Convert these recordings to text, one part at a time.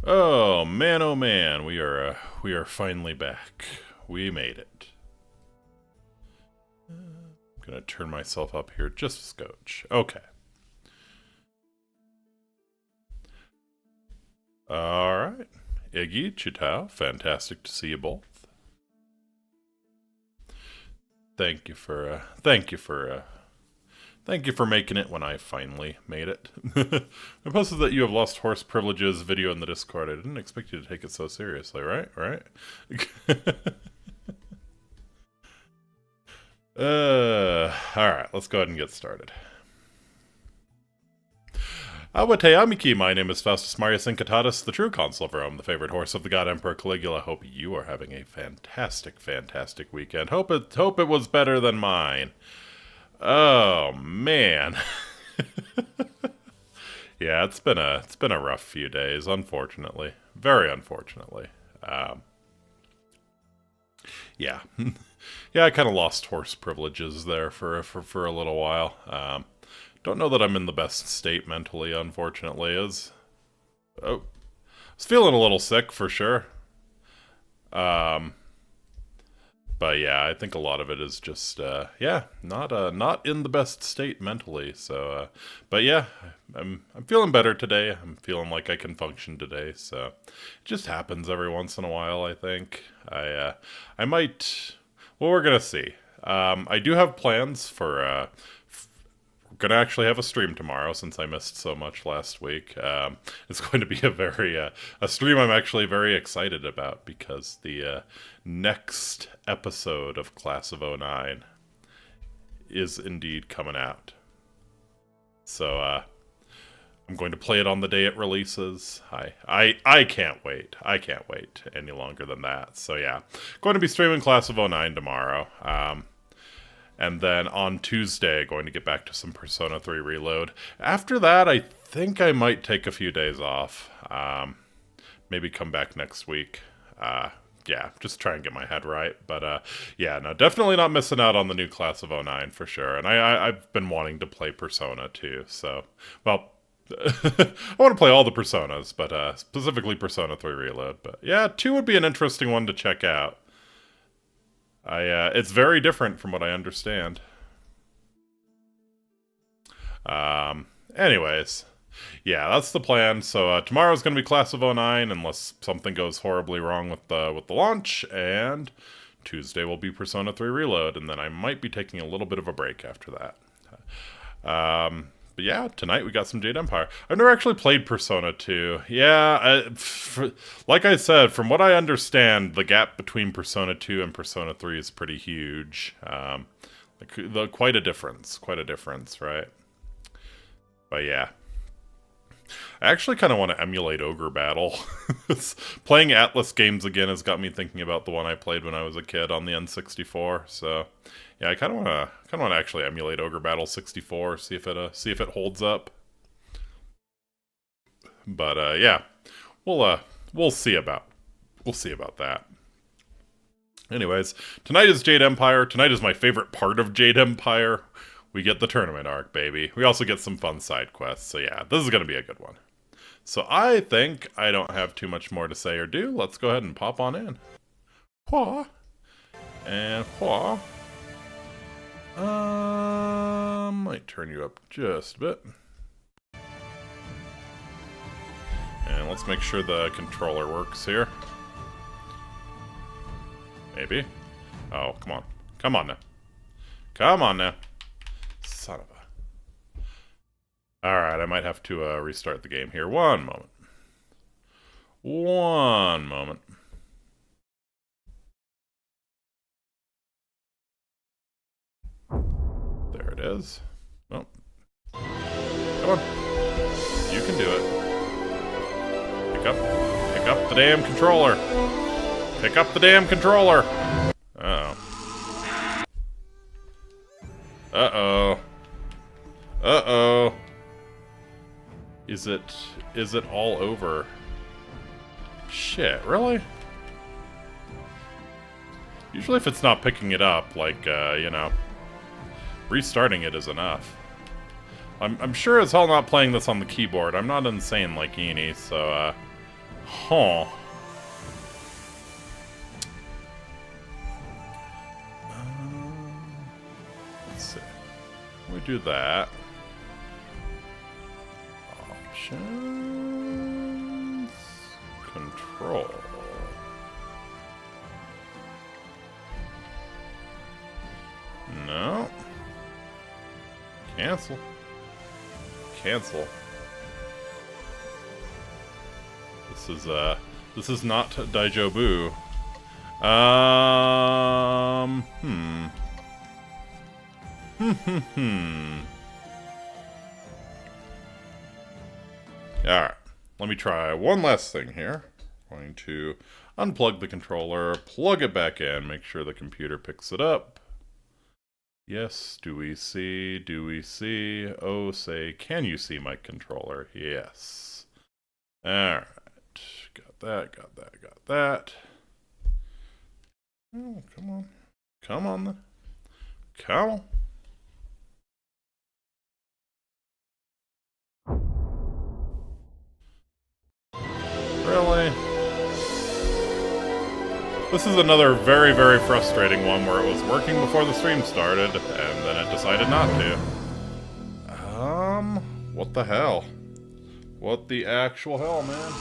Oh man, we are finally back. We made it. I'm gonna turn myself up here just a scotch. Okay. All right. Iggy, Chitao, fantastic to see you both. Thank you for making it when I finally made it. I posted that you have lost horse privileges video in the Discord. I didn't expect you to take it so seriously, right? Right? Alright, let's go ahead and get started. Awate Amiki, my name is Faustus Marius Incitatus, the true consul of Rome, the favorite horse of the god Emperor Caligula. Hope you are having a fantastic weekend. Hope it was better than mine. Oh man. Yeah, it's been a rough few days, unfortunately. Very unfortunately. Yeah. Yeah, I kind of lost horse privileges there for a little while. Don't know that I'm in the best state mentally, unfortunately. I was feeling a little sick for sure. But yeah, I think a lot of it is just not in the best state mentally. So, but yeah, I'm feeling better today. I'm feeling like I can function today. So, it just happens every once in a while. I think I might. Well, we're gonna see. I do have plans for. We're gonna actually have a stream tomorrow since I missed so much last week. It's going to be a stream I'm actually very excited about because the next episode of Class of '09 is indeed coming out. So I'm going to play it on the day it releases. I can't wait. I can't wait any longer than that. So yeah, going to be streaming Class of '09 tomorrow. And then on Tuesday, going to get back to some Persona 3 Reload. After that, I think I might take a few days off. Maybe come back next week. Yeah, just try and get my head right. But yeah, no, definitely not missing out on the new Class of '09 for sure. And I've been wanting to play Persona too. So, well, I want to play all the Personas, but specifically Persona 3 Reload. But yeah, 2 would be an interesting one to check out. It's very different from what I understand. Anyways, yeah, that's the plan. So tomorrow's gonna be Class of '09, unless something goes horribly wrong with the launch, and Tuesday will be Persona 3 Reload, and then I might be taking a little bit of a break after that. But yeah, tonight we got some Jade Empire. I've never actually played Persona 2. Yeah, like I said, from what I understand, the gap between Persona 2 and Persona 3 is pretty huge. Quite a difference, right? But yeah. I actually kind of want to emulate Ogre Battle. Playing Atlas games again has got me thinking about the one I played when I was a kid on the N64, so... Yeah, I kind of want to actually emulate Ogre Battle 64, see if it holds up. But yeah, we'll see about that. Anyways, tonight is Jade Empire. Tonight is my favorite part of Jade Empire. We get the tournament arc, baby. We also get some fun side quests. So yeah, this is gonna be a good one. So I think I don't have too much more to say or do. Let's go ahead and pop on in. Wha and wha. Might turn you up just a bit. And let's make sure the controller works here. Maybe. Oh, come on. Come on now. Come on now. Son of a... Alright, I might have to restart the game here. One moment. One moment. There it is. Oh. Come on. You can do it. Pick up the damn controller. Pick up the damn controller. Uh-oh. Uh-oh. Uh-oh. Is it all over? Shit, really? Usually if it's not picking it up, like, you know, restarting it is enough. I'm sure as hell not playing this on the keyboard. I'm not insane like Eenie, so, Huh. Let's see. We do that. Options. Control. No. Cancel. Cancel. This is not Daijobu. Alright. Let me try one last thing here. I'm going to unplug the controller, plug it back in, make sure the computer picks it up. Yes, do we see? Do we see? Oh, say, can you see my controller? Yes. Alright. Got that, got that, got that. Oh, come on. Come on then. Come on. Really? This is another very, very frustrating one where it was working before the stream started, and then it decided not to. What the hell? What the actual hell, man?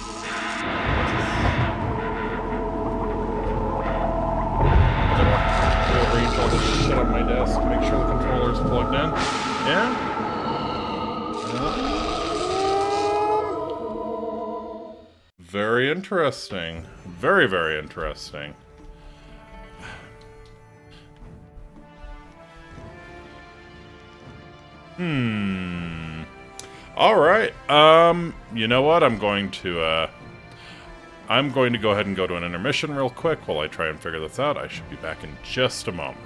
Rearrange all this shit on my desk, make sure the controller's plugged in. Yeah? Very interesting. Very, very interesting. Alright, you know what? I'm going to go ahead and go to an intermission real quick while I try and figure this out. I should be back in just a moment.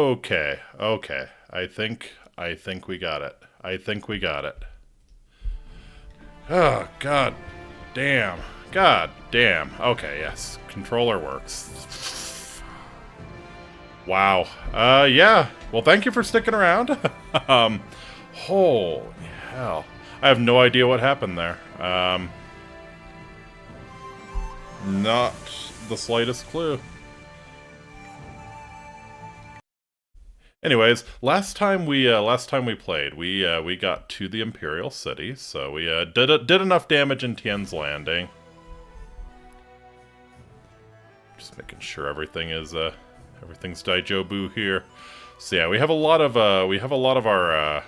Okay, okay. I think we got it. I think we got it. Oh, god damn. God damn. Okay, yes. Controller works. Wow. Yeah. Well, thank you for sticking around. Holy hell. I have no idea what happened there. Not the slightest clue. Anyways, last time we played, we got to the Imperial City, so we did enough damage in Tien's Landing. Just making sure everything is everything's Daijobu here. So yeah, we have a lot of our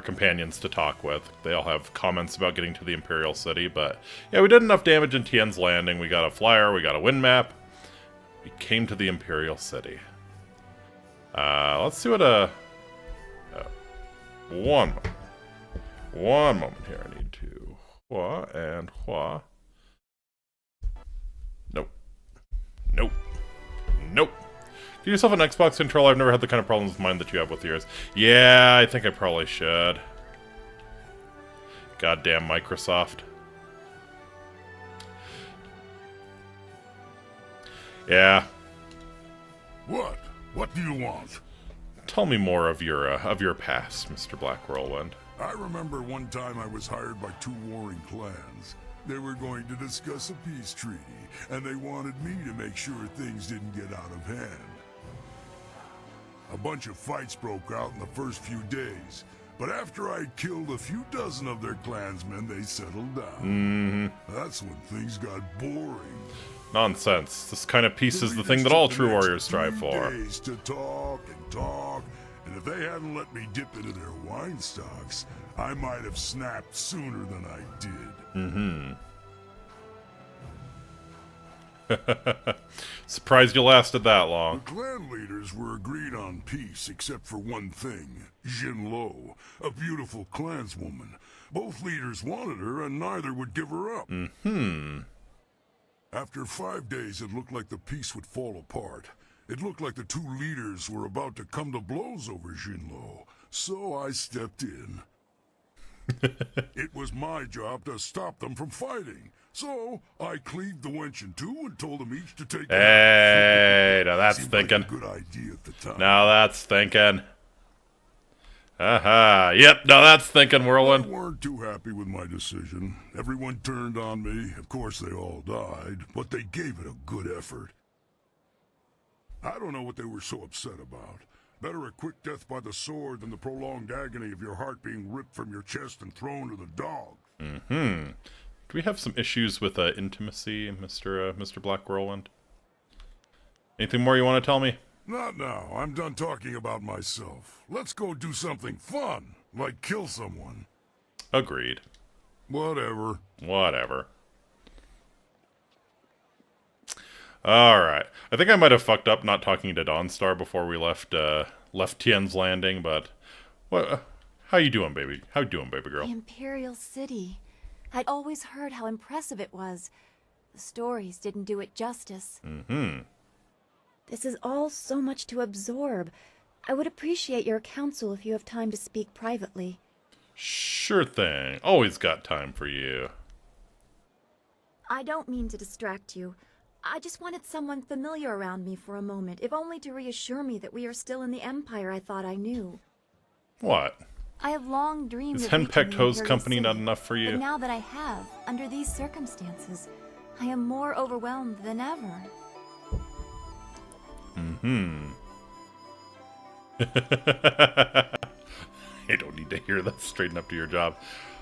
companions to talk with. They all have comments about getting to the Imperial City, but yeah, we did enough damage in Tien's Landing. We got a flyer, we got a wind map. We came to the Imperial City. Let's see what one moment here. I need to Hua and Hua. Nope. Nope. Nope. Get yourself an Xbox controller. I've never had the kind of problems with mine that you have with yours. Yeah, I think I probably should. Goddamn Microsoft. Yeah. What? What do you want? Tell me more of your past, Mr. Black Whirlwind. I remember one time I was hired by two warring clans. They were going to discuss a peace treaty, and they wanted me to make sure things didn't get out of hand. A bunch of fights broke out in the first few days, but after I'd killed a few dozen of their clansmen, they settled down. That's when things got boring. Nonsense. This kind of peace is the thing that all true warriors strive for. Days to talk, and if they hadn't let me dip into their wine stocks, I might have snapped sooner than I did. Surprised you lasted that long. The clan leaders were agreed on peace, except for one thing. Jinlo, a beautiful clanswoman. Both leaders wanted her, and neither would give her up. After 5 days, it looked like the peace would fall apart. It looked like the two leaders were about to come to blows over Jinlo, so I stepped in. It was my job to stop them from fighting, so I cleaved the wench in two and told them each to take. Hey, now that's Seemed thinking. like a good idea at the time. Now that's thinking. Aha. Yep, now that's thinking, Whirlwind. They weren't too happy with my decision. Everyone turned on me. Of course, they all died, but they gave it a good effort. I don't know what they were so upset about. Better a quick death by the sword than the prolonged agony of your heart being ripped from your chest and thrown to the dogs. Do we have some issues with intimacy, Mr. Black Whirlwind? Anything more you want to tell me? Not now. I'm done talking about myself. Let's go do something fun, like kill someone. Agreed. Whatever. Whatever. Alright. I think I might have fucked up not talking to Dawnstar before we left Tien's Landing, but... how you doing, baby? How you doing, baby girl? The Imperial City. I'd always heard how impressive it was. The stories didn't do it justice. This is all so much to absorb. I would appreciate your counsel if you have time to speak privately. Sure thing. Always got time for you. I don't mean to distract you. I just wanted someone familiar around me for a moment, if only to reassure me that we are still in the Empire I thought I knew. What? I have long dreamed Is of reaching Henpecked the Hose Imperial Company not City, enough for you? But now that I have, under these circumstances, I am more overwhelmed than ever. I don't need to hear that. Straighten up to your job.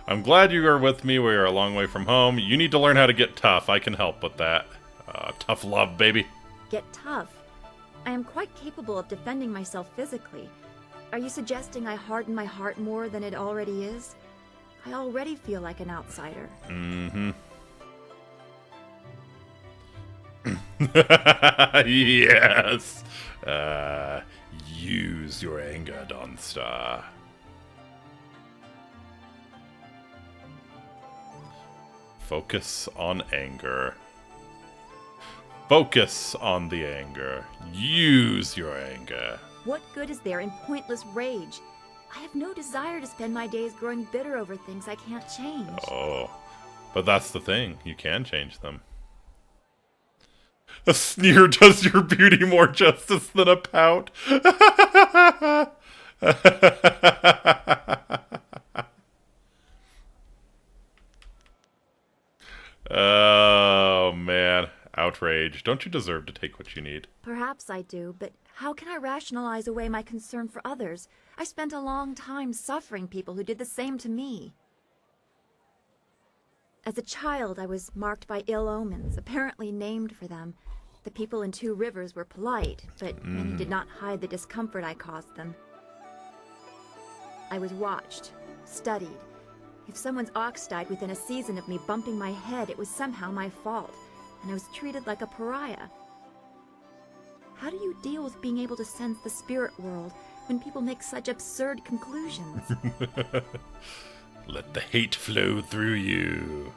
I'm glad you are with me. We are a long way from home. You need to learn how to get tough. I can help with that. Tough love, baby. Get tough. I am quite capable of defending myself physically. Are you suggesting I harden my heart more than it already is? I already feel like an outsider. Yes. Use your anger, Dawnstar. Focus on anger. Focus on the anger. Use your anger. What good is there in pointless rage? I have no desire to spend my days growing bitter over things I can't change. Oh, but that's the thing. You can change them. A sneer does your beauty more justice than a pout. Oh, man. Outrage. Don't you deserve to take what you need? Perhaps I do, but how can I rationalize away my concern for others? I spent a long time suffering people who did the same to me. As a child, I was marked by ill omens, apparently named for them. The people in Two Rivers were polite, but many did not hide the discomfort I caused them. I was watched, studied. If someone's ox died within a season of me bumping my head, it was somehow my fault, and I was treated like a pariah. How do you deal with being able to sense the spirit world when people make such absurd conclusions? Let the hate flow through you.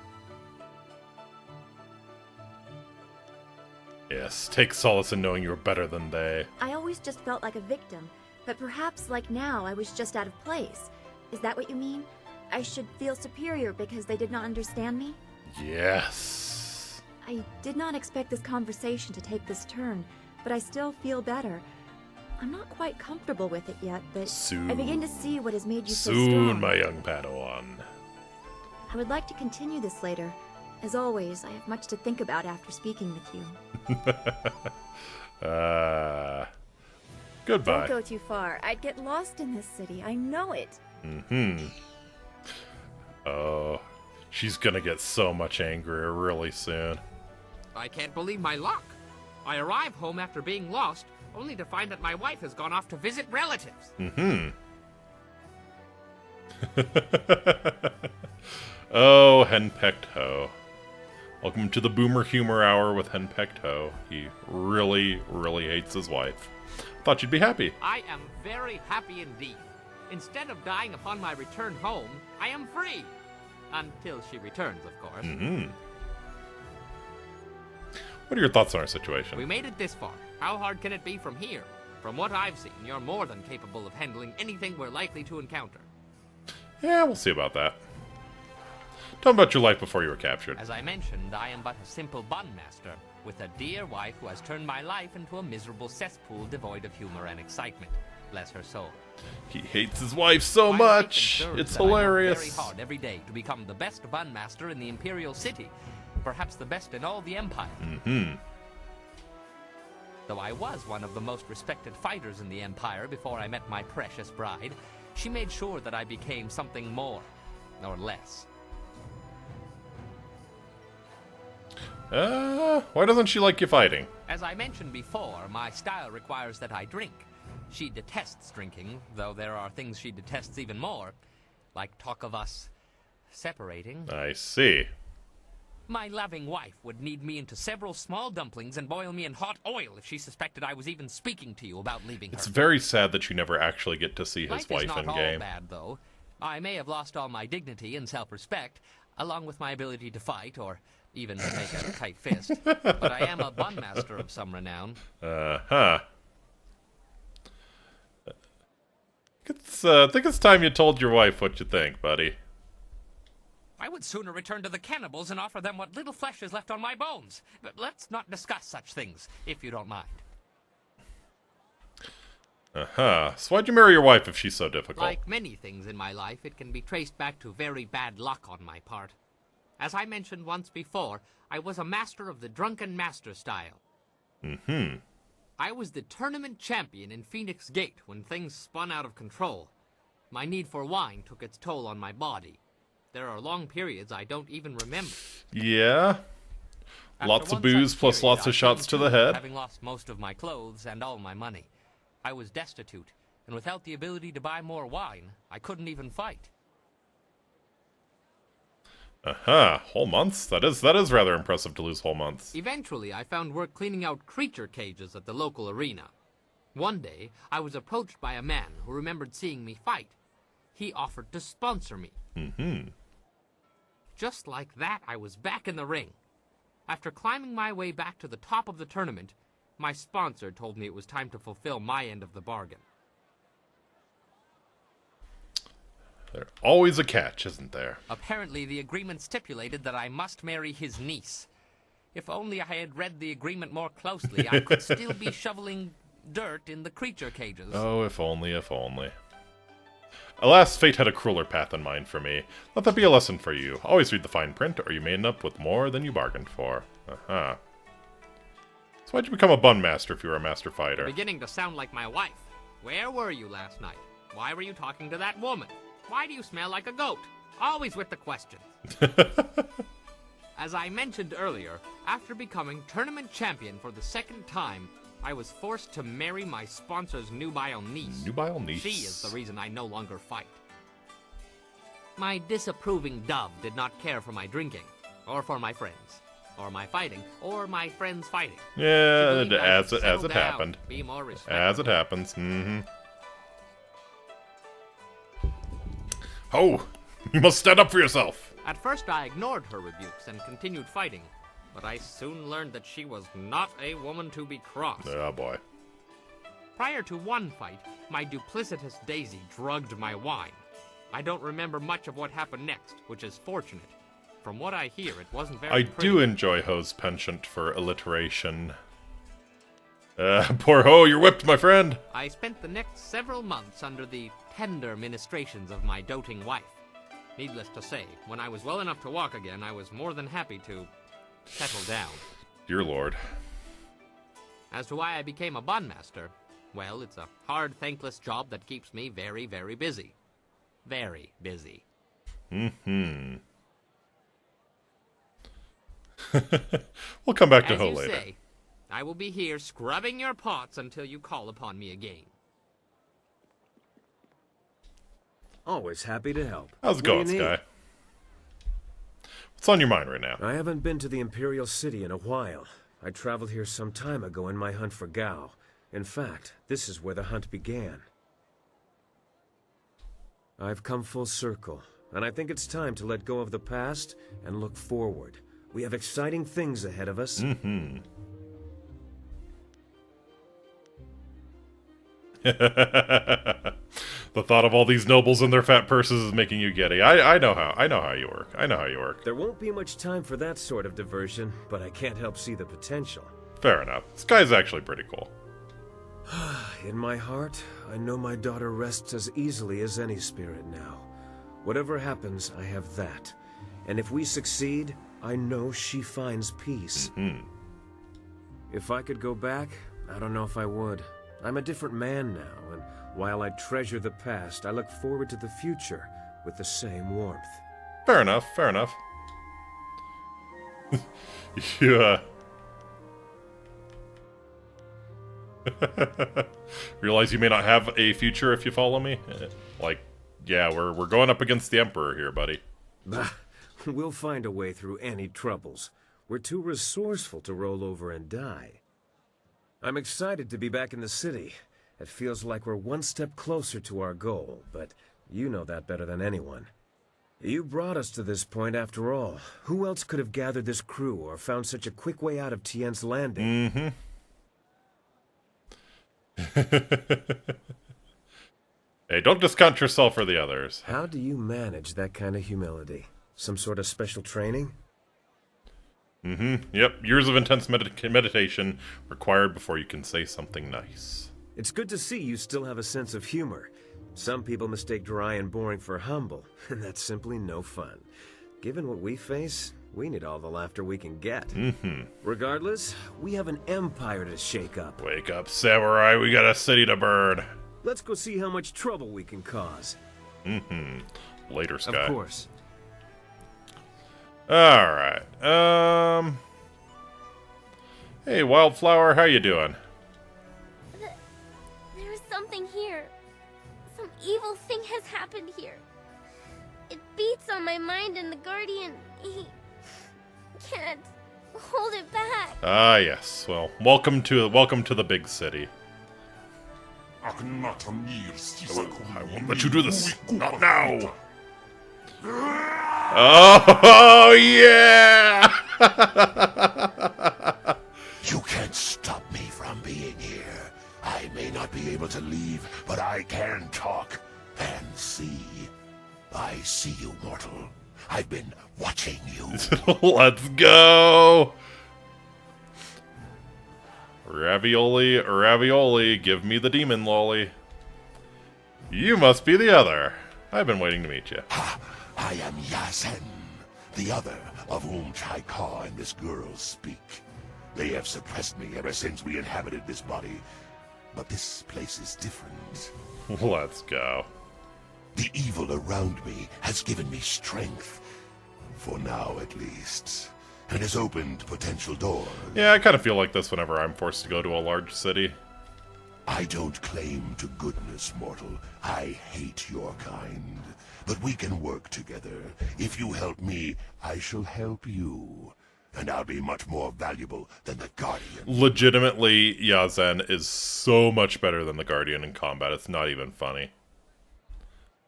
Yes, take solace in knowing you're better than they. I always just felt like a victim, but perhaps like now I was just out of place. Is that what you mean? I should feel superior because they did not understand me? Yes. I did not expect this conversation to take this turn, but I still feel better. I'm not quite comfortable with it yet, but Soon. I begin to see what has made you so Soon, strong. my young Padawan. I would like to continue this later. As always, I have much to think about after speaking with you. Goodbye. Don't go too far. I'd get lost in this city. I know it. Oh, she's gonna get so much angrier really soon. I can't believe my luck. I arrive home after being lost, only to find that my wife has gone off to visit relatives. Oh, Henpecked Ho. Welcome to the Boomer Humor Hour with Henpecked Ho. He really, really hates his wife. Thought you'd be happy. I am very happy indeed. Instead of dying upon my return home, I am free. Until she returns, of course. What are your thoughts on our situation? We made it this far. How hard can it be from here? From what I've seen, you're more than capable of handling anything we're likely to encounter. Yeah, we'll see about that. Tell me about your life before you were captured. As I mentioned, I am but a simple bun master, with a dear wife who has turned my life into a miserable cesspool devoid of humor and excitement. Bless her soul. He hates his wife so My much. life ensures It's that I work hilarious. very hard every day to become the best bun master in the Imperial City, perhaps the best in all the Empire. Though I was one of the most respected fighters in the Empire before I met my precious bride, she made sure that I became something more, or less. Why doesn't she like you fighting? As I mentioned before, my style requires that I drink. She detests drinking, though there are things she detests even more, like talk of us separating. I see. My loving wife would knead me into several small dumplings and boil me in hot oil if she suspected I was even speaking to you about leaving her. It's very sad that you never actually get to see his Life wife is not in all game. bad, though. I may have lost all my dignity and self-respect, along with my ability to fight, or even to make a tight fist. But I am a bun master of some renown. I think it's time you told your wife what you think, buddy. I would sooner return to the cannibals and offer them what little flesh is left on my bones. But let's not discuss such things, if you don't mind. So why'd you marry your wife if she's so difficult? Like many things in my life, it can be traced back to very bad luck on my part. As I mentioned once before, I was a master of the drunken master style. I was the tournament champion in Phoenix Gate when things spun out of control. My need for wine took its toll on my body. There are long periods I don't even remember. Yeah. After Lots of one booze such plus period, lots I of shots came to the head. Having lost most of my clothes and all my money. I was destitute, and without the ability to buy more wine, I couldn't even fight. Whole months? That is rather impressive to lose whole months. Eventually, I found work cleaning out creature cages at the local arena. One day, I was approached by a man who remembered seeing me fight. He offered to sponsor me. Just like that, I was back in the ring. After climbing my way back to the top of the tournament, my sponsor told me it was time to fulfill my end of the bargain. There's always a catch, isn't there? Apparently, the agreement stipulated that I must marry his niece. If only I had read the agreement more closely, I could still be shoveling dirt in the creature cages. Oh, if only, if only. Alas, fate had a crueler path in mind for me. Let that be a lesson for you. Always read the fine print, or you may end up with more than you bargained for. Uh-huh. So why'd you become a bun master if you were a master fighter? You're beginning to sound like my wife. Where were you last night? Why were you talking to that woman? Why do you smell like a goat? Always with the questions. As I mentioned earlier, after becoming tournament champion for the second time, I was forced to marry my sponsor's nubile niece. Nubile niece? She is the reason I no longer fight. My disapproving dove did not care for my drinking, or for my friends, or my fighting, or my friends fighting. Yeah, She believed I as should it settle down, happened. Be more respectful. As it happens. Mm-hmm. Oh, you must stand up for yourself. At first I ignored her rebukes and continued fighting, but I soon learned that she was not a woman to be crossed. Oh, boy. Prior to one fight, my duplicitous Daisy drugged my wine. I don't remember much of what happened next, which is fortunate. From what I hear, it wasn't very I pretty. do enjoy Ho's penchant for alliteration. Poor Ho, you're whipped, my friend. I spent the next several months under the tender ministrations of my doting wife. Needless to say, when I was well enough to walk again, I was more than happy to settle down. Dear Lord. As to why I became a bun master, well, it's a hard, thankless job that keeps me very, very busy. Very busy. Mm-hmm. We'll come back to As Ho you later. say, I will be here scrubbing your pots until you call upon me again. Always happy to help. How's it What do going, you need? Sky? What's on your mind right now? I haven't been to the Imperial City in a while. I traveled here some time ago in my hunt for Gao. In fact, this is where the hunt began. I've come full circle, and I think it's time to let go of the past and look forward. We have exciting things ahead of us. Mm-hmm. The thought of all these nobles and their fat purses is making you giddy. I know how you work. I know how you work. There won't be much time for that sort of diversion, but I can't help see the potential. Fair enough. This guy's actually pretty cool. In my heart, I know my daughter rests as easily as any spirit now. Whatever happens, I have that. And if we succeed, I know she finds peace. Mm-hmm. If I could go back, I don't know if I would. I'm a different man now, and while I treasure the past, I look forward to the future with the same warmth. Fair enough, fair enough. Yeah. Realize you may not have a future if you follow me? Like, yeah, we're going up against the Emperor here, buddy. Bah, we'll find a way through any troubles. We're too resourceful to roll over and die. I'm excited to be back in the city. It feels like we're one step closer to our goal, but you know that better than anyone. You brought us to this point after all. Who else could have gathered this crew or found such a quick way out of Tien's Landing? Mm-hmm. Hey, don't discount yourself or the others. How do you manage that kind of humility? Some sort of special training? Mm-hmm. Yep, years of intense meditation required before you can say something nice. It's good to see you still have a sense of humor. Some people mistake dry and boring for humble, and that's simply no fun. Given what we face, we need all the laughter we can get. Mm-hmm. Regardless, we have an empire to shake up. Wake up, samurai, we got a city to burn. Let's go see how much trouble we can cause. Mm-hmm. Later, Sky. Of course. Alright, hey, Wildflower, how you doing? There is something here. Some evil thing has happened here. It beats on my mind, and the Guardian, he can't hold it back. Ah, yes. Well, welcome to the big city. I won't let you do this. Not now. Oh, yeah! You can't stop me from from being here. I may not be able to leave, but I can talk and see. I see you, mortal. I've been watching you. Let's go! Ravioli, ravioli, give me the demon lolly. You must be the other. I've been waiting to meet you. I am Yasen, the other of whom Chaika and this girl speak. They have suppressed me ever since we inhabited this body. But this place is different. Let's go. The evil around me has given me strength. For now, at least. And has opened potential doors. Yeah, I kind of feel like this whenever I'm forced to go to a large city. I don't claim to goodness, mortal. I hate your kind. But we can work together. If you help me, I shall help you. And I'll be much more valuable than the Guardian. Legitimately, Yazen is so much better than the Guardian in combat. It's not even funny.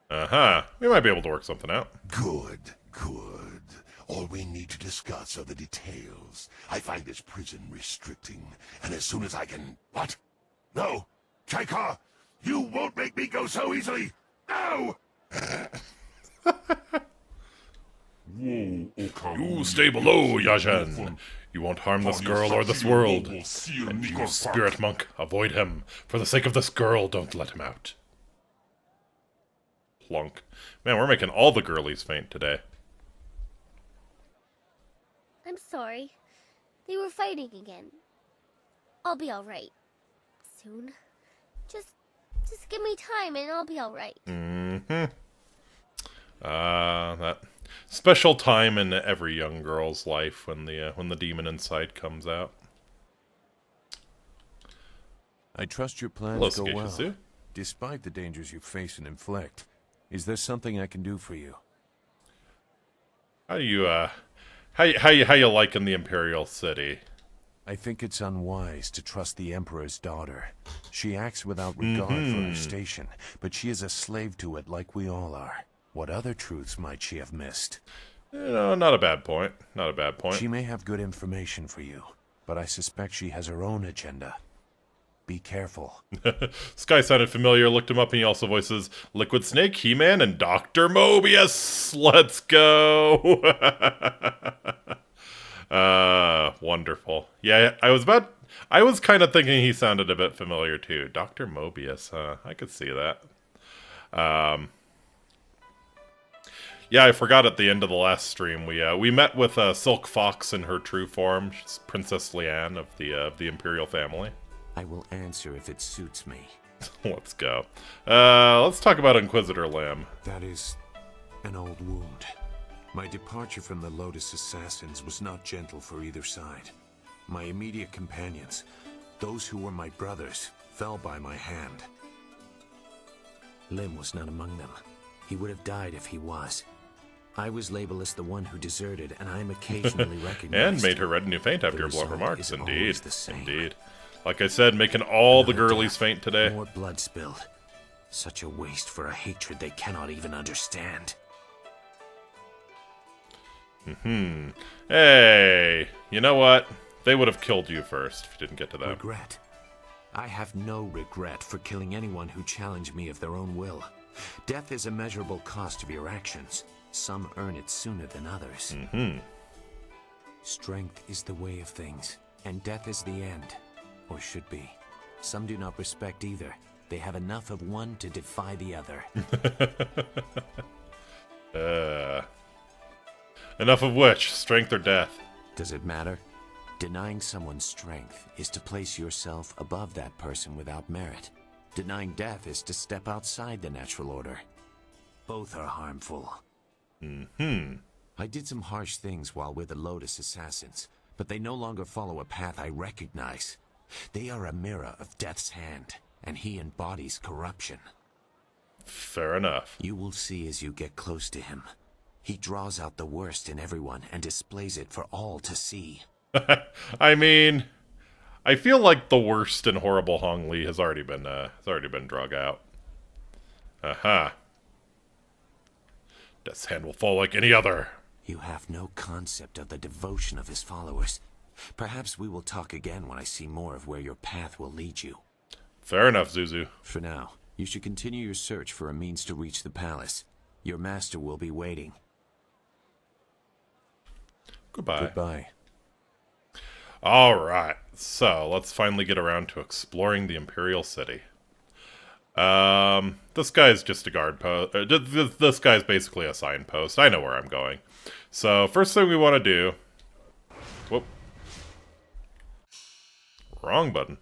We might be able to work something out. Good, good. All we need to discuss are the details. I find this prison restricting, and as soon as I can... What? No! Chaika! You won't make me go so easily! No! You stay below, Yazen. You won't harm this girl or this world. And you, spirit monk, avoid him. For the sake of this girl, don't let him out. Plunk. Man, we're making all the girlies faint today. I'm sorry. They were fighting again. I'll be alright. Soon. Just give me time and I'll be alright. That special time in every young girl's life when the demon inside comes out. I trust your plans Hello, go well, Skishizu. despite the dangers you face and inflict. Is there something I can do for you? How you liking the Imperial City? I think it's unwise to trust the Emperor's daughter. She acts without regard for her station, but she is a slave to it like we all are. What other truths might she have missed? You know, not a bad point. Not a bad point. She may have good information for you, but I suspect she has her own agenda. Be careful. This guy sounded familiar. Looked him up, and he also voices Liquid Snake, He-Man, and Dr. Mobius. Let's go. Wonderful. Yeah, I was kind of thinking he sounded a bit familiar too. Dr. Mobius, I could see that. Yeah, I forgot at the end of the last stream we met with Silk Fox in her true form. She's Princess Leanne of the Imperial family. I will answer if it suits me. Let's go. Let's talk about Inquisitor Lamb. That is an old wound. My departure from the Lotus Assassins was not gentle for either side. My immediate companions, those who were my brothers, fell by my hand. Lim was not among them. He would have died if he was. I was labeled as the one who deserted, and I am occasionally recognized. And made her red and new faint after your blunt result remarks. is Indeed. always the same. Indeed. Like I said, making all the Another girlies death, faint today. More blood spilled. Such a waste for a hatred they cannot even understand. Hey, you know what? They would have killed you first if you didn't get to them. Regret. I have no regret for killing anyone who challenged me of their own will. Death is a measurable cost of your actions. Some earn it sooner than others. Strength is the way of things, and death is the end. Or should be. Some do not respect either. They have enough of one to defy the other. Enough of which? Strength or death? Does it matter? Denying someone's strength is to place yourself above that person without merit. Denying death is to step outside the natural order. Both are harmful. I did some harsh things while with the Lotus Assassins, but they no longer follow a path I recognize. They are a mirror of Death's hand, and he embodies corruption. Fair enough. You will see as you get close to him. He draws out the worst in everyone and displays it for all to see. I mean, I feel like the worst and horrible Hongli has already been drug out. Death's hand will fall like any other. You have no concept of the devotion of his followers. Perhaps we will talk again when I see more of where your path will lead you. Fair enough, Zuzu. For now, you should continue your search for a means to reach the palace. Your master will be waiting. Goodbye. Goodbye. Alright, so let's finally get around to exploring the Imperial City. This guy's just a guard post. This guy's basically a signpost. I know where I'm going. So, first thing we want to do... Whoop. Wrong button.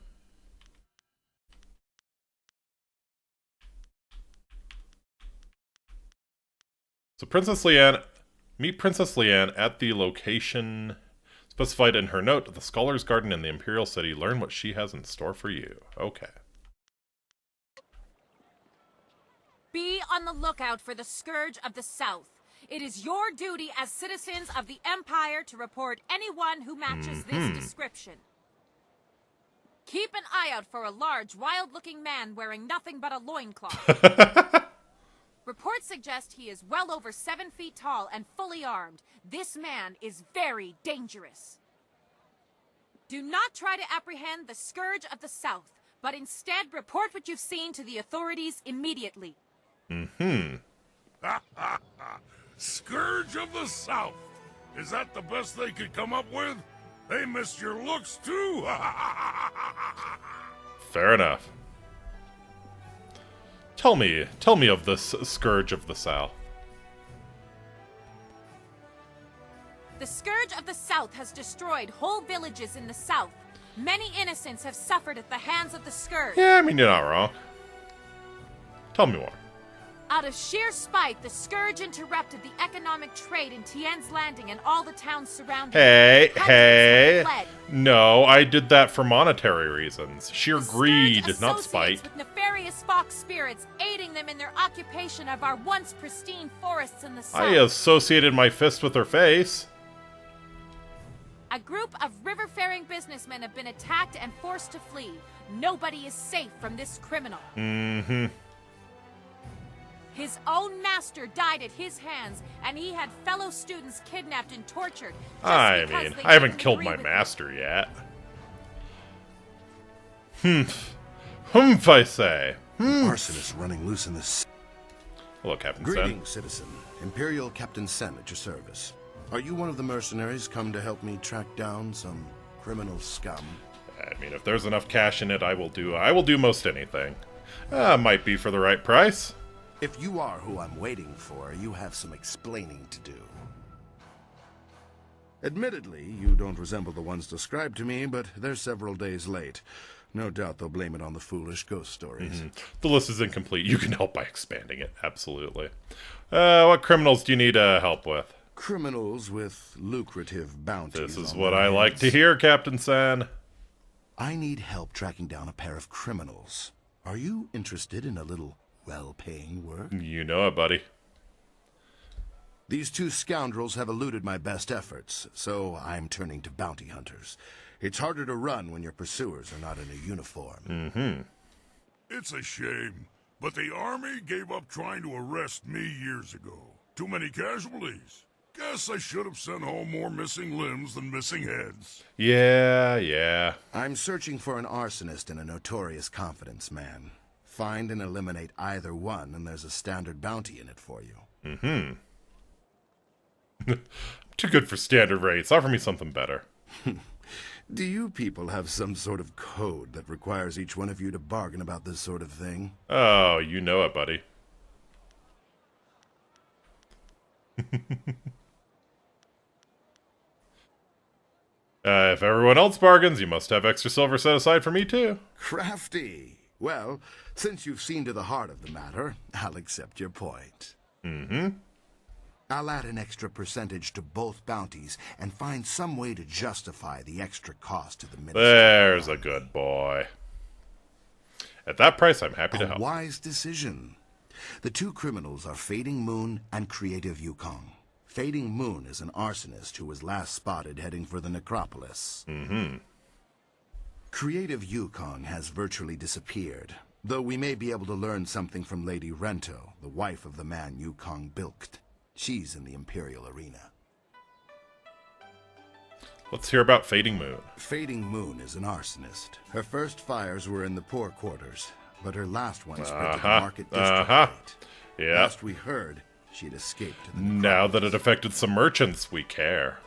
So meet Princess Leanne at the location specified in her note, the Scholar's Garden in the Imperial City. Learn what she has in store for you. Okay. Be on the lookout for the Scourge of the South. It is your duty as citizens of the Empire to report anyone who matches this description. Keep an eye out for a large, wild-looking man wearing nothing but a loincloth. Reports suggest he is well over 7 feet tall and fully armed. This man is very dangerous. Do not try to apprehend the Scourge of the South, but instead report what you've seen to the authorities immediately. Scourge of the South! Is that the best they could come up with? They missed your looks, too! Fair enough. Tell me of this Scourge of the South. The Scourge of the South has destroyed whole villages in the South. Many innocents have suffered at the hands of the Scourge. Yeah, I mean, you're not wrong. Tell me more. Out of sheer spite, the Scourge interrupted the economic trade in Tien's Landing and all the towns surrounding it. Hey. Hundreds have fled. No, I did that for monetary reasons. Sheer The greed, Scourge not associates spite. with nefarious fox spirits, aiding them in their occupation of our once pristine forests in the South. I associated my fist with her face. A group of river-faring businessmen have been attacked and forced to flee. Nobody is safe from this criminal. His own master died at his hands, and he had fellow students kidnapped and tortured. I because mean, they I haven't didn't killed agree my with master yet. Humph, I say. Arsonists running loose in this. Hello, Captain Sen. Greetings, citizen. Imperial Captain Sen at your service. Are you one of the mercenaries come to help me track down some criminal scum? I mean, if there's enough cash in it, I will do most anything. Might be for the right price. If you are who I'm waiting for, you have some explaining to do. Admittedly, you don't resemble the ones described to me, but they're several days late. No doubt they'll blame it on the foolish ghost stories. The list is incomplete. You can help by expanding it. Absolutely. What criminals do you need help with? Criminals with lucrative bounties. This is on what their I like heads. to hear, Captain San. I need help tracking down a pair of criminals. Are you interested in a little well-paying work? You know it, buddy. These two scoundrels have eluded my best efforts, so I'm turning to bounty hunters. It's harder to run when your pursuers are not in a uniform. It's a shame, but the army gave up trying to arrest me years ago. Too many casualties. Guess I should have sent home more missing limbs than missing heads. Yeah. I'm searching for an arsonist and a notorious confidence man. Find and eliminate either one, and there's a standard bounty in it for you. Too good for standard rates. Offer me something better. Do you people have some sort of code that requires each one of you to bargain about this sort of thing? Oh, you know it, buddy. If everyone else bargains, you must have extra silver set aside for me, too. Crafty. Well, since you've seen to the heart of the matter, I'll accept your point. I'll add an extra percentage to both bounties and find some way to justify the extra cost to the ministry. There's a good boy. At that price, I'm happy to A help. wise decision. The two criminals are Fading Moon and Creative Yukong. Fading Moon is an arsonist who was last spotted heading for the necropolis. Creative Yukong has virtually disappeared, though we may be able to learn something from Lady Rento, the wife of the man Yukong bilked. She's in the Imperial arena. Let's hear about Fading Moon. Fading Moon is an arsonist. Her first fires were in the poor quarters, but her last one spread to the market district. Yeah. Last we heard, she'd escaped to the Now that it affected some merchants, we care.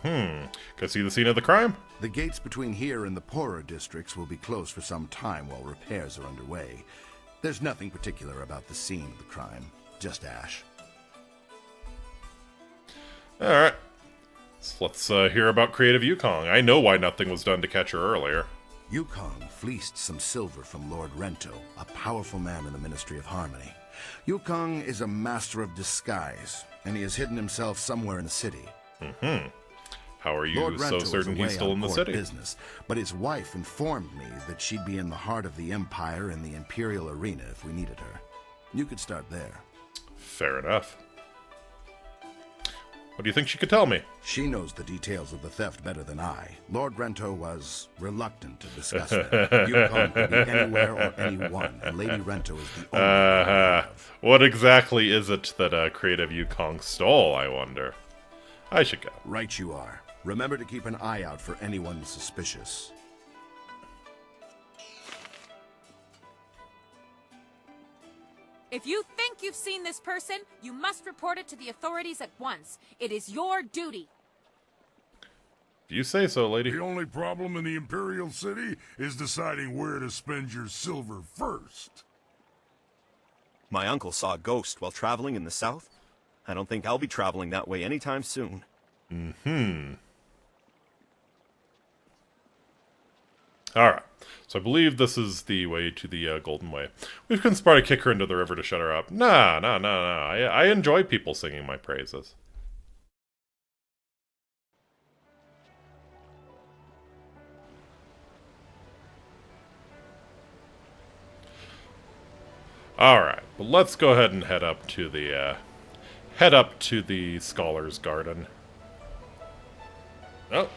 Go see the scene of the crime? The gates between here and the poorer districts will be closed for some time while repairs are underway. There's nothing particular about the scene of the crime, just ash. Alright. So let's hear about Creative Yukong. I know why nothing was done to catch her earlier. Yukong fleeced some silver from Lord Rento, a powerful man in the Ministry of Harmony. Yukong is a master of disguise, and he has hidden himself somewhere in the city. How are you Lord so Rento certain is away he's still on in the court city? business, but his wife informed me that she'd be in the heart of the Empire in the Imperial Arena if we needed her. You could start there. Fair enough. What do you think she could tell me? She knows the details of the theft better than I. Lord Rento was reluctant to discuss them. Yukong could be anywhere or anyone, and Lady Rento is the only one I have. What exactly is it that Creative Yukong stole, I wonder? I should go. Right you are. Remember to keep an eye out for anyone suspicious. If you think you've seen this person, you must report it to the authorities at once. It is your duty. If you say so, lady. The only problem in the Imperial City is deciding where to spend your silver first. My uncle saw a ghost while traveling in the south. I don't think I'll be traveling that way anytime soon. Alright. So I believe this is the way to the Golden Way. We've conspired to kick her into the river to shut her up. No. I enjoy people singing my praises. Alright, but let's go ahead and head up to the Scholar's Garden. Oh.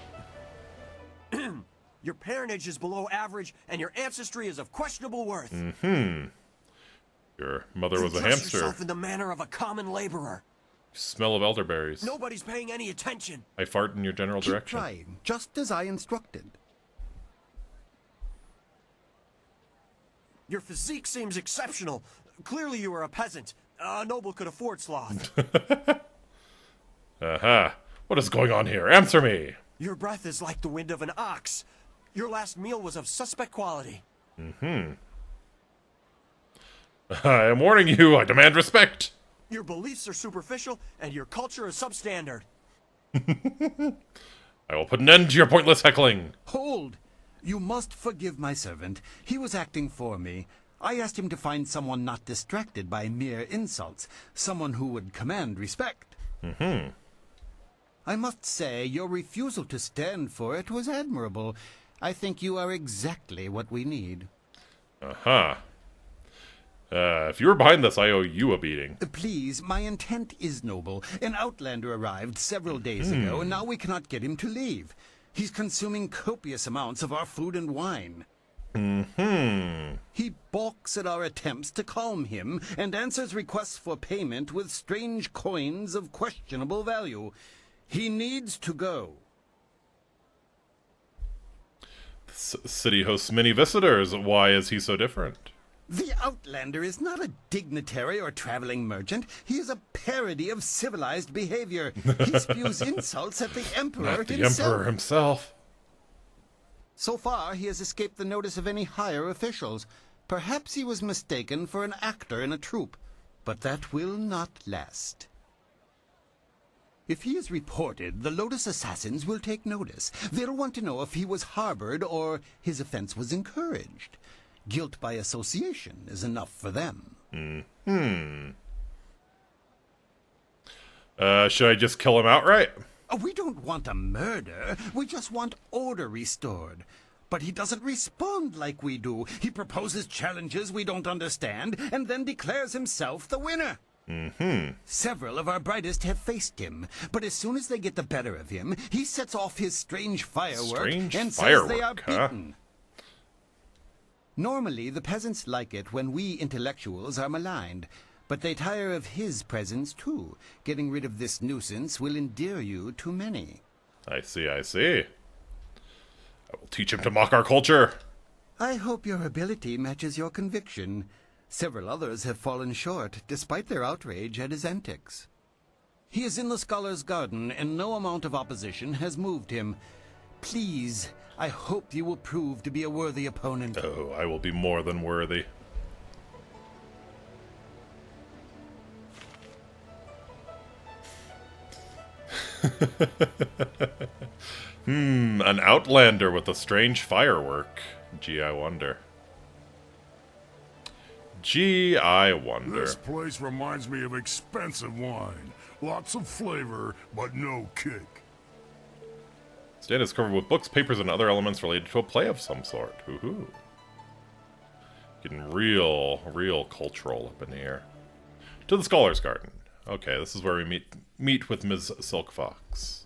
Your parentage is below average, and your ancestry is of questionable worth. Your mother was a Dress hamster. yourself in the manner of a common laborer. Smell of elderberries. Nobody's paying any attention. I fart in your general direction. Trying, just as I instructed. Your physique seems exceptional. Clearly you are a peasant. A noble could afford sloth. What is going on here? Answer me! Your breath is like the wind of an ox. Your last meal was of suspect quality. I am warning you, I demand respect! Your beliefs are superficial, and your culture is substandard. I will put an end to your pointless heckling! Hold! You must forgive my servant. He was acting for me. I asked him to find someone not distracted by mere insults, someone who would command respect. I must say, your refusal to stand for it was admirable. I think you are exactly what we need. If you were behind this, I owe you a beating. Please, my intent is noble. An outlander arrived several days ago, and now we cannot get him to leave. He's consuming copious amounts of our food and wine. He balks at our attempts to calm him, and answers requests for payment with strange coins of questionable value. He needs to go. City hosts many visitors. Why is he so different? The Outlander is not a dignitary or traveling merchant. He is a parody of civilized behavior. He spews insults at the Emperor Not the himself. Emperor himself. So far, he has escaped the notice of any higher officials. Perhaps he was mistaken for an actor in a troupe, but that will not last. If he is reported, the Lotus Assassins will take notice. They'll want to know if he was harbored or his offense was encouraged. Guilt by association is enough for them. Should I just kill him outright? We don't want a murder. We just want order restored. But he doesn't respond like we do. He proposes challenges we don't understand, and then declares himself the winner. Several of our brightest have faced him, but as soon as they get the better of him, he sets off his strange firework says they are beaten. Normally, the peasants like it when we intellectuals are maligned, but they tire of his presence too. Getting rid of this nuisance will endear you to many. I see, I see. I will teach him to mock our culture. I hope your ability matches your conviction. Several others have fallen short, despite their outrage at his antics. He is in the Scholar's Garden, and no amount of opposition has moved him. Please, I hope you will prove to be a worthy opponent. Oh, I will be more than worthy. An outlander with a strange firework. Gee, I wonder. Gee, I wonder. This place reminds me of expensive wine. Lots of flavor, but no kick. Stand is covered with books, papers, and other elements related to a play of some sort. Woohoo. Getting real cultural up in here. To the Scholar's Garden. Okay, this is where we meet with Ms. Silk Fox.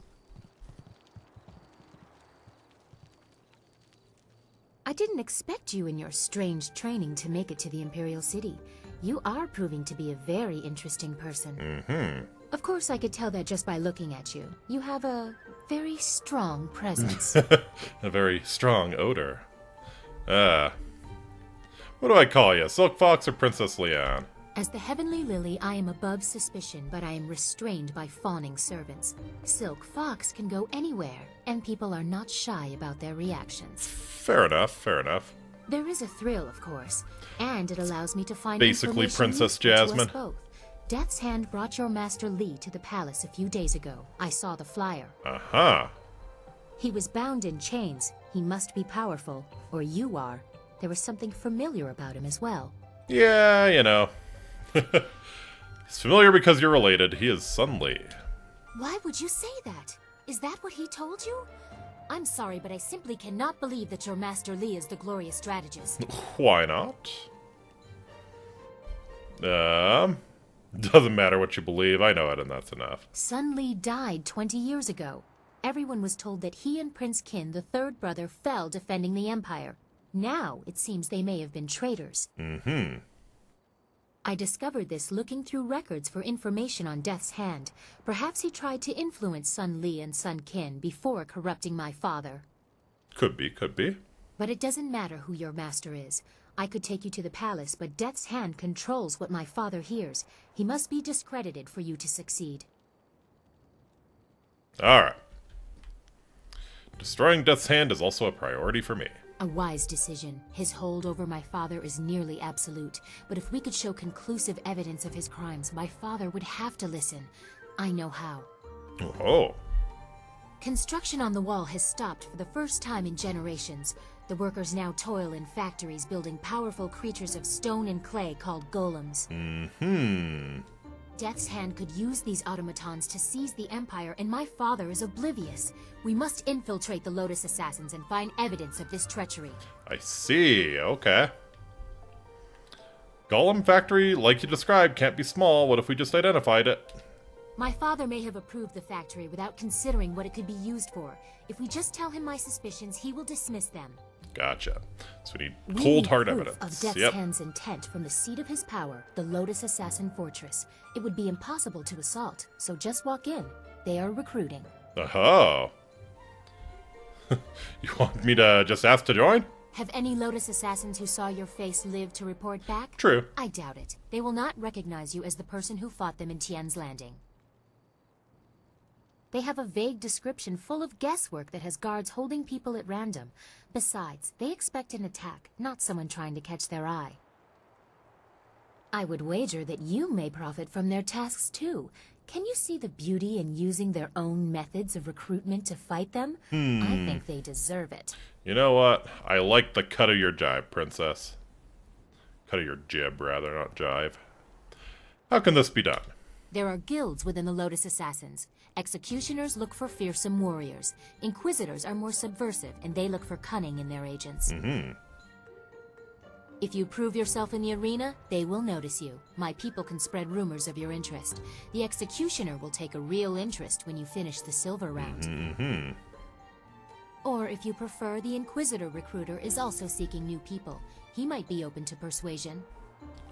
I didn't expect you in your strange training to make it to the Imperial City. You are proving to be a very interesting person. Mm-hmm. Of course, I could tell that just by looking at you. You have a very strong presence. A very strong odor. What do I call you? Silk Fox or Princess Leanne? As the Heavenly Lily, I am above suspicion, but I am restrained by fawning servants. Silk Fox can go anywhere, and people are not shy about their reactions. Fair enough, fair enough. There is a thrill, of course, and it allows me to find basically Princess Jasmine. To us both. Death's Hand brought your master Lee to the palace a few days ago. I saw the flyer. Uh-huh. He was bound in chains. He must be powerful, or you are. There was something familiar about him as well. Yeah, you know. He's familiar because you're related. He is Sun Lee. Why would you say that? Is that what he told you? I'm sorry, but I simply cannot believe that your Master Lee is the glorious strategist. Why not? Doesn't matter what you believe. I know it, and that's enough. Sun Lee died 20 years ago. Everyone was told that he and Prince Qin, the third brother, fell defending the Empire. Now, it seems they may have been traitors. Mm-hmm. I discovered this looking through records for information on Death's Hand. Perhaps he tried to influence Sun Li and Sun Qin before corrupting my father. Could be, could be. But it doesn't matter who your master is. I could take you to the palace, but Death's Hand controls what my father hears. He must be discredited for you to succeed. Alright. Destroying Death's Hand is also a priority for me. A wise decision. His hold over my father is nearly absolute. But if we could show conclusive evidence of his crimes, my father would have to listen. I know how. Oh. Construction on the wall has stopped for the first time in generations. The workers now toil in factories building powerful creatures of stone and clay called golems. Mm-hmm. Death's Hand could use these automatons to seize the Empire, and my father is oblivious. We must infiltrate the Lotus Assassins and find evidence of this treachery. I see, okay. Golem factory, like you described, can't be small. What if we just identified it? My father may have approved the factory without considering what it could be used for. If we just tell him my suspicions, he will dismiss them. Gotcha. So we need cold hard proof evidence. Of Death's Hand's intent from the seat of his power, the Lotus Assassin Fortress. It would be impossible to assault, so just walk in. They are recruiting. Oh. You want me to just ask to join? Have any Lotus Assassins who saw your face live to report back? True. I doubt it. They will not recognize you as the person who fought them in Tian's Landing. They have a vague description full of guesswork that has guards holding people at random. Besides, they expect an attack, not someone trying to catch their eye. I would wager that you may profit from their tasks too. Can you see the beauty in using their own methods of recruitment to fight them? I think they deserve it. You know what? I like the cut of your jive, princess. Cut of your jib, rather, not jive. How can this be done? There are guilds within the Lotus Assassins. Executioners look for fearsome warriors. Inquisitors are more subversive, and they look for cunning in their agents. Mm-hmm. If you prove yourself in the arena, they will notice you. My people can spread rumors of your interest. The Executioner will take a real interest when you finish the silver round. Mm-hmm. Or if you prefer, the Inquisitor recruiter is also seeking new people. He might be open to persuasion.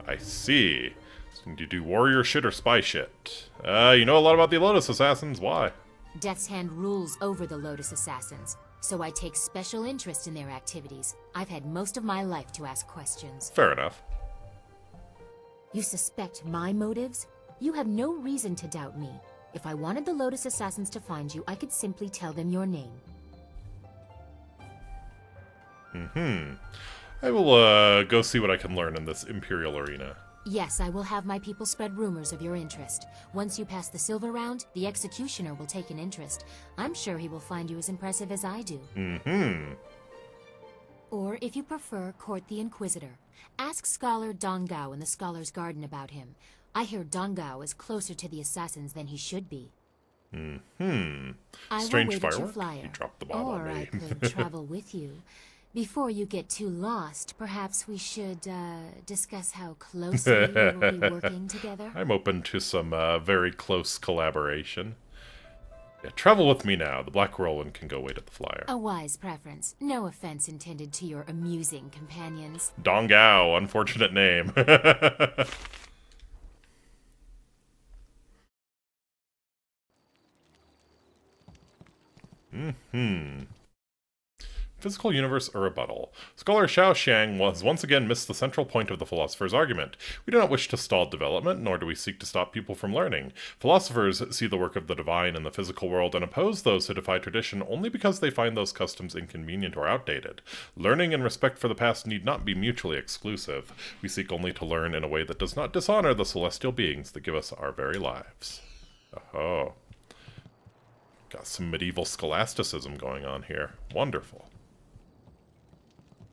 I see. So do you do warrior shit or spy shit? You know a lot about the Lotus Assassins. Why? Death's Hand rules over the Lotus Assassins, so I take special interest in their activities. I've had most of my life to ask questions. Fair enough. You suspect my motives? You have no reason to doubt me. If I wanted the Lotus Assassins to find you, I could simply tell them your name. I will go see what I can learn in this Imperial arena. Yes, I will have my people spread rumors of your interest. Once you pass the silver round, the Executioner will take an interest. I'm sure he will find you as impressive as I do. Or, if you prefer, court the Inquisitor. Ask Scholar Dongao in the Scholar's Garden about him. I hear Dongao is closer to the assassins than he should be. I Strange will wait at your firework? flyer. You dropped the bomb Or on me. I could travel with you. Before you get too lost, perhaps we should discuss how closely we will be working together. I'm open to some very close collaboration. Yeah, travel with me now. The Black Whirlwind can go wait at the flyer. A wise preference. No offense intended to your amusing companions. Dongao, unfortunate name. Physical universe, a rebuttal. Scholar Xiao Xiang has once again missed the central point of the philosopher's argument. We do not wish to stall development, nor do we seek to stop people from learning. Philosophers see the work of the divine in the physical world and oppose those who defy tradition only because they find those customs inconvenient or outdated. Learning and respect for the past need not be mutually exclusive. We seek only to learn in a way that does not dishonor the celestial beings that give us our very lives. Oh. Got some medieval scholasticism going on here. Wonderful.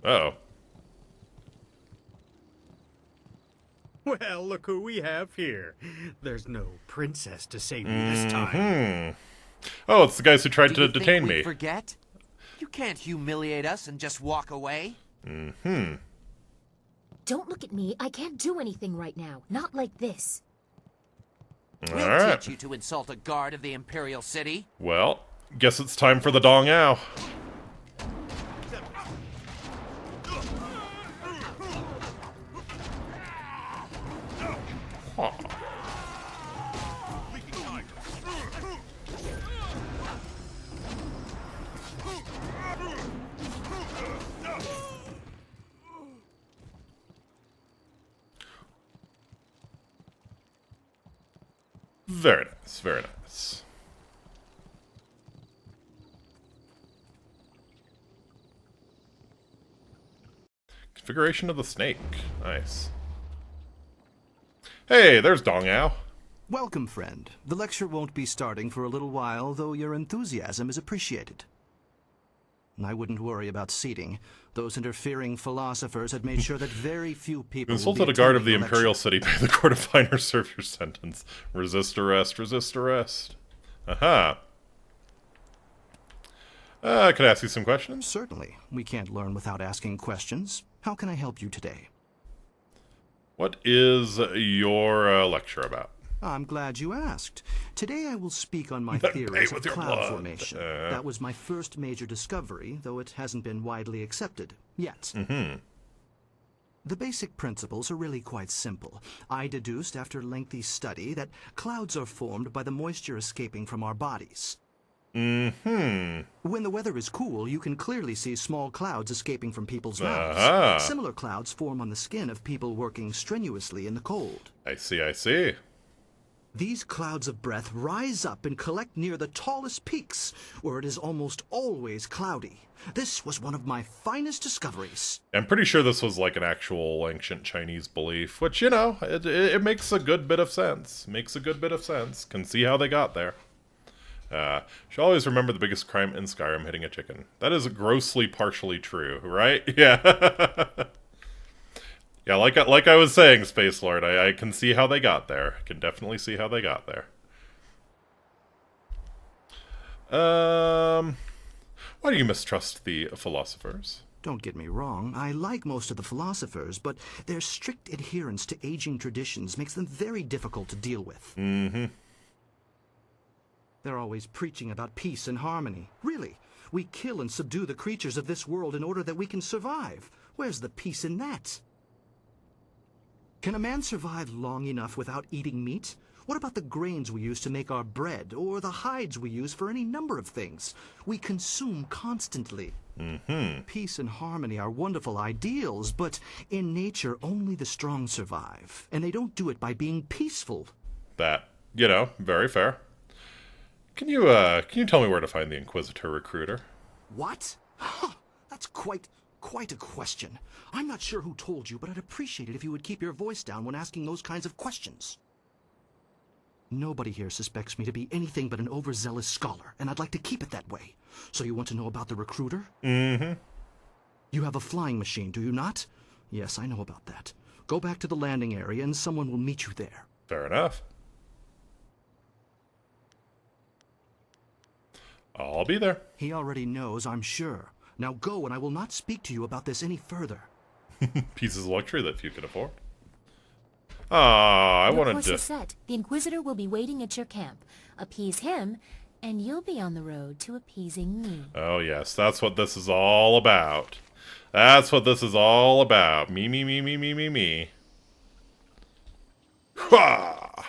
Uh-oh. Well, look who we have here. There's no princess to save me this time. Oh, it's the guys who tried to detain think we me. Forget? You can't humiliate us and just walk away. Don't look at me. I can't do anything right now. Not like this. We'll Alright. teach you to insult a guard of the Imperial City. Well, guess it's time for the Dong Ao. Huh. Very nice, very nice. Configuration of the snake. Nice. Hey, there's Dong Ao. Welcome, friend. The lecture won't be starting for a little while, though your enthusiasm is appreciated. I wouldn't worry about seating. Those interfering philosophers had made sure that very few people You insulted a guard of the Imperial City. Pay the court of fine or serve your sentence. Resist arrest, resist arrest. Aha. Could I ask you some questions? Certainly. We can't learn without asking questions. How can I help you today? What is your lecture about? I'm glad you asked. Today I will speak on my Pay theories of with your cloud blood. formation. That was my first major discovery, though it hasn't been widely accepted yet. The basic principles are really quite simple. I deduced after lengthy study that clouds are formed by the moisture escaping from our bodies. When the weather is cool, you can clearly see small clouds escaping from people's mouths. Similar clouds form on the skin of people working strenuously in the cold. I see, I see. These clouds of breath rise up and collect near the tallest peaks, where it is almost always cloudy. This was one of my finest discoveries. I'm pretty sure this was like an actual ancient Chinese belief, which, you know, it makes a good bit of sense. Makes a good bit of sense. Can see how they got there. Should always remember the biggest crime in Skyrim, hitting a chicken. That is grossly partially true, right? Yeah. Yeah, like I was saying, Space Lord, I can see how they got there. I can definitely see how they got there. Why do you mistrust the philosophers? Don't get me wrong, I like most of the philosophers, but their strict adherence to aging traditions makes them very difficult to deal with. They're always preaching about peace and harmony. Really, we kill and subdue the creatures of this world in order that we can survive. Where's the peace in that? Can a man survive long enough without eating meat? What about the grains we use to make our bread, or the hides we use for any number of things? We consume constantly. Peace and harmony are wonderful ideals, but in nature only the strong survive, and they don't do it by being peaceful. That, very fair. Can you tell me where to find the Inquisitor recruiter? What? That's quite a question. I'm not sure who told you, but I'd appreciate it if you would keep your voice down when asking those kinds of questions. Nobody here suspects me to be anything but an overzealous scholar, and I'd like to keep it that way. So you want to know about the recruiter? You have a flying machine, do you not? Yes, I know about that. Go back to the landing area and someone will meet you there. Fair enough. I'll be there. He already knows, I'm sure. Now go, and I will not speak to you about this any further. Pieces of luxury that few can afford. I Your wanted course to... is set. The Inquisitor will be waiting at your camp. Appease him, and you'll be on the road to appeasing me. Oh, yes. That's what this is all about. That's what this is all about. Me, me, me, me, me, me, me. Hwah!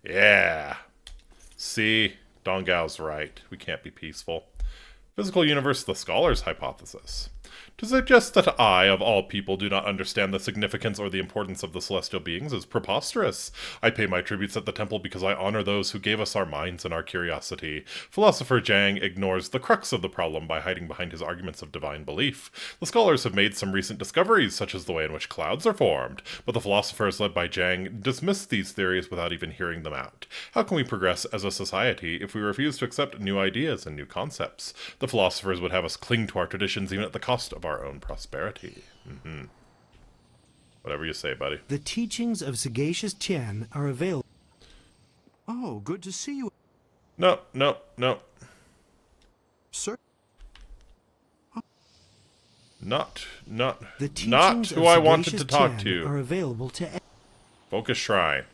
Yeah. See? Dongao's right. We can't be peaceful. Physical universe, the scholar's hypothesis. To suggest that I, of all people, do not understand the significance or the importance of the celestial beings is preposterous. I pay my tributes at the temple because I honor those who gave us our minds and our curiosity. Philosopher Zhang ignores the crux of the problem by hiding behind his arguments of divine belief. The scholars have made some recent discoveries, such as the way in which clouds are formed, but the philosophers led by Zhang dismiss these theories without even hearing them out. How can we progress as a society if we refuse to accept new ideas and new concepts? The philosophers would have us cling to our traditions even at the cost of our own prosperity. Whatever you say, buddy. The teachings of Sagacious Tian are available. Oh, good to see you. No. Sir? Not The teachings not who of I wanted Sagacious to talk Tian to. are available to... Focus Shrine.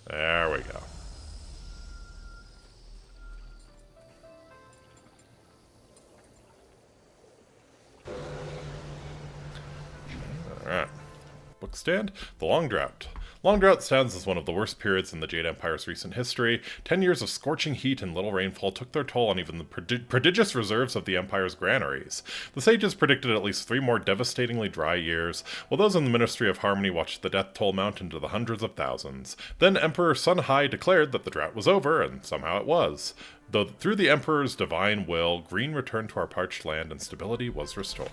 There we go. Alright. Book stand? The Long Drought. Long Drought stands as one of the worst periods in the Jade Empire's recent history. 10 years of scorching heat and little rainfall took their toll on even the prodigious reserves of the Empire's granaries. The sages predicted at least 3 more devastatingly dry years, while those in the Ministry of Harmony watched the death toll mount into the hundreds of thousands. Then Emperor Sun Hai declared that the drought was over, and somehow it was. Though through the Emperor's divine will, green returned to our parched land and stability was restored.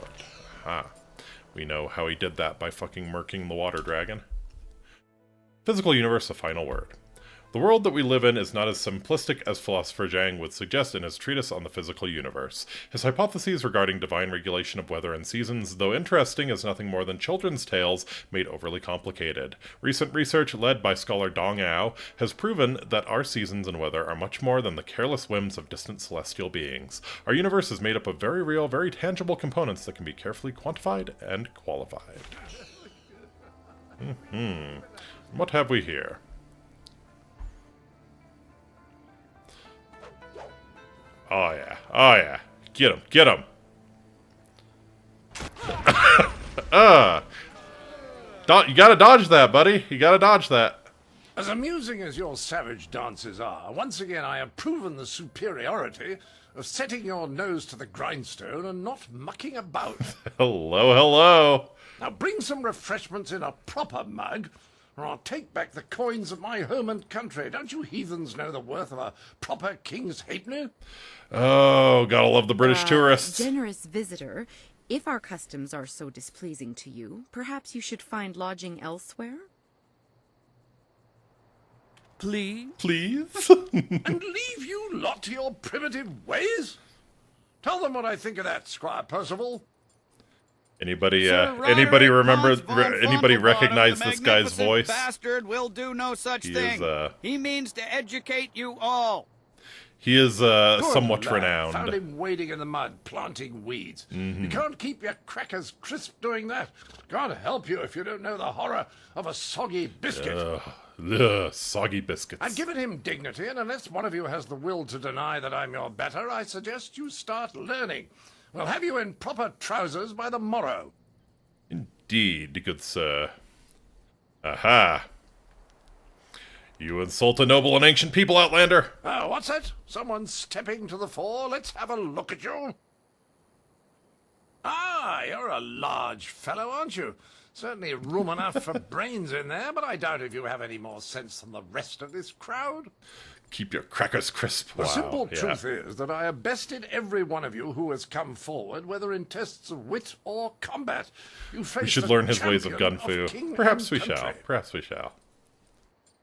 Aha. We know how he did that by fucking murking the water dragon. Physical universe, a final word. The world that we live in is not as simplistic as philosopher Zhang would suggest in his treatise on the physical universe. His hypotheses regarding divine regulation of weather and seasons, though interesting, is nothing more than children's tales made overly complicated. Recent research led by scholar Dong Ao has proven that our seasons and weather are much more than the careless whims of distant celestial beings. Our universe is made up of very real, very tangible components that can be carefully quantified and qualified. What have we here? Oh yeah. Get him. You gotta dodge that, buddy. You gotta dodge that. As amusing as your savage dances are, once again I have proven the superiority of setting your nose to the grindstone and not mucking about. Hello. Now bring some refreshments in a proper mug, or I'll take back the coins of my home and country. Don't you heathens know the worth of a proper king's halfpenny? Oh, gotta love the British tourists. Generous visitor, if our customs are so displeasing to you, perhaps you should find lodging elsewhere? Please? Please? And leave you lot to your primitive ways? Tell them what I think of that, Squire Percival. Anybody Anybody recognize this guy's voice? Bastard will do no such He thing. is, He means to educate you all. He is Good somewhat lad. renowned. Found him wading in the mud, planting weeds. You can't keep your crackers crisp doing that. Can't help you if you don't know the horror of a soggy biscuit. Soggy biscuits. I've given him dignity, and unless one of you has the will to deny that I'm your better, I suggest you start learning. We'll have you in proper trousers by the morrow. Indeed, good sir. Aha. You insult a noble and ancient people, Outlander! What's that? Someone stepping to the fore? Let's have a look at you. Ah, you're a large fellow, aren't you? Certainly room enough for brains in there, but I doubt if you have any more sense than the rest of this crowd. Keep your crackers crisp. The Wow, simple yeah. truth is that I have bested every one of you who has come forward, whether in tests of wit or combat. You We should learn his ways of gun fu. king Perhaps we and shall. country. Perhaps we shall.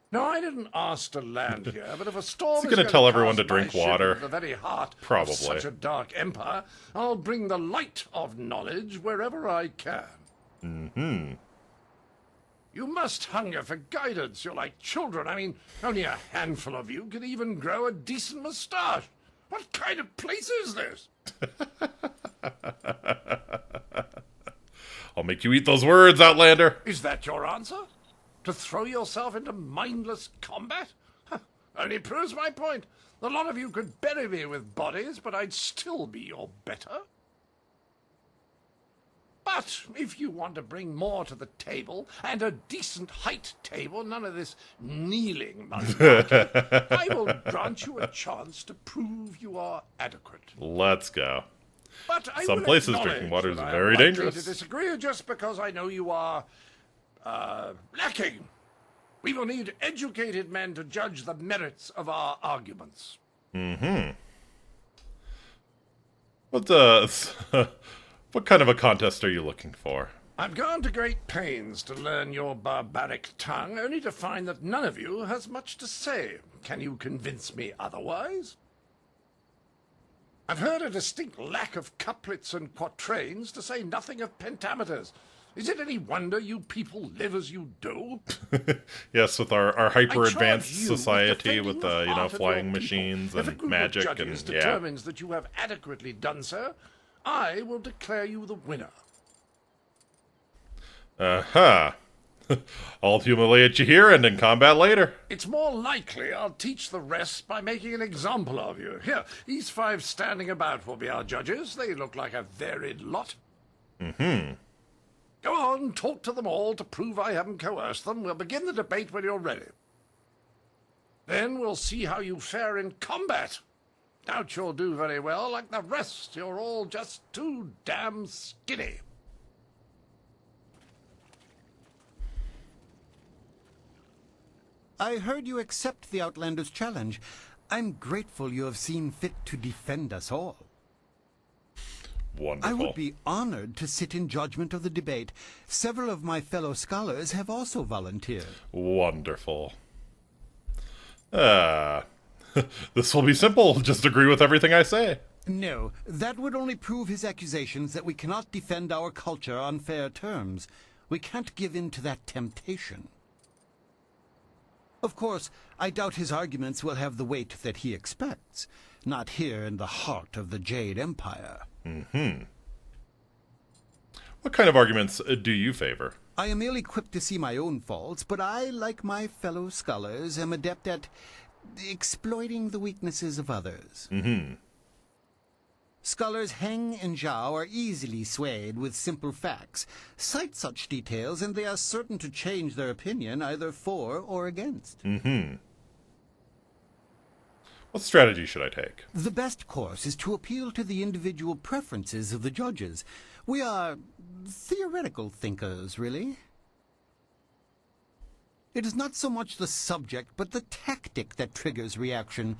No, I didn't ask to land here, but if a storm Is he is gonna going tell everyone cast to drink my ship water? into the very heart Probably. of such a dark empire, I'll bring the light of knowledge wherever I can. Mm-hmm. You must hunger for guidance. You're like children. I mean, only a handful of you can even grow a decent moustache. What kind of place is this? I'll make you eat those words, Outlander! Is that your answer? To throw yourself into mindless combat? Only proves my point. A lot of you could bury me with bodies, but I'd still be your better. But if you want to bring more to the table, and a decent height table, none of this kneeling malarkey, I will grant you a chance to prove you are adequate. Let's go. But I Some will places acknowledge drinking water is that I am very likely dangerous. to disagree just because I know you are lacking. We will need educated men to judge the merits of our arguments. Mm-hmm. What kind of a contest are you looking for? I've gone to great pains to learn your barbaric tongue, only to find that none of you has much to say. Can you convince me otherwise? I've heard a distinct lack of couplets and quatrains, to say nothing of pentameters. Is it any wonder you people live as you do? Yes, with our hyper-advanced charge you with society defending with, the you know, heart of flying your machines people. If a and group magic of judges and, yeah. determines that you have adequately done so, I will declare you the winner. Uh-huh. I'll humiliate you here and in combat later. It's more likely I'll teach the rest by making an example of you. Here, these 5 standing about will be our judges. They look like a varied lot. Mm-hmm. Go on, talk to them all to prove I haven't coerced them. We'll begin the debate when you're ready. Then we'll see how you fare in combat. Doubt you'll do very well. Like the rest, you're all just too damn skinny. I heard you accept the Outlander's challenge. I'm grateful you have seen fit to defend us all. Wonderful. I would be honored to sit in judgment of the debate. Several of my fellow scholars have also volunteered. Wonderful. This will be simple. Just agree with everything I say. No, that would only prove his accusations that we cannot defend our culture on fair terms. We can't give in to that temptation. Of course, I doubt his arguments will have the weight that he expects. Not here in the heart of the Jade Empire. Mm-hmm. What kind of arguments do you favor? I am ill-equipped to see my own faults, but I, like my fellow scholars, am adept at exploiting the weaknesses of others. Mm-hmm. Scholars Heng and Zhao are easily swayed with simple facts. Cite such details, and they are certain to change their opinion either for or against. Mm-hmm. What strategy should I take? The best course is to appeal to the individual preferences of the judges. We are theoretical thinkers, really. It is not so much the subject, but the tactic that triggers reaction.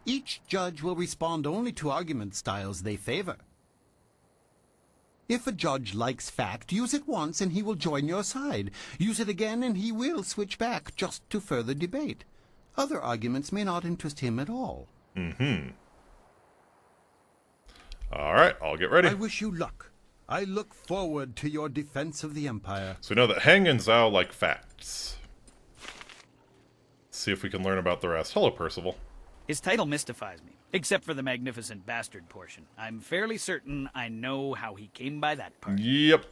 Each judge will respond only to argument styles they favor. If a judge likes fact, use it once and he will join your side. Use it again and he will switch back just to further debate. Other arguments may not interest him at all. Mm-hmm. All right, I'll get ready. I wish you luck. I look forward to your defense of the Empire. So we know that Heng and Zhao like facts. Let's see if we can learn about the rest. Hello, Percival. His title mystifies me, except for the magnificent bastard portion. I'm fairly certain I know how he came by that part. Yep.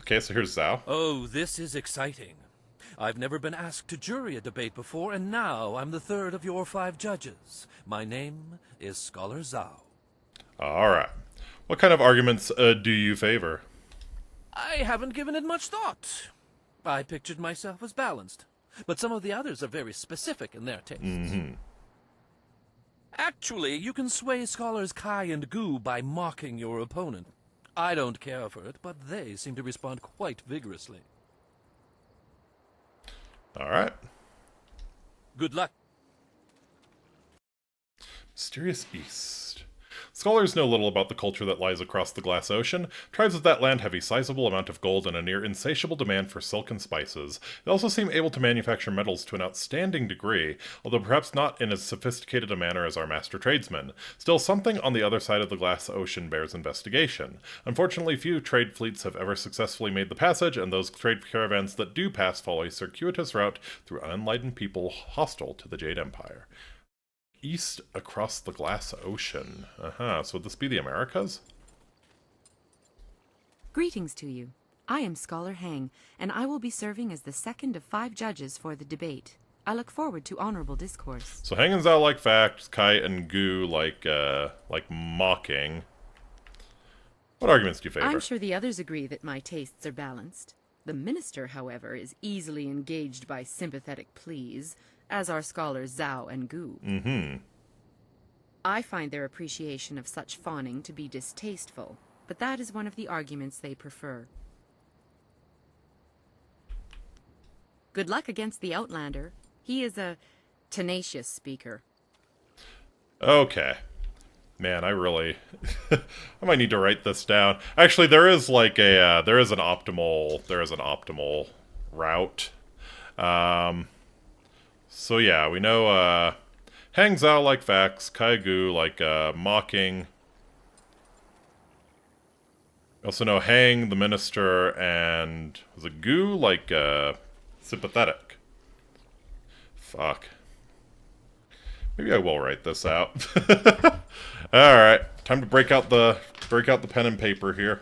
Okay, so here's Zhao. Oh, this is exciting. I've never been asked to jury a debate before, and now I'm the third of your 5 judges. My name is Scholar Zhao. All right. What kind of arguments do you favor? I haven't given it much thought. I pictured myself as balanced. but some of the others are very specific in their tastes. Mm-hmm. Actually, you can sway scholars Kai and Gu by mocking your opponent. I don't care for it, but they seem to respond quite vigorously. All right. Good luck. Mysterious East. Scholars know little about the culture that lies across the glass ocean. Tribes of that land have a sizable amount of gold and a near insatiable demand for silk and spices. They also seem able to manufacture metals to an outstanding degree, although perhaps not in as sophisticated a manner as our master tradesmen. Still, something on the other side of the glass ocean bears investigation. Unfortunately, few trade fleets have ever successfully made the passage, and those trade caravans that do pass follow a circuitous route through unenlightened people hostile to the Jade Empire. East across the glass ocean. So would this be the Americas? Greetings to you. I am Scholar Hang, and I will be serving as the second of 5 judges for the debate. I look forward to honorable discourse. So Hang and Zhao like facts, Kai and Gu like mocking. What arguments do you favor? I'm sure the others agree that my tastes are balanced. The minister, however, is easily engaged by sympathetic pleas, as are scholars Zhao and Gu. Mm-hmm. I find their appreciation of such fawning to be distasteful, but that is one of the arguments they prefer. Good luck against the Outlander. He is a tenacious speaker. Okay. Man, I really... I might need to write this down. Actually, there is like a... there is an optimal route. So yeah, we know Hang Zhao like facts, Kai Gu like mocking. We also know Hang, the minister, and was it Gu like sympathetic. Fuck. Maybe I will write this out. All right, time to break out the pen and paper here.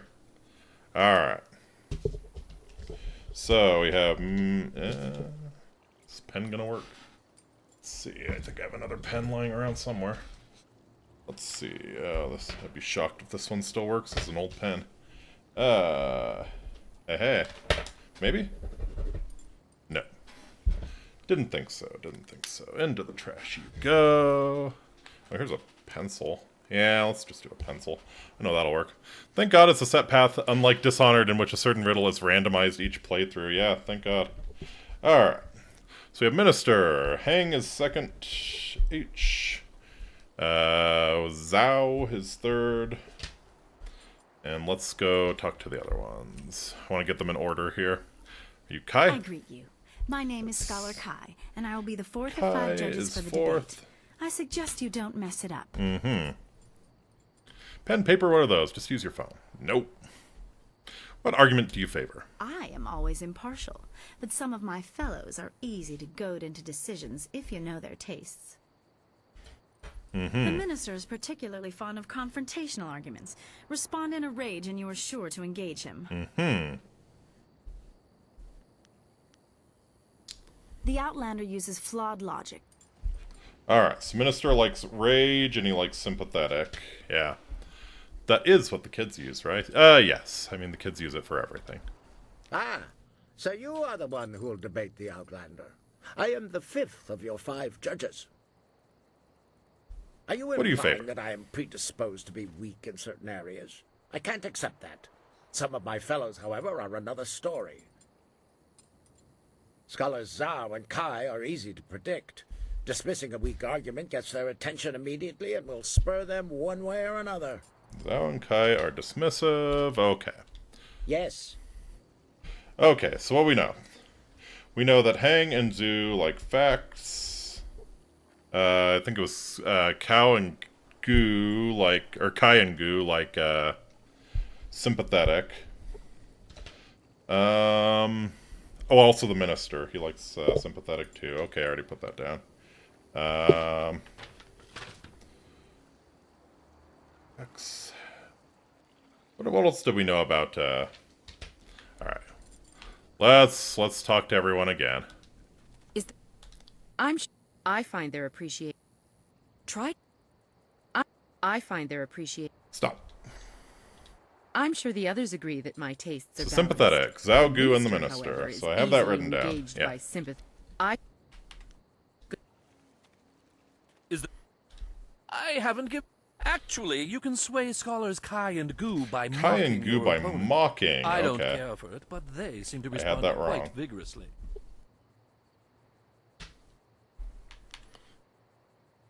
All right. So we have. Is this pen gonna work? Let's see. I think I have another pen lying around somewhere. Let's see. I'd be shocked if this one still works. It's an old pen. Hey. Maybe? No. Didn't think so. Into the trash you go. Oh, here's a pencil. Yeah, let's just do a pencil. I know that'll work. Thank God it's a set path, unlike Dishonored, in which a certain riddle is randomized each playthrough. Yeah, thank God. Alright. So we have Minister. Hang is second. H. Zhao is third. And let's go talk to the other ones. I want to get them in order here. Are you Kai? I greet you. My name is Scholar Kai, and I will be the fourth of Kai 5 judges for the debate. I suggest you don't mess it up. Mm-hmm. Pen, paper, what are those? Just use your phone. Nope. What argument do you favor? I am always impartial, but some of my fellows are easy to goad into decisions if you know their tastes. Mm-hmm. The minister is particularly fond of confrontational arguments. Respond in a rage and you are sure to engage him. Mm-hmm. The Outlander uses flawed logic. Alright, so Minister likes rage and he likes sympathetic. Yeah. That is what the kids use, right? Yes. I mean, the kids use it for everything. Ah, so you are the one who will debate the Outlander. I am the 5th of your 5 judges. Are you What do you implying favor? that I am predisposed to be weak in certain areas? I can't accept that. Some of my fellows, however, are another story. Scholars Zhao and Kai are easy to predict. Dismissing a weak argument gets their attention immediately and will spur them one way or another. Zhao and Kai are dismissive. Okay. Yes. Okay, so what we know? We know that Hang and Zhu like facts. I think it was Kai and Gu like sympathetic. Oh, also the minister. He likes sympathetic too. Okay, I already put that down. What else do we know about? All right, let's talk to everyone again. I find their appreciation. Stop. I'm sure the others agree that my tastes are So balanced. sympathetic, Zhao, Gu, and the Minister, minister. however, So is I have that easily written down. engaged Yeah. by sympathy. I haven't given... Actually, you can sway scholars Kai and Gu by mocking Kai and Gu your by opponent. mocking. I don't Okay. care for it, but they seem to I had respond that wrong. quite vigorously.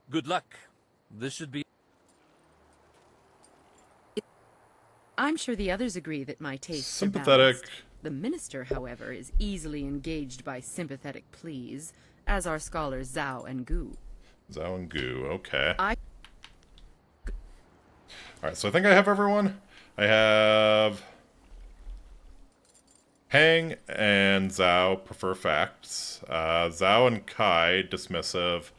Good luck. This should be... I'm sure the others agree that my tastes Sympathetic. are balanced. The minister, however, is easily engaged by sympathetic pleas, as are scholars Zhao and Gu. Zhao and Gu, okay. I Alright, so I think I have everyone. I have Hang and Zhao prefer facts. Zhao and Kai dismissive.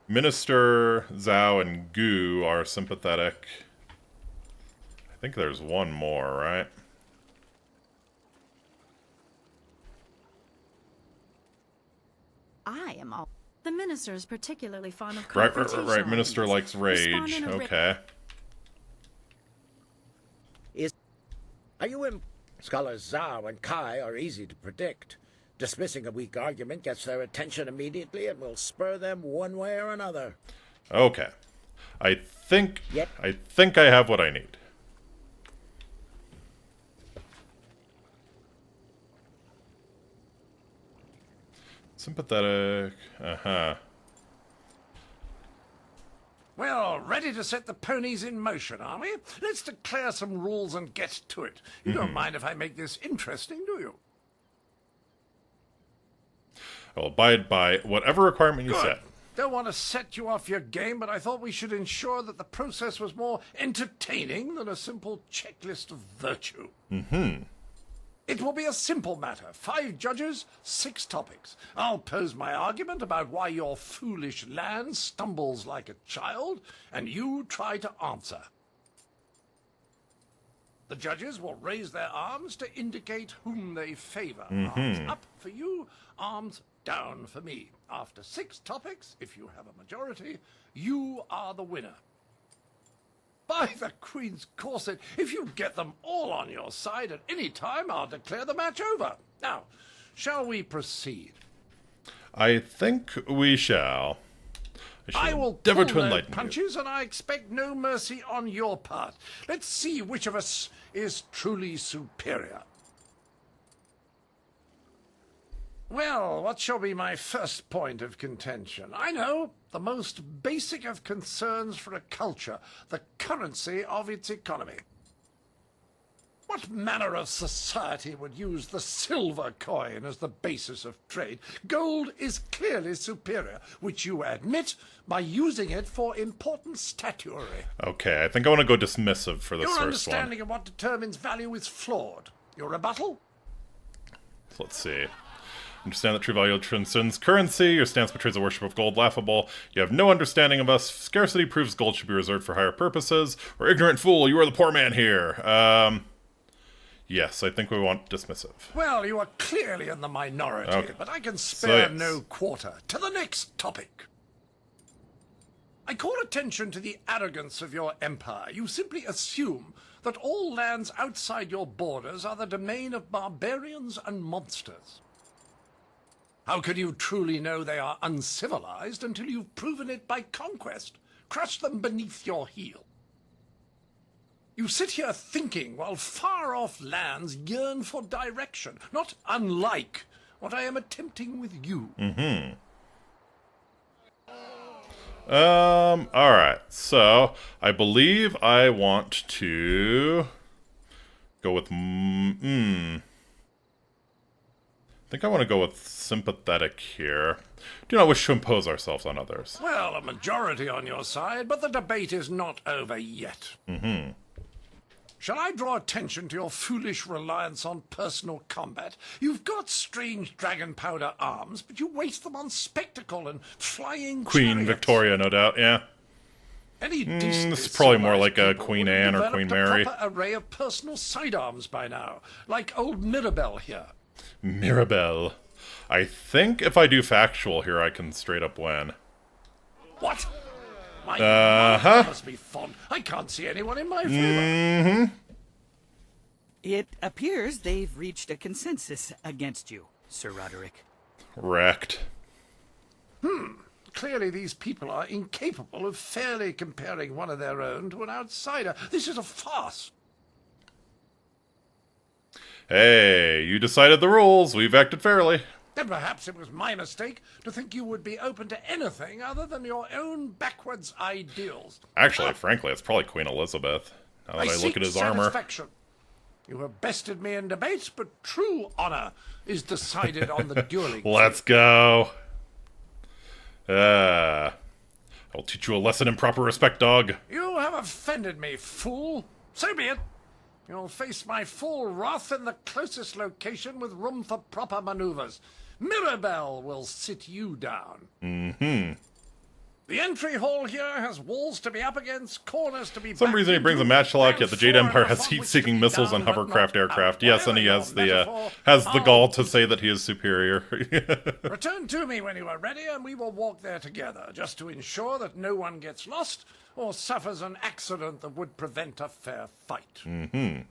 Minister, Zhao, and Gu are sympathetic. I think there's one more, right? I am all. The minister is particularly fond of Right. confrontational Minister arguments. likes rage. Respond in a Okay. Are you in? Scholars Zhao and Kai are easy to predict. Dismissing a weak argument gets their attention immediately and will spur them one way or another. Okay. I think Yep. I have what I need. Sympathetic. Uh-huh. Well, ready to set the ponies in motion, are we? Let's declare some rules and get to it. You don't mind if I make this interesting, do you? I will abide by whatever requirement you Good. set. Don't want to set you off your game, but I thought we should ensure that the process was more entertaining than a simple checklist of virtue. Mm-hmm. It will be a simple matter. 5 judges, 6 topics. I'll pose my argument about why your foolish land stumbles like a child, and you try to answer. The judges will raise their arms to indicate whom they favor. Arms up for you, arms down for me. After 6 topics, if you have a majority, you are the winner. By the Queen's corset, if you get them all on your side at any time, I'll declare the match over. Now, shall we proceed? I think we shall. I will endeavor pull to no enlighten you. punches, and I expect no mercy on your part. Let's see which of us is truly superior. Well, what shall be my first point of contention? I know, the most basic of concerns for a culture, the currency of its economy. What manner of society would use the silver coin as the basis of trade? Gold is clearly superior, which you admit by using it for important statuary. Okay, I think I want to go dismissive for this Your first understanding of what determines value is flawed. Your rebuttal? one. Let's see. Understand that true value transcends currency. Your stance betrays a worship of gold laughable. You have no understanding of us. Scarcity proves gold should be reserved for higher purposes. Or ignorant fool, you are the poor man here. Yes, I think we want dismissive. Well, you are clearly in the minority, Okay. but I can spare yes. no quarter. To the next topic. I call attention to the arrogance of your empire. You simply assume that all lands outside your borders are the domain of barbarians and monsters. How can you truly know they are uncivilized until you've proven it by conquest? Crush them beneath your heel. You sit here thinking while far-off lands yearn for direction, not unlike what I am attempting with you. Alright. So, I believe I want to go with, I think I want to go with sympathetic here. Do not wish to impose ourselves on others. Well, a majority on your side, but the debate is not over yet. Shall I draw attention to your foolish reliance on personal combat? You've got strange dragon powder arms, but you waste them on spectacle and flying Queen chariots. Victoria, no doubt, yeah. Any decently This is probably more civilized like a people Queen would have Anne or developed Queen a Mary. proper array of personal sidearms by now, like old Mirabelle here. Mirabelle. I think if I do factual here, I can straight up win. What? My God, must be fond. I can't see anyone in my favor. It appears they've reached a consensus against you. Sir Roderick. Wrecked. Clearly these people are incapable of fairly comparing one of their own to an outsider. This is a farce. Hey, you decided the rules. We've acted fairly. Then perhaps it was my mistake to think you would be open to anything other than your own backwards ideals. Actually, frankly, it's probably Queen Elizabeth. Now that I look at his armor. Satisfaction. You have bested me in debates, but true honor is decided on the dueling. Let's go. I'll teach you a lesson in proper respect, dog. You have offended me, fool. So be it. You'll face my full wrath in the closest location with room for proper maneuvers. Mirabelle will sit you down. Mm-hmm. The entry hall here has walls to be up against, corners to be For some reason he brings a matchlock, yet the Jade Empire has heat-seeking missiles and hovercraft aircraft. Yes, and he has the gall to say that he is superior. Return to me when you are ready, and we will walk there together, just to ensure that no one gets lost or suffers an accident that would prevent a fair fight. Mm-hmm.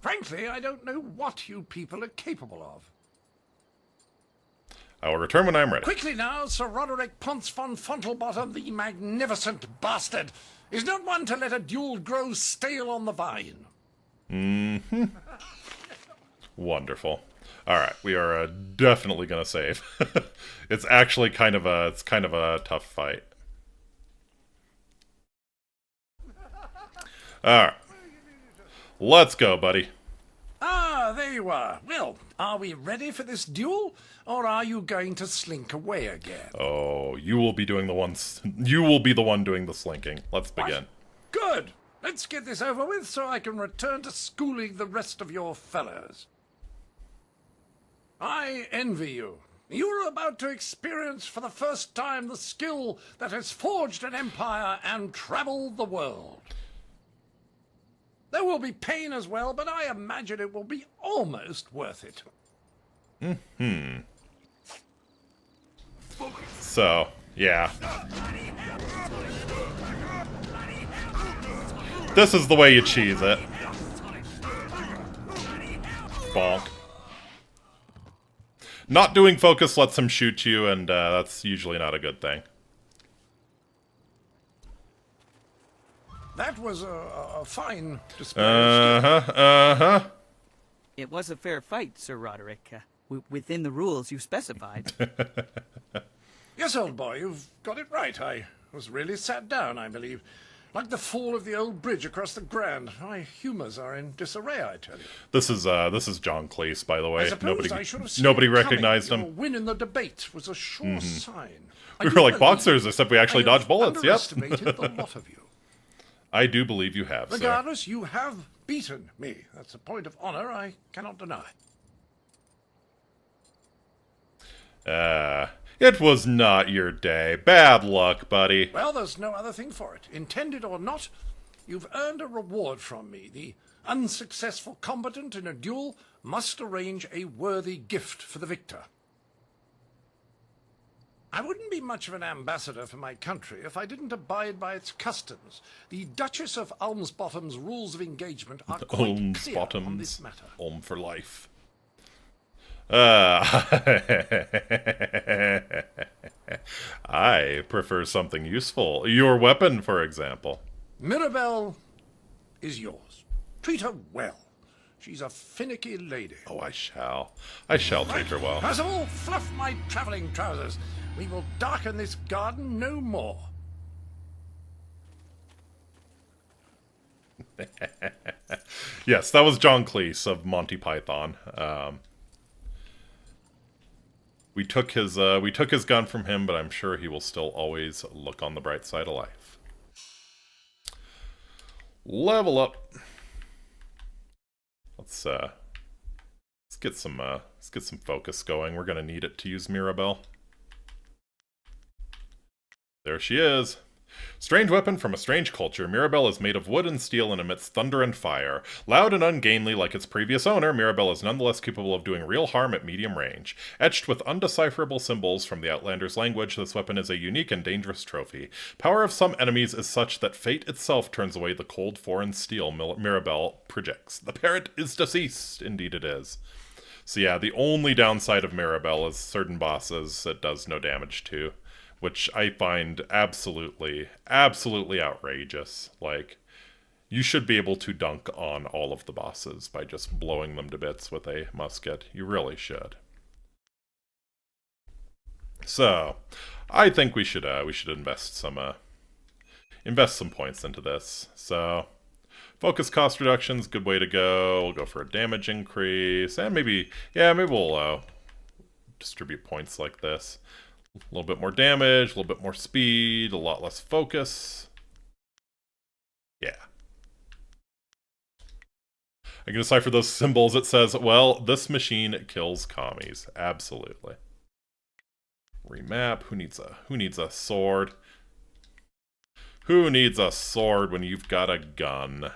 Frankly, I don't know what you people are capable of. I will return when I am ready. Quickly now, Sir Roderick Ponce von Fontelbottom, the magnificent bastard, is not one to let a duel grow stale on the vine. Mm-hmm. Wonderful. All right, we are definitely gonna save. It's actually kind of a tough fight. All right, let's go, buddy. Ah, there you are. Well, are we ready for this duel, or are you going to slink away again? Oh, you will be doing the ones. You will be the one doing the slinking. Let's begin. Good. Let's get this over with so I can return to schooling the rest of your fellows. I envy you. You're about to experience for the first time the skill that has forged an empire and traveled the world. There will be pain as well, but I imagine it will be almost worth it. Mm-hmm. So, yeah. This is the way you cheese it. Bonk. Not doing focus lets him shoot you, and that's usually not a good thing. That was a fine display. It was a fair fight, Sir Roderick. Within the rules you specified. Yes, old boy, you've got it right. I was really sat down, I believe. Like the fall of the old bridge across the Grand. My humours are in disarray, I tell you. This is John Cleese, by the way. I suppose I should have seen nobody it coming. recognized him. Your win in the debate was a sure sign. We were like boxers, except we actually dodged bullets. Yep. Underestimated the lot of you. I do believe you have, Regardless, you have beaten me. That's a point of honor I cannot deny. It was not your day. Bad luck, buddy. Well, there's no other thing for it. Intended or not, you've earned a reward from me. The unsuccessful combatant in a duel must arrange a worthy gift for the victor. I wouldn't be much of an ambassador for my country if I didn't abide by its customs. The Duchess of Almsbottom's rules of engagement are quite clear on this matter. Ulm for life. I prefer something useful. Your weapon, for example. Mirabelle is yours. Treat her well. She's a finicky lady. Oh, I shall. I shall treat her well. First of all, fluff my travelling trousers. We will darken this garden no more. Yes, that was John Cleese of Monty Python. We took his gun from him, but I'm sure he will still always look on the bright side of life. Level up. Let's get some focus going. We're gonna need it to use Mirabelle. There she is. Strange weapon from a strange culture, Mirabelle is made of wood and steel and emits thunder and fire. Loud and ungainly like its previous owner, Mirabelle is nonetheless capable of doing real harm at medium range. Etched with undecipherable symbols from the Outlander's language, this weapon is a unique and dangerous trophy. Power of some enemies is such that fate itself turns away the cold foreign steel Mirabelle projects. The parrot is deceased. Indeed it is. So yeah, the only downside of Mirabelle is certain bosses it does no damage to, which I find absolutely, absolutely outrageous. Like, you should be able to dunk on all of the bosses by just blowing them to bits with a musket. You really should. So, I think we should invest some points into this. So, focus cost reduction's a good way to go. We'll go for a damage increase, and maybe we'll distribute points like this. A little bit more damage, a little bit more speed, a lot less focus. Yeah. I can decipher those symbols. It says, well, this machine kills commies. Absolutely. Remap. Who needs a sword? Who needs a sword when you've got a gun?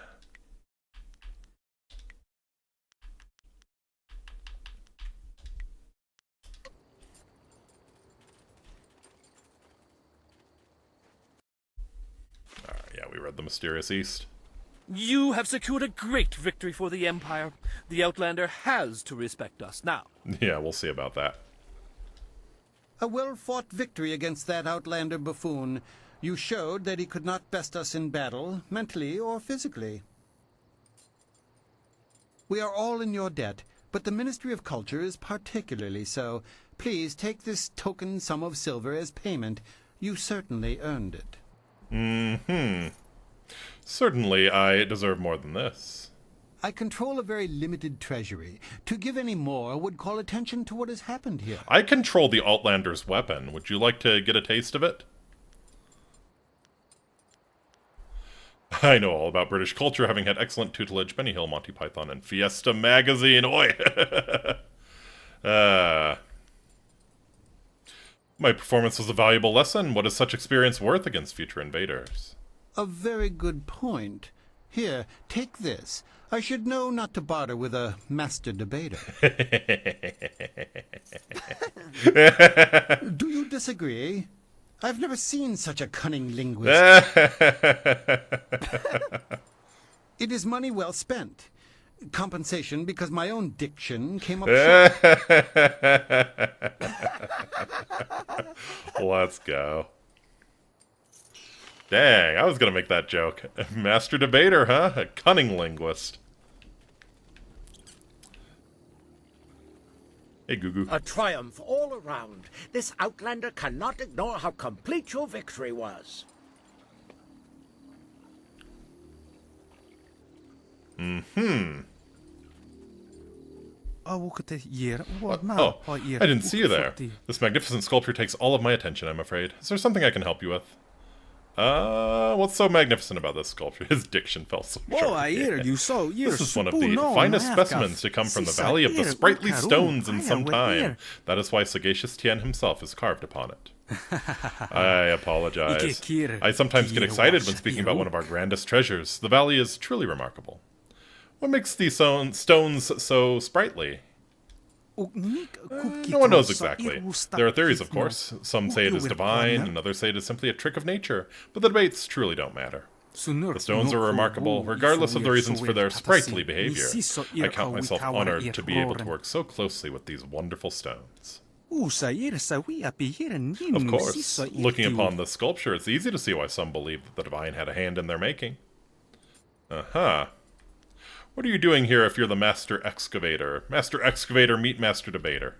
Alright, yeah, we read the Mysterious East. You have secured a great victory for the Empire. The Outlander has to respect us now. Yeah, we'll see about that. A well-fought victory against that Outlander buffoon. You showed that he could not best us in battle, mentally or physically. We are all in your debt, but the Ministry of Culture is particularly so. Please take this token sum of silver as payment. You certainly earned it. Mm-hmm. Certainly, I deserve more than this. I control a very limited treasury. To give any more would call attention to what has happened here. I control the Outlander's weapon. Would you like to get a taste of it? I know all about British culture, having had excellent tutelage, Benny Hill, Monty Python, and Fiesta magazine. Oi! My performance was a valuable lesson. What is such experience worth against future invaders? A very good point. Here, take this. I should know not to barter with a master debater. Do you disagree? I've never seen such a cunning linguist. It is money well spent. Compensation because my own diction came up short. Let's go. Dang, I was going to make that joke. Master debater, huh? A cunning linguist. Hey, Gugu. A triumph all around. This Outlander cannot ignore how complete your victory was. Mm-hmm. Oh, I didn't see you there. This magnificent sculpture takes all of my attention, I'm afraid. Is there something I can help you with? What's so magnificent about this sculpture? His diction fell so short. This is one of the finest specimens to come from the Valley of the Sprightly Stones in some time. That is why Sagacious Tien himself is carved upon it. I apologize. I sometimes get excited when speaking about one of our grandest treasures. The valley is truly remarkable. What makes these stones so sprightly? No one knows exactly. There are theories, of course. Some say it is divine, and others say it is simply a trick of nature, but the debates truly don't matter. The stones are remarkable, regardless of the reasons for their sprightly behavior. I count myself honored to be able to work so closely with these wonderful stones. Of course, looking upon this sculpture, it's easy to see why some believe that the divine had a hand in their making. Uh-huh. What are you doing here if you're the Master Excavator? Master Excavator meet Master Debater.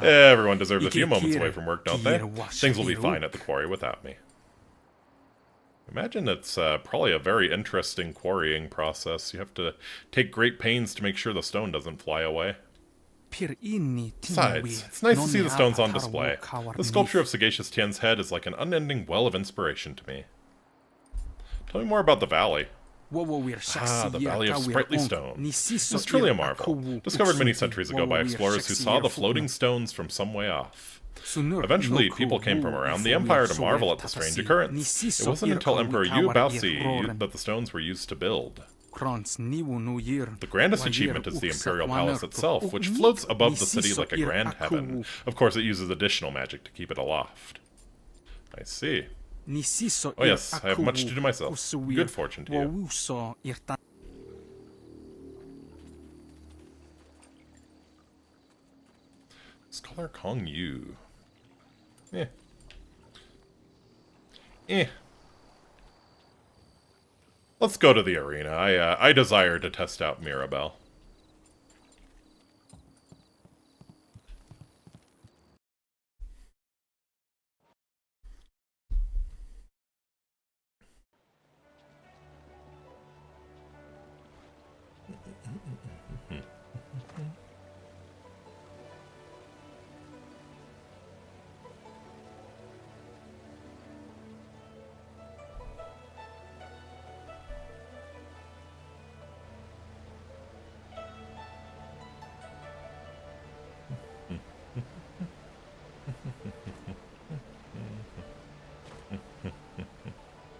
Everyone deserves a few moments away from work, don't they? Things will be fine at the quarry without me. Imagine it's probably a very interesting quarrying process. You have to take great pains to make sure the stone doesn't fly away. Besides, it's nice to see the stones on display. The sculpture of Sagacious Tien's head is like an unending well of inspiration to me. Tell me more about the valley. The Valley of Sprightly Stone. It's truly a marvel. Discovered many centuries ago by explorers who saw the floating stones from some way off. Eventually, people came from around the Empire to marvel at the strange occurrence. It wasn't until Emperor Yu Baozi that the stones were used to build. The grandest achievement is the Imperial Palace itself, which floats above the city like a grand heaven. Of course, it uses additional magic to keep it aloft. I see. Oh yes, I have much to do myself. Good fortune to you. Scholar Kong Yu. Eh. Eh. Let's go to the arena. I desire to test out Mirabelle.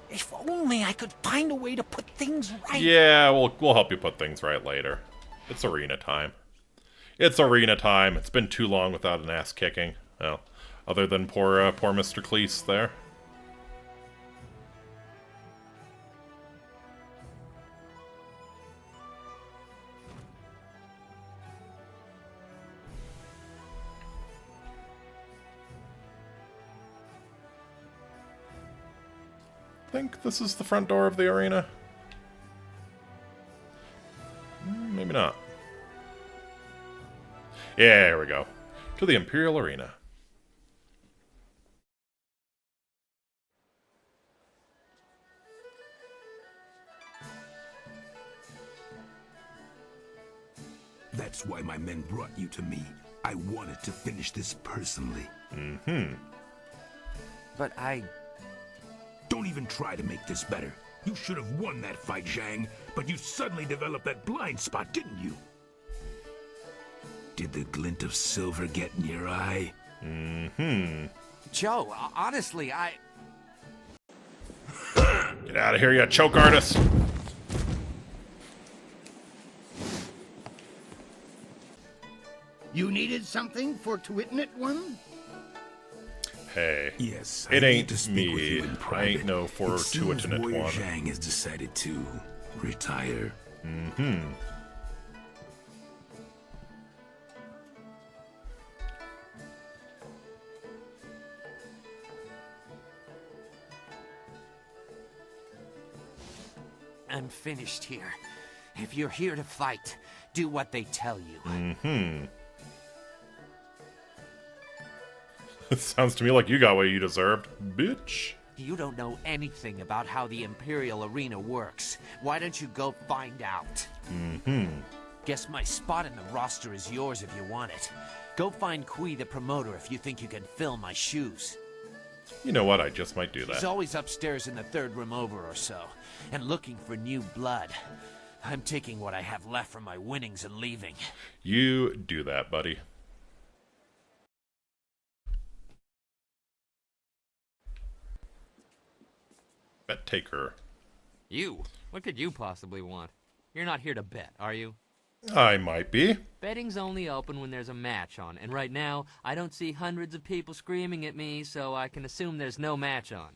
If only I could find a way to put things right. Yeah, we'll help you put things right later. It's arena time. It's arena time. It's been too long without an ass kicking. Well, other than poor Mr. Cleese there. I think this is the front door of the arena. Maybe not. Yeah, here we go. To the Imperial Arena. That's why my men brought you to me. I wanted to finish this personally. Mm-hmm. But I... Don't even try to make this better. You should have won that fight, Zhang, but you suddenly developed that blind spot, didn't you? Did the glint of silver get in your eye? Mm-hmm. Joe, honestly, I... Get out of here, you choke artist! You needed something for to witness one? Hey, yes, it I need ain't to speak with you me. in I private. ain't no It fortuitous seems Warrior one. Zhang has decided to retire. Mm-hmm. I'm finished here. If you're here to fight, do what they tell you. Mm-hmm. It sounds to me like you got what you deserved, bitch. You don't know anything about how the Imperial Arena works. Why don't you go find out? Mm-hmm. Guess my spot in the roster is yours if you want it. Go find Kui the promoter if you think you can fill my shoes. You know what? I just might do She's that. always upstairs in the third room over or so, and looking for new blood. I'm taking what I have left from my winnings and leaving. You do that, buddy. Bet taker. You? What could you possibly want? You're not here to bet, are you? I might be. Betting's only open when there's a match on, and right now, I don't see hundreds of people screaming at me, so I can assume there's no match on.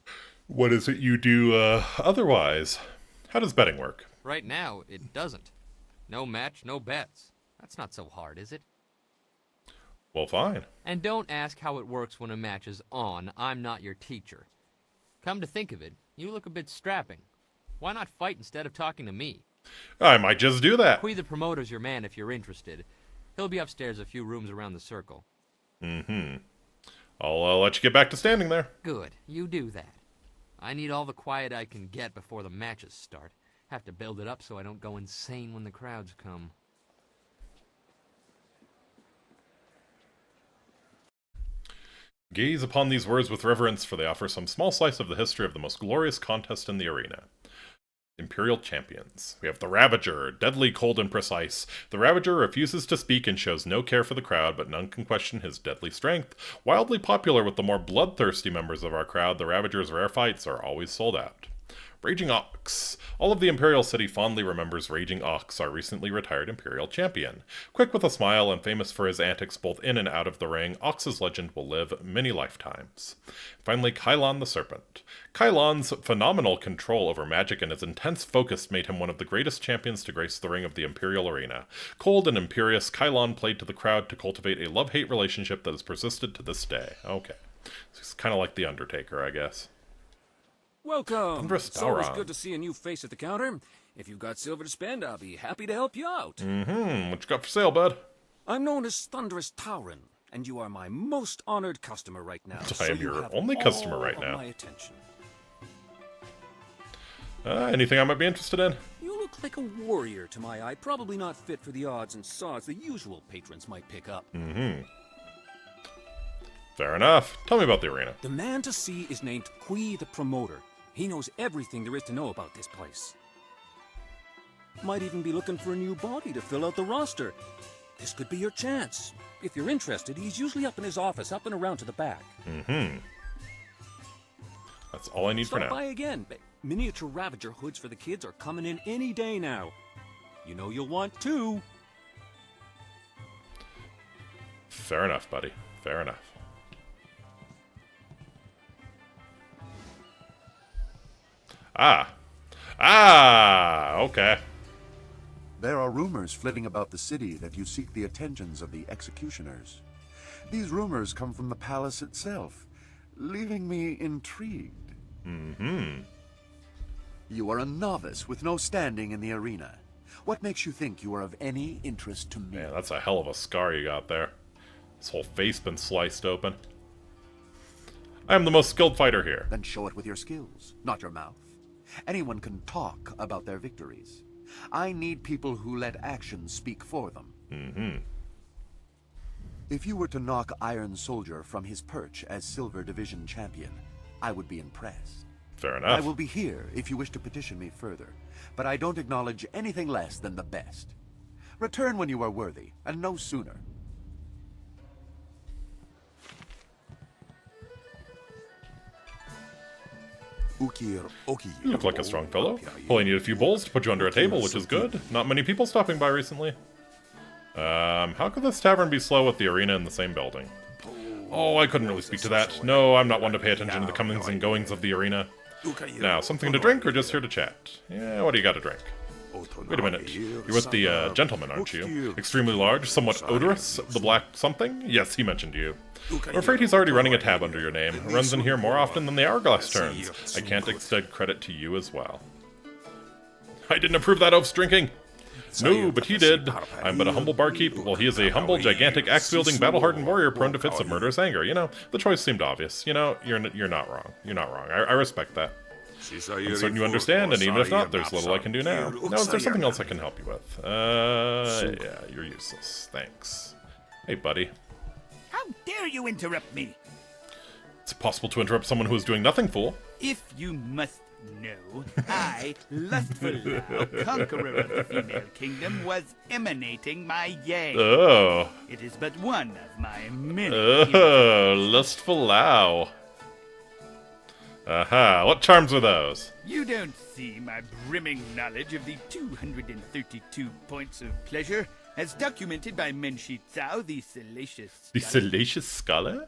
What is it you do, otherwise? How does betting work? Right now, it doesn't. No match, no bets. That's not so hard, is it? Well, fine. And don't ask how it works when a match is on. I'm not your teacher. Come to think of it, you look a bit strapping. Why not fight instead of talking to me? I might just do that. Kui the promoter's your man if you're interested. He'll be upstairs a few rooms around the circle. Mm-hmm. I'll let you get back to standing there. Good, you do that. I need all the quiet I can get before the matches start. Have to build it up so I don't go insane when the crowds come. Gaze upon these words with reverence, for they offer some small slice of the history of the most glorious contest in the arena. Imperial Champions. We have the Ravager, deadly, cold, and precise. The Ravager refuses to speak and shows no care for the crowd, but none can question his deadly strength. Wildly popular with the more bloodthirsty members of our crowd, the Ravager's rare fights are always sold out. Raging Ox. All of the Imperial City fondly remembers Raging Ox, our recently retired Imperial champion. Quick with a smile and famous for his antics both in and out of the ring, Ox's legend will live many lifetimes. Finally, Kylon the Serpent. Kylon's phenomenal control over magic and his intense focus made him one of the greatest champions to grace the ring of the Imperial arena. Cold and imperious, Kylon played to the crowd to cultivate a love-hate relationship that has persisted to this day. Okay. It's kind of like The Undertaker, I guess. Welcome. Thunderous It's always Sauron. good to see a new face at the counter. If you've got silver to spend, I'll be happy to help you out. Mm-hmm. What you got for sale, bud? I'm known as Thunderous Tauren, and you are my most honored customer right now. I am you your have only customer all right of now. My attention. Anything I might be interested in? You look like a warrior to my eye, probably not fit for the odds and sods the usual patrons might pick up. Mm-hmm. Fair enough. Tell me about the arena. The man to see is named Kui the Promoter. He knows everything there is to know about this place. Might even be looking for a new body to fill out the roster. This could be your chance. If you're interested, he's usually up in his office, up and around to the back. Mm-hmm. That's all I need for Stop now. by again. Miniature Ravager hoods for the kids are coming in any day now. You know you'll want two. Fair enough, buddy. Fair enough. Okay. There are rumors flitting about the city that you seek the attentions of the executioners. These rumors come from the palace itself, leaving me intrigued. Mm-hmm. You are a novice with no standing in the arena. What makes you think you are of any interest to me? Man, that's a hell of a scar you got there. His whole face been sliced open. I am the most skilled fighter here. Then show it with your skills, not your mouth. Anyone can talk about their victories. I need people who let actions speak for them. Mm-hmm. If you were to knock Iron Soldier from his perch as Silver Division champion, I would be impressed. Fair enough. I will be here if you wish to petition me further, but I don't acknowledge anything less than the best. Return when you are worthy, and no sooner. You look like a strong fellow. Only need a few bowls to put you under a table, which is good. Not many people stopping by recently. How could this tavern be slow with the arena in the same building? Oh, I couldn't really speak to that. No, I'm not one to pay attention to the comings and goings of the arena. Now, something to drink or just here to chat? Yeah, what do you got to drink? Wait a minute. You're with the gentleman, aren't you? Extremely large, somewhat odorous, the black something? Yes, he mentioned you. I'm afraid he's already running a tab under your name. Runs in here more often than the hourglass turns. I can't extend credit to you as well. I didn't approve that oaf's drinking. No, but he did. I'm but a humble barkeep, while he is a humble, gigantic, axe-wielding, battle-hardened warrior prone to fits of murderous anger. You know, the choice seemed obvious. You know, you're not wrong. You're not wrong. I respect that. I'm certain you understand, and even if not, there's little I can do now. Now, is there something else I can help you with? Yeah, you're useless. Thanks. Hey, buddy. How dare you interrupt me? It's possible to interrupt someone who is doing nothing, fool. If you must know, I, Lustful Lao, conqueror of the female kingdom, was emanating my yay. Oh. It is but one of my many. Oh, Lustful Lao. Aha, what charms are those? You don't see my brimming knowledge of the 232 points of pleasure, as documented by Menshi Tsao, the salacious The salacious scholar?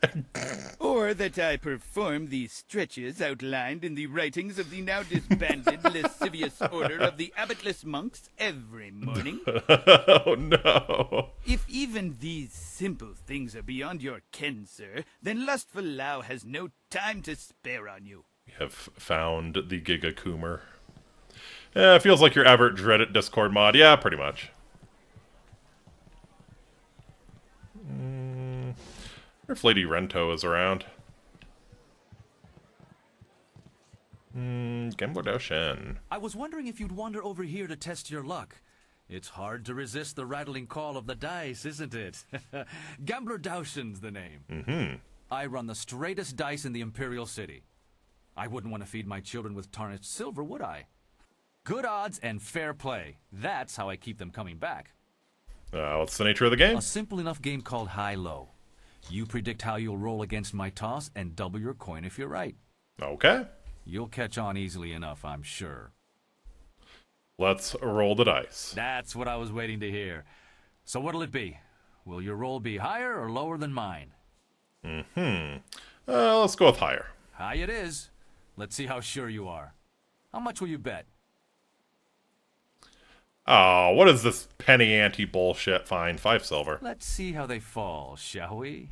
Or that I perform the stretches outlined in the writings of the now disbanded lascivious order of the abbotless monks every morning. Oh, no. If even these simple things are beyond your ken, sir, then Lustful Lao has no time to spare on you. We have found the Giga Coomer. Yeah, it feels like your average Reddit Discord mod. Yeah, pretty much. I wonder if Lady Rento is around. Gambler Dao Shen. I was wondering if you'd wander over here to test your luck. It's hard to resist the rattling call of the dice, isn't it? Gambler Daoshen's the name. Mm-hmm. I run the straightest dice in the Imperial City. I wouldn't want to feed my children with tarnished silver, would I? Good odds and fair play. That's how I keep them coming back. What's the nature of the game? A simple enough game called high-low. You predict how you'll roll against my toss and double your coin if you're right. Okay. You'll catch on easily enough, I'm sure. Let's roll the dice. That's what I was waiting to hear. So what'll it be? Will your roll be higher or lower than mine? Let's go with higher. High it is. Let's see how sure you are. How much will you bet? Oh, what is this penny ante bullshit? Fine, 5 silver. Let's see how they fall, shall we?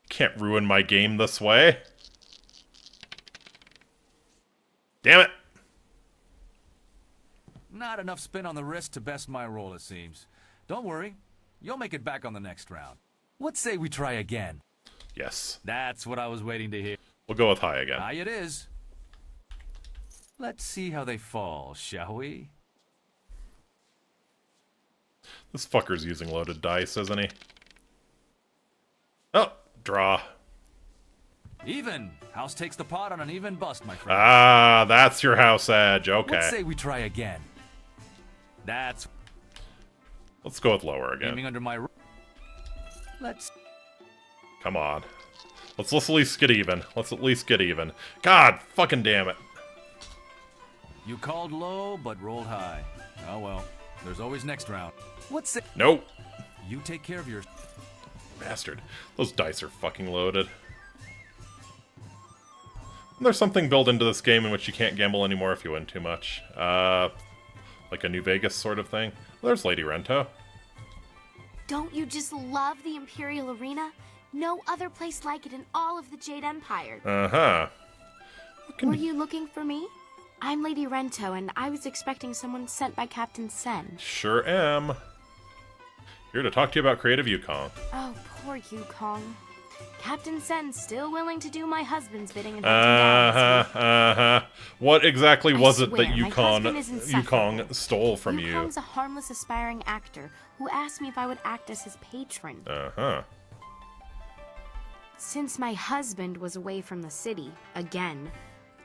Can't ruin my game this way. Damn it. Not enough spin on the wrist to best my roll, it seems. Don't worry. You'll make it back on the next round. What say we try again? Yes. That's what I was waiting to hear. We'll go with high again. High it is. Let's see how they fall, shall we? This fucker's using loaded dice, isn't he? Oh, draw. Even. House takes the pot on an even bust, my friend. Ah, that's your house edge. Okay. Let's say we try again. That's... Let's go with lower again. Aiming under my... Let's... Come on. Let's at least get even. Let's at least get even. God fucking damn it. You called low, but rolled high. Oh well. There's always next round. What's it? Nope. You take care of your... Bastard. Those dice are fucking loaded. There's something built into this game in which you can't gamble anymore if you win too much. Like a New Vegas sort of thing. Well, there's Lady Rento. Don't you just love the Imperial Arena? No other place like it in all of the Jade Empire. Uh-huh. Were you looking for me? I'm Lady Rento, and I was expecting someone sent by Captain Sen. Sure am. Here to talk to you about Creative Yukong. Oh, poor Yukong. Captain Sen's still willing to do my husband's bidding and hunt him down. What exactly was it swear, that Yukong stole from you? Yukong's a harmless aspiring actor who asked me if I would act as his patron. Uh-huh. Since my husband was away from the city, again,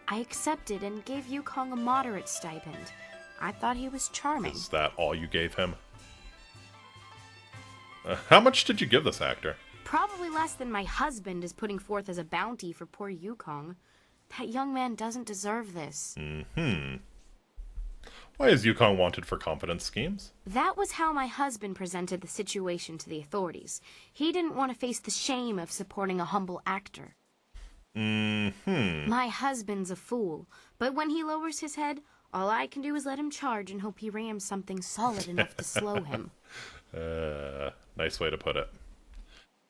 I accepted and gave Yukong a moderate stipend. I thought he was charming. Is that all you gave him? How much did you give this actor? Probably less than my husband is putting forth as a bounty for poor Yukong. That young man doesn't deserve this. Why is Yukong wanted for confidence schemes? That was how my husband presented the situation to the authorities. He didn't want to face the shame of supporting a humble actor. My husband's a fool, but when he lowers his head, all I can do is let him charge and hope he rams something solid enough to slow him. Nice way to put it.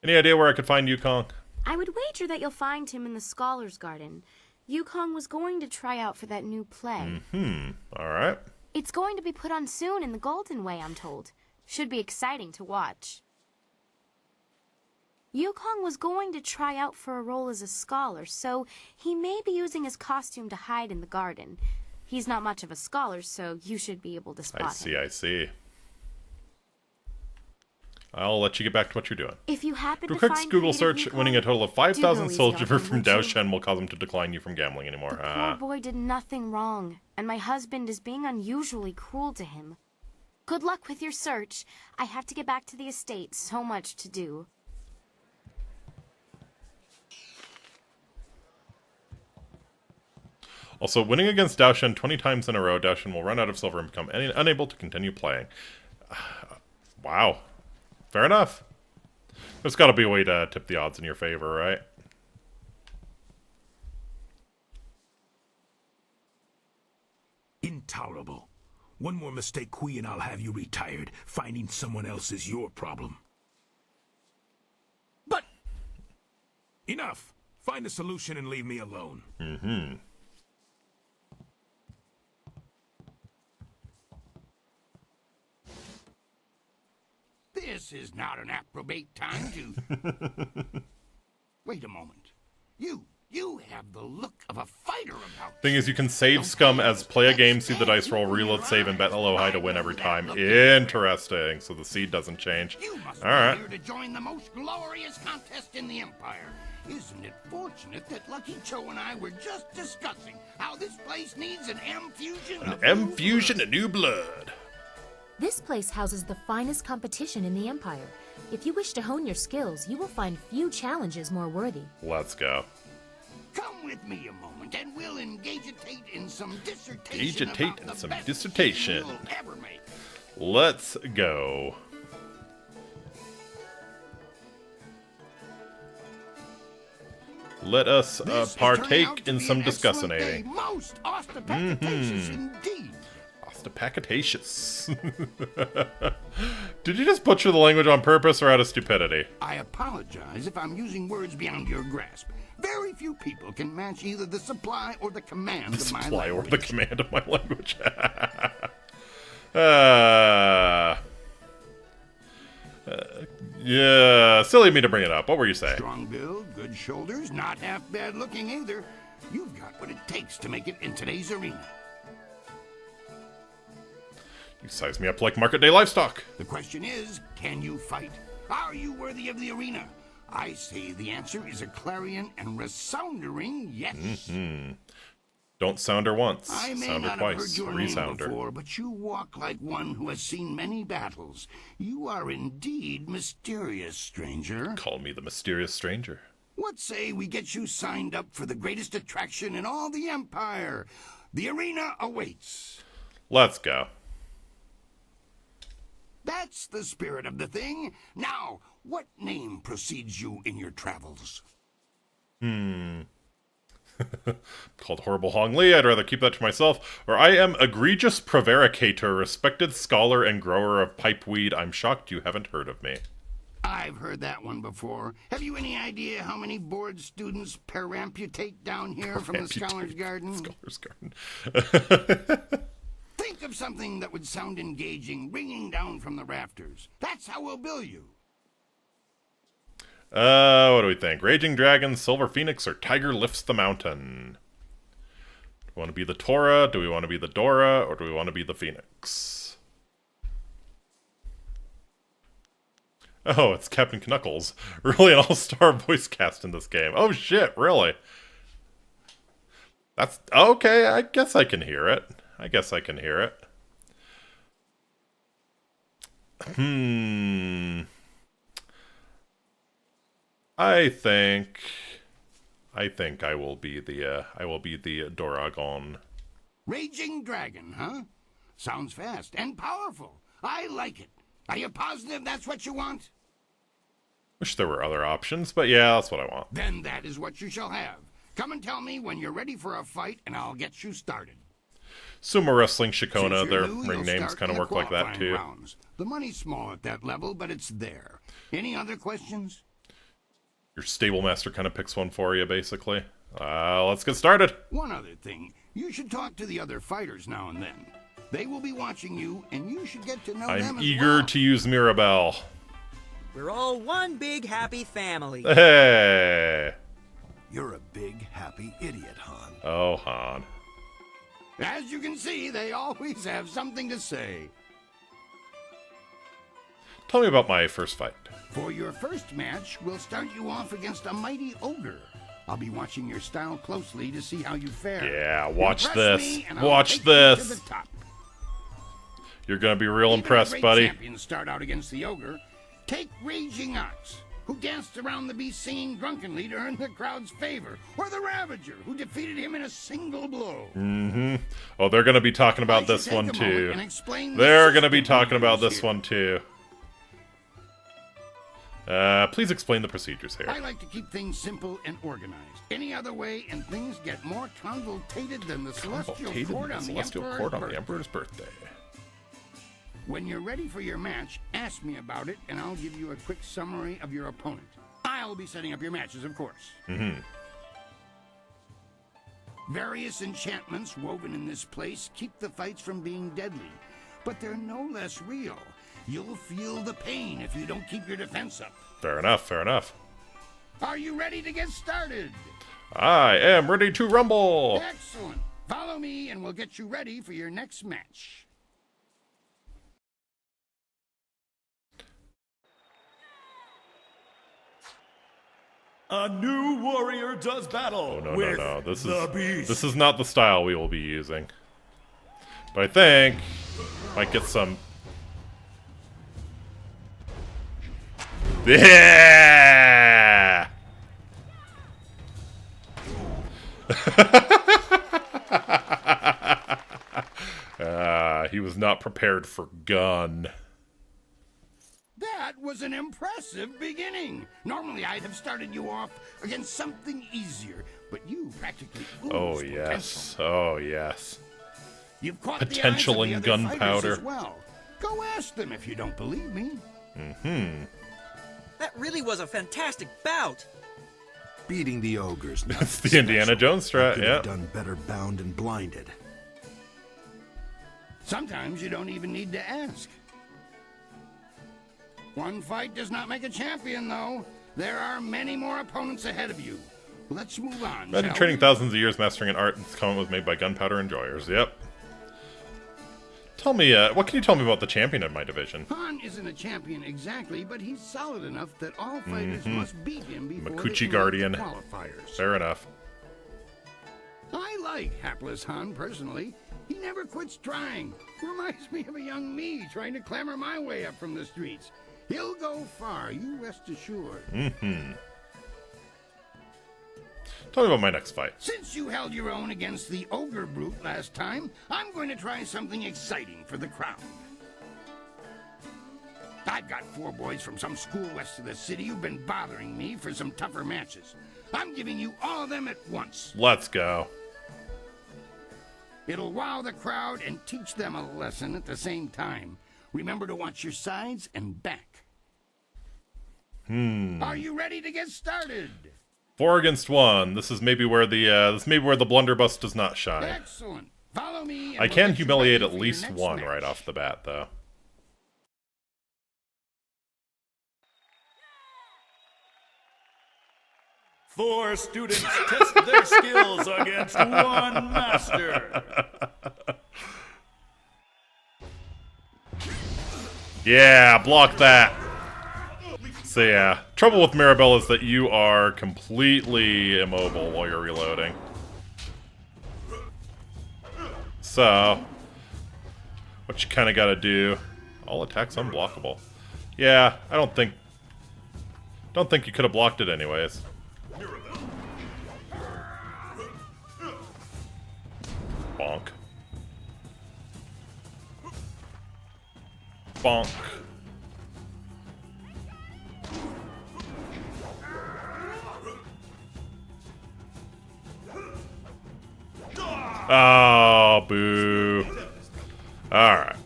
Any idea where I could find Yukong? I would wager that you'll find him in the Scholars' Garden. Yukong was going to try out for that new play. Alright. It's going to be put on soon in the Golden Way, I'm told. Should be exciting to watch. Yukong was going to try out for a role as a scholar, so he may be using his costume to hide in the garden. He's not much of a scholar, so you should be able to spot him. I see. I'll let you get back to what you're doing. If you happen Do a to quick find Google Creative search, Yukong, winning a total of 5,000 do go silver easy on him, from won't Dao you? Shen will cause him to decline you from gambling anymore. Poor boy did nothing wrong, and my husband is being unusually cruel to him. Good luck with your search. I have to get back to the estate. So much to do. Also, winning against Dao Shen 20 times in a row, Dao Shen will run out of silver and become unable to continue playing. Wow. Fair enough. There's got to be a way to tip the odds in your favor, right? Intolerable. One more mistake, Kui, and I'll have you retired. Finding someone else is your problem. But... enough. Find a solution and leave me alone. This is not an approbate time to... Wait a moment. You have the look of a fighter about... Thing is, you can save scum as play a game, see the dice roll, reload, save, and bet low high to win every time. Interesting. So the seed doesn't change. Alright. Here to join the most glorious contest in the Empire. Isn't it fortunate that Lucky Cho and I were just discussing how this place needs an M-fusion of... M-fusion of new blood. This place houses the finest competition in the Empire. If you wish to hone your skills, you will find few challenges more worthy. Let's go. Come with me a moment, and we'll engagitate in some dissertation about the best dissertation. you'll ever make. Let's go. Let us partake in some discussinating. Most ostentatious indeed. Ostentatious. Did you just butcher the language on purpose or out of stupidity? I apologize if I'm using words beyond your grasp. Very few people can match either the supply or the command of my language. Supply or the command of my language. Yeah, silly of me to bring it up. What were you saying? Strong build, good shoulders, not half bad looking either. You've got what it takes to make it in today's arena. You size me up like market day livestock. The question is, can you fight? Are you worthy of the arena? I say the answer is a clarion and resounding yes. Don't sound her once. I may sound her not twice. have heard your Resound name her. before, but you walk like one who has seen many battles. You are indeed mysterious, stranger. Call me the mysterious stranger. What say we get you signed up for the greatest attraction in all the Empire? The arena awaits. Let's go. That's the spirit of the thing. Now, what name precedes you in your travels? Called Horrible Hongli. I'd rather keep that to myself. Or I am egregious prevaricator, respected scholar and grower of pipeweed. I'm shocked you haven't heard of me. I've heard that one before. Have you any idea how many board students peramputate down here from the Scholar's Garden? Scholar's Garden. Think of something that would sound engaging, ringing down from the rafters. That's how we'll bill you. What do we think? Raging Dragon, Silver Phoenix, or Tiger Lifts the Mountain? Do we want to be the Tora? Do we want to be the Dora? Or do we want to be the Phoenix? Oh, it's Captain Knuckles. Really an all-star voice cast in this game. Oh shit, really? That's... okay, I guess I can hear it. I think I will be the Doragon. Raging Dragon, huh? Sounds fast and powerful. I like it. Are you positive that's what you want? Wish there were other options, but yeah, that's what I want. Then that is what you shall have. Come and tell me when you're ready for a fight, and I'll get you started. Sumo Wrestling Shikona, Since their you're new, ring you'll names start kind of in the work like that qualifying too. rounds. The money's small at that level, but it's there. Any other questions? Your stable master kind of picks one for you, basically. Let's get started. One other thing. You should talk to the other fighters now and then. They will be watching you, and you should get to know them I'm as eager well. to use Mirabelle. We're all one big happy family. Hey! You're a big happy idiot, Han. Oh, Han. As you can see, they always have something to say. Tell me about my first fight. For your first match, we'll start you off against a mighty ogre. I'll be watching your style closely to see how you fare. Yeah, watch Impress this. me, and I'll Watch take you to this. the top. You're gonna be real Even impressed, great buddy. Champions start out against the ogre. Take Raging Ox, who danced around the beast singing drunkenly to earn the crowd's favor, or the Ravager, who defeated him in a single blow. Oh, they're gonna be talking about this take one a moment too. and explain the They're gonna be system talking about we use this here. one too. Please explain the procedures here. I like to keep things simple and organized. Any other way, and things get more convoluted than the celestial court on the Emperor's birthday. When you're ready for your match, ask me about it, and I'll give you a quick summary of your opponent. I'll be setting up your matches, of course. Various enchantments woven in this place keep the fights from being deadly, but they're no less real. You'll feel the pain if you don't keep your defense up. Fair enough, fair enough. Are you ready to get started? I am ready to rumble! Excellent. Follow me, and we'll get you ready for your next match. A new warrior does battle. Oh, with no. the beast. This is not the style we will be using. But I think might get some. Yeah! He was not prepared for gun. That was an impressive beginning. Normally, I'd have started you off against something easier, but you practically Oh oozed yes, oh yes. You've caught Potential the eyes in of the other fighters gunpowder. as well. Go ask them if you don't believe me. Mm-hmm. That really was a fantastic bout. Beating the ogres. It's the Indiana Jones strat, Could yeah. have done better bound and blinded. Sometimes you don't even need to ask. One fight does not make a champion, though. There are many more opponents ahead of you. Let's move on. Imagine shall training we? thousands of years mastering an art, and this comment was made by gunpowder enjoyers. Yep. Tell me, what can you tell me about the champion in my division? Han isn't a champion exactly, but he's solid enough that all fighters must beat him before Makuchi they Guardian. the qualifiers. Fair enough. I like hapless Han personally. He never quits trying. Reminds me of a young me trying to clamber my way up from the streets. He'll go far, you rest assured. Mm-hmm. Tell me about my next fight. Since you held your own against the ogre brute last time, I'm going to try something exciting for the crowd. I've got 4 boys from some school west of the city who've been bothering me for some tougher matches. I'm giving you all of them at once. Let's go. It'll wow the crowd and teach them a lesson at the same time. Remember to watch your sides and back. Are you ready to get started? 4 against 1. This is maybe where the blunderbuss does not shine. Excellent. Follow me. I can humiliate at least one right off the bat, though. Four students test their skills against one master. Yeah, block that. So yeah, trouble with Mirabelle is that you are completely immobile while you're reloading. So, what you kind of got to do? All attacks unblockable. Yeah, I don't think you could have blocked it anyways. Bonk. Bonk. Oh, boo. Alright.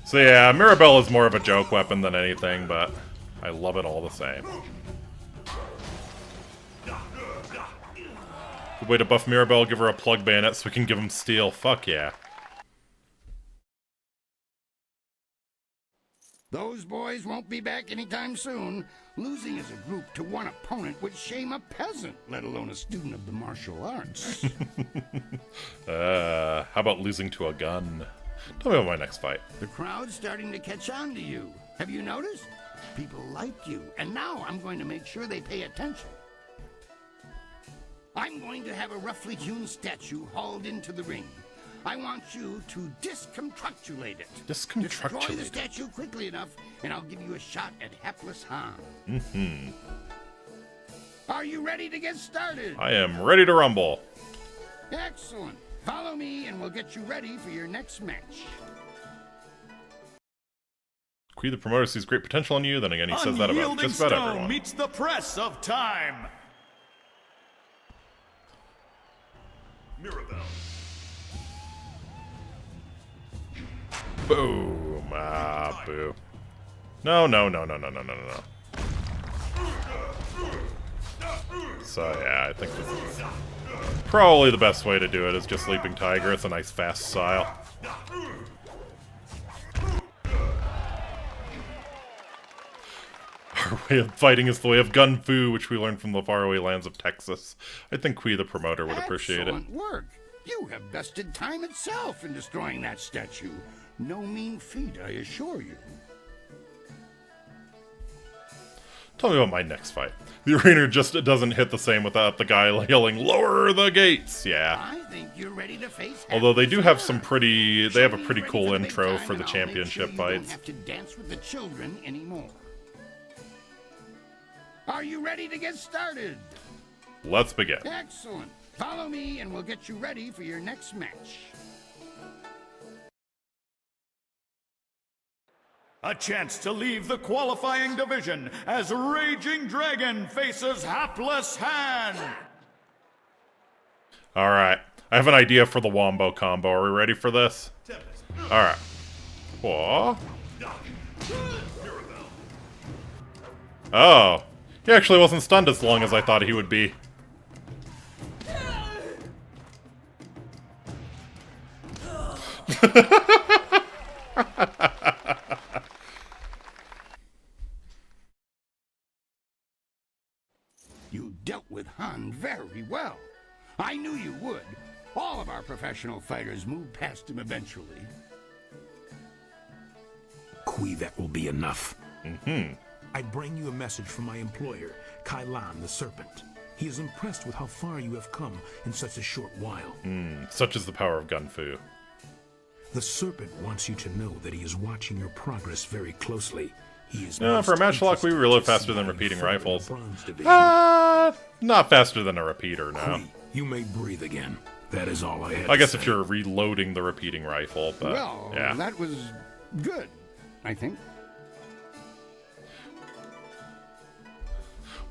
So yeah, Mirabelle is more of a joke weapon than anything, but I love it all the same. Good way to buff Mirabelle, give her a plug bayonet so we can give him steel. Fuck yeah. Those boys won't be back anytime soon. Losing as a group to one opponent would shame a peasant, let alone a student of the martial arts. How about losing to a gun? Tell me about my next fight. The crowd's starting to catch on to you. Have you noticed? People like you, and now I'm going to make sure they pay attention. I'm going to have a roughly hewn statue hauled into the ring. I want you to disconstructulate it. Destroy the statue quickly enough, and I'll give you a shot at hapless Han. Mm-hmm. Are you ready to get started? I am ready to rumble. Excellent. Follow me, and we'll get you ready for your next match. Kui the promoter sees great potential in you, then again he says that about just about everyone. Meets the press of time. Mirabelle. Boom. Ah, boo. No. So yeah, I think this is probably the best way to do it is just Leaping Tiger. It's a nice fast style. Our way of fighting is the way of gun fu, which we learned from the faraway lands of Texas. I think Kui the promoter would appreciate it. Excellent work. You have bested time itself in destroying that statue. No mean feat, I assure you. Tell me about my next fight. The arena just doesn't hit the same without the guy yelling, "Lower the gates!" Yeah. I think you're ready to face. Although they do have some pretty, they have a pretty cool intro for the championship You fights. don't have to dance with the children anymore. Are you ready to get started? let's begin. Excellent. Follow me and we'll get you ready for your next match. A chance to leave the qualifying division as Raging Dragon faces Hapless Hand. All right. I have an idea for the Wombo combo. Are we ready for this? All right. Whoa. Oh. He actually wasn't stunned as long as I thought he would be. You dealt with Han very well. I knew you would. All of our professional fighters move past him eventually. Kui, that will be enough. Mm-hmm. I bring you a message from my employer, Kailan the Serpent. He is impressed with how far you have come in such a short while. Such is the power of Gun Fu. The Serpent wants you to know that he is watching your progress very closely. He is For a match lock, we reload faster than repeating rifles. Not faster than a repeater, no. You may breathe again. That is all I had I guess to if say. you're reloading the repeating rifle, but Well, yeah. that was good, I think.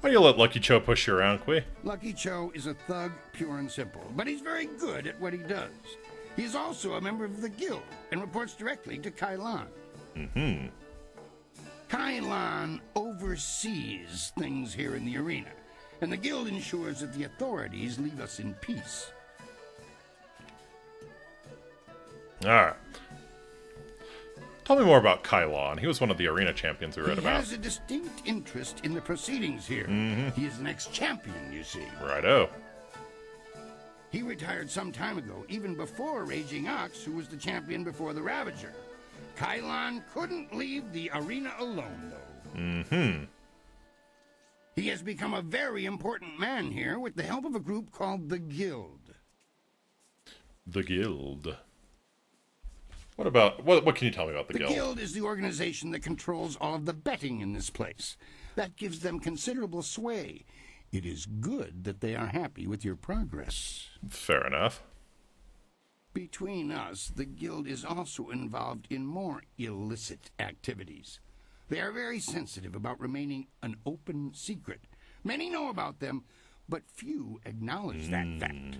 Why do you let Lucky Cho push you around, Kui? Lucky Cho is a thug, pure and simple, but he's very good at what he does. He's also a member of the guild and reports directly to Kailan. Mm-hmm. Kailan oversees things here in the arena, and the guild ensures that the authorities leave us in peace. Alright. Tell me more about Kailan. He was one of the arena champions we read He about. has a distinct interest in the proceedings here. He is an ex-champion, you see. Righto. He retired some time ago, even before Raging Ox, who was the champion before the Ravager. Kailan couldn't leave the arena alone, though. Mm-hmm. He has become a very important man here with the help of a group called the Guild. The Guild. What about... What can you tell me about the Guild? The Guild is the organization that controls all of the betting in this place. That gives them considerable sway. It is good that they are happy with your progress. Fair enough. Between us, the Guild is also involved in more illicit activities. They are very sensitive about remaining an open secret. Many know about them, but few acknowledge that fact.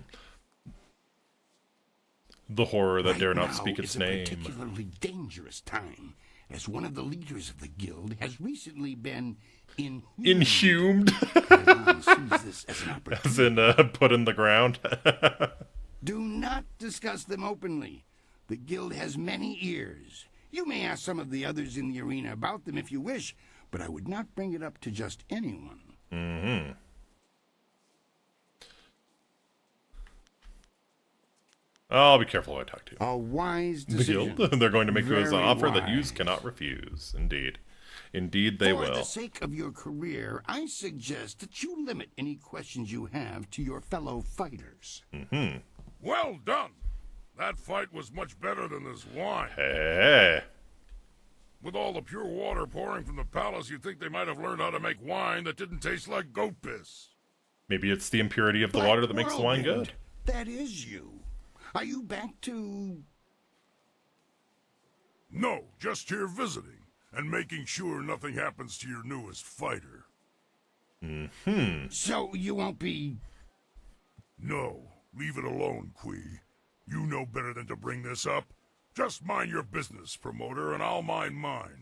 The horror that Right dare not now speak its is a name. particularly dangerous time, as one of the leaders of the Guild has recently been Inhumed? Kailan sees this as an opportunity. As in, put in the ground? Do not discuss them openly. The Guild has many ears. You may ask some of the others in the arena about them if you wish, but I would not bring it up to just anyone. Mm-hmm. I'll be careful who I talk to. A wise The decision. Guild? They're going to make you an Very offer that you wise. cannot refuse. Indeed. Indeed they For will. the sake of your career, I suggest that you limit any questions you have to your fellow fighters. Mm-hmm. Well done. That fight was much better than this wine. Hey. With all the pure water pouring from the palace, you'd think they might have learned how to make wine that didn't taste like goat piss. Maybe it's the impurity of the water that makes the wine good. That is you. Are you back to... No, just here visiting, and making sure nothing happens to your newest fighter. Mm-hmm. So you won't be... No, leave it alone, Kui. You know better than to bring this up. Just mind your business, promoter, and I'll mind mine.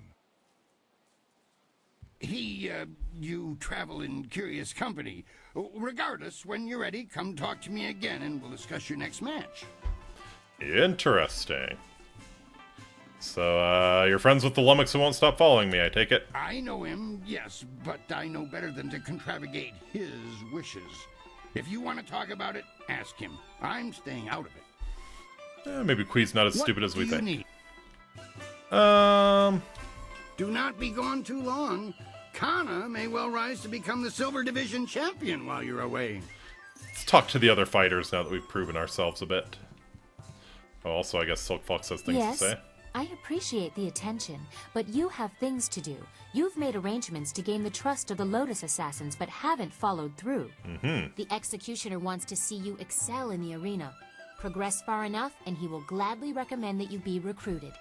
You travel in curious company. Regardless, when you're ready, come talk to me again and we'll discuss your next match. Interesting. So, you're friends with the lummox who won't stop following me, I take it? I know him, yes, but I know better than to contravigate his wishes. If you want to talk about it, ask him. I'm staying out of it. Maybe Kui's not as What stupid as we do you think. need? Do not be gone too long. Kana may well rise to become the Silver Division champion while you're away. Let's talk to the other fighters now that we've proven ourselves a bit. Oh, also, I guess Silk Fox has things Yes. to say. I appreciate the attention, but you have things to do. You've made arrangements to gain the trust of the Lotus Assassins, but haven't followed through. The Executioner wants to see you excel in the arena. Progress far enough, and he will gladly recommend that you be recruited.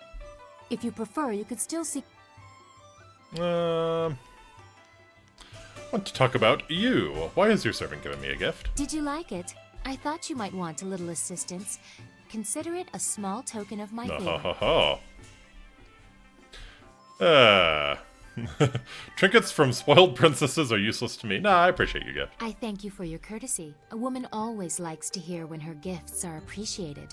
If you prefer, you could still seek... I want to talk about you. Why is your servant giving me a gift? Did you like it? I thought you might want a little assistance. Consider it a small token of my favor. Trinkets from spoiled princesses are useless to me. Nah, I appreciate your gift. I thank you for your courtesy. A woman always likes to hear when her gifts are appreciated.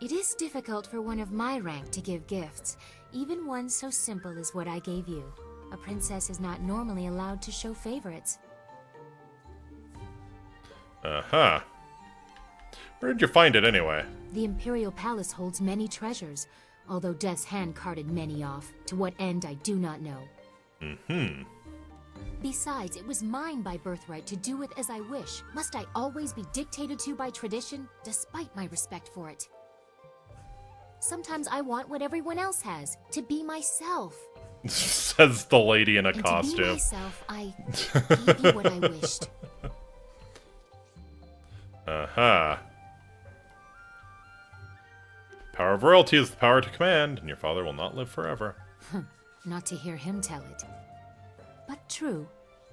It is difficult for one of my rank to give gifts, even one so simple as what I gave you. A princess is not normally allowed to show favorites. Where did you find it anyway? The Imperial Palace holds many treasures, although Death's Hand carted many off. To what end, I do not know. Besides, it was mine by birthright to do with as I wish. Must I always be dictated to by tradition, despite my respect for it? Sometimes I want what everyone else has, to be myself. Says the lady in a costume. To be myself, I gave you what I wished. Power of royalty is the power to command, and your father will not live forever. Not to hear him tell it. But true,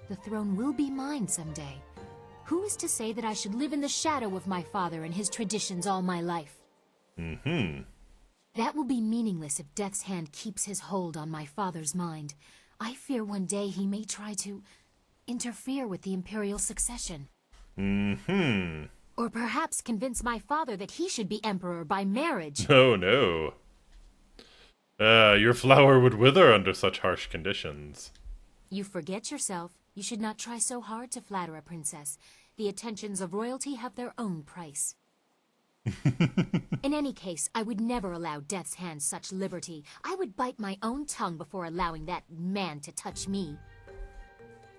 the throne will be mine someday. Who is to say that I should live in the shadow of my father and his traditions all my life? That will be meaningless if Death's Hand keeps his hold on my father's mind. I fear one day he may try to interfere with the imperial succession. Or perhaps convince my father that he should be emperor by marriage. Oh no. Your flower would wither under such harsh conditions. You forget yourself. You should not try so hard to flatter a princess. The attentions of royalty have their own price. In any case, I would never allow Death's Hand such liberty. I would bite my own tongue before allowing that man to touch me.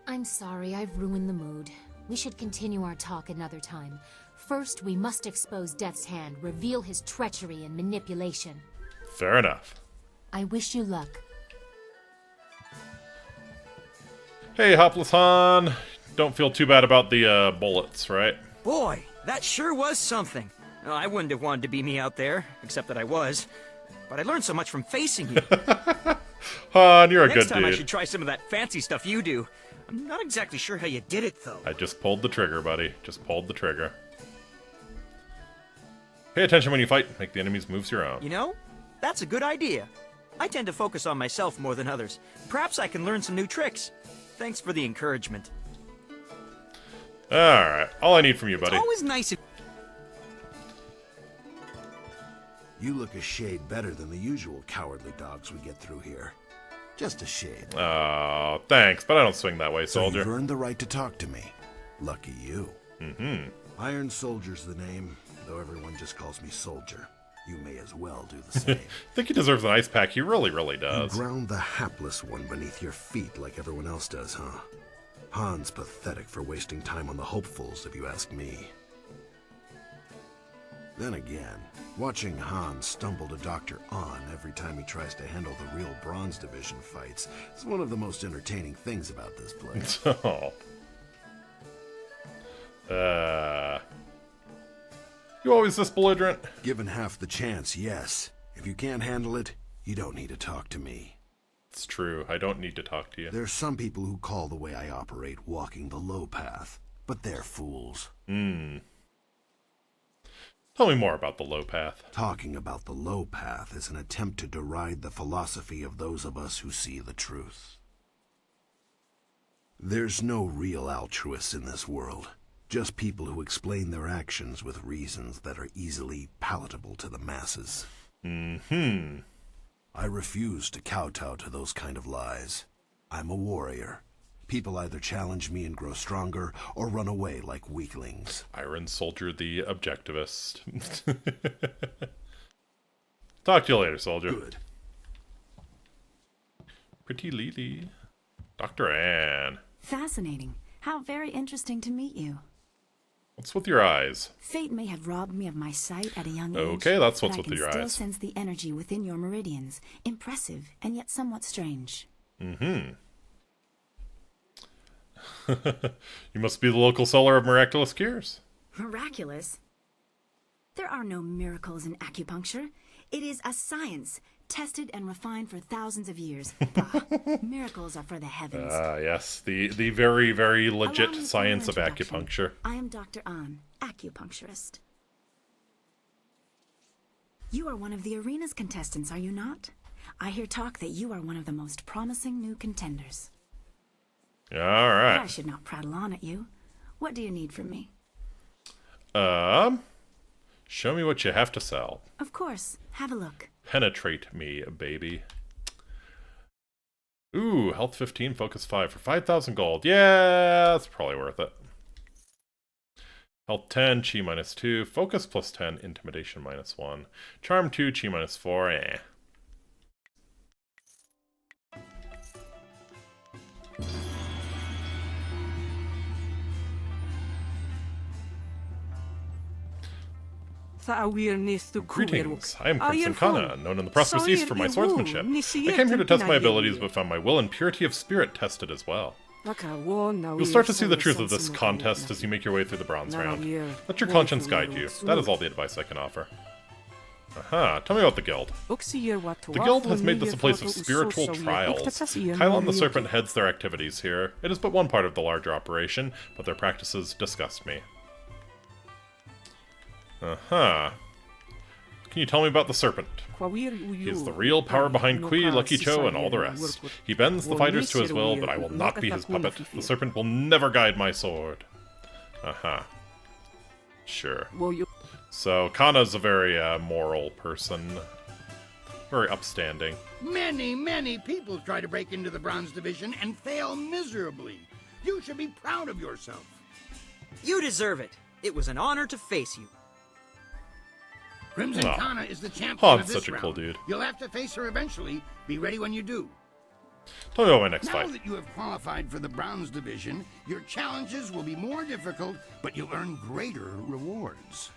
I'm sorry, I've ruined the mood. We should continue our talk another time. First, we must expose Death's Hand, reveal his treachery and manipulation. Fair enough. I wish you luck. Hey, Hopless Han. Don't feel too bad about the bullets, right? Boy, that sure was something. I wouldn't have wanted to be me out there, except that I was. But I learned so much from facing you. Han, you're a good Next time dude. I should try some of that fancy stuff you do. I'm not exactly sure how you did it, though. I just pulled the trigger, buddy. Just pulled the trigger. Pay attention when you fight. Make the enemy's moves your own. You know, that's a good idea. I tend to focus on myself more than others. Perhaps I can learn some new tricks. Thanks for the encouragement. Alright. All I need from you, buddy. It's always nice if... You look a shade better than the usual cowardly dogs we get through here. Just a shade. Oh, thanks, but I don't swing that way, soldier. So you've earned the right to talk to me. Lucky you. Iron Soldier's the name, though everyone just calls me Soldier. You may as well do the same. I think he deserves an ice pack. He really, really does. You ground the hapless one beneath your feet like everyone else does, huh? Han's pathetic for wasting time on the hopefuls, if you ask me. Then again, watching Han stumble to Dr. On every time he tries to handle the real Bronze Division fights is one of the most entertaining things about this place. You always this belligerent? Given half the chance, yes. If you can't handle it, you don't need to talk to me. It's true. I don't need to talk to you. There's some people who call the way I operate walking the low path, but they're fools. Tell me more about the low path. Talking about the low path is an attempt to deride the philosophy of those of us who see the truth. There's no real altruists in this world. Just people who explain their actions with reasons that are easily palatable to the masses. I refuse to kowtow to those kind of lies. I'm a warrior. People either challenge me and grow stronger, or run away like weaklings. Iron Soldier the Objectivist. Talk to you later, soldier. Good. Pretty Lily. Dr. Anne. Fascinating. How very interesting to meet you. What's with your eyes? Fate may have robbed me of my sight at a young age. Okay, that's what's but with your I can eyes. still sense the energy within your meridians. Impressive, and yet somewhat strange. Mm-hmm. You must be the local seller of miraculous cures. Miraculous? There are no miracles in acupuncture. It is a science, tested and refined for thousands of years. Bah, miracles are for the heavens. Yes, the very, very Allow legit me science of an introduction. acupuncture. I am Dr. An, acupuncturist. You are one of the arena's contestants, are you not? I hear talk that you are one of the most promising new contenders. All right. But I should not prattle on at you. What do you need from me? Show me what you have to sell. Of course. Have a look. Penetrate me, baby. Ooh, health 15, focus 5 for 5,000 gold. Yeah, that's probably worth it. Health 10, chi -2, focus +10, intimidation -1, charm 2, chi -4, eh. Greetings, I am Crimson Kana, known in the prosperous East for my swordsmanship. I came here to test my abilities, but found my will and purity of spirit tested as well. You'll start to see the truth of this contest as you make your way through the bronze round. Let your conscience guide you. That is all the advice I can offer. Aha, tell me about the guild. The guild has made this a place of spiritual trials. Kylon the Serpent heads their activities here. It is but one part of the larger operation, but their practices disgust me. Can you tell me about the Serpent? He is the real power behind Kui, Lucky Cho, and all the rest. He bends the fighters to his will, but I will not be his puppet. The Serpent will never guide my sword. Sure. So, Kana's a very moral person. Very upstanding. Many people try to break into the Bronze Division and fail miserably. You should be proud of yourself. You deserve it. It was an honor to face you. Crimson Kana is the champion Han's of this such a round. cool dude. You'll have to face her eventually. Be ready when you do. Tell me about my next Now fight. that you have qualified for the Bronze Division, your challenges will be more difficult, but you'll earn greater rewards.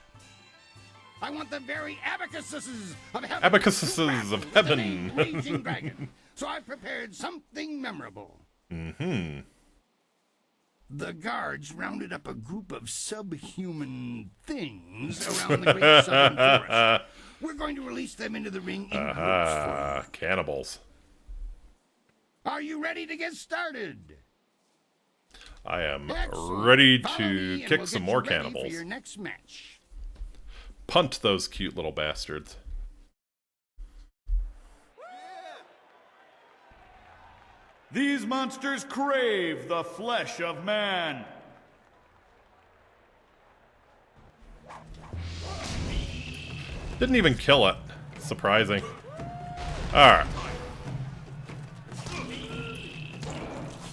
I want the very abacuses of heaven. Abacuses to battle of with heaven. the named Raging Dragon. So I've prepared something memorable. The guards rounded up a group of subhuman things around the Great Southern Forest. We're going to release them into the ring in groups for you. Cannibals. Are you ready to get started? I am Excellent. ready Follow to me and kick we'll some get more you ready cannibals. For your next match. Punt those cute little bastards. These monsters crave the flesh of man. Didn't even kill it. Surprising. Alright.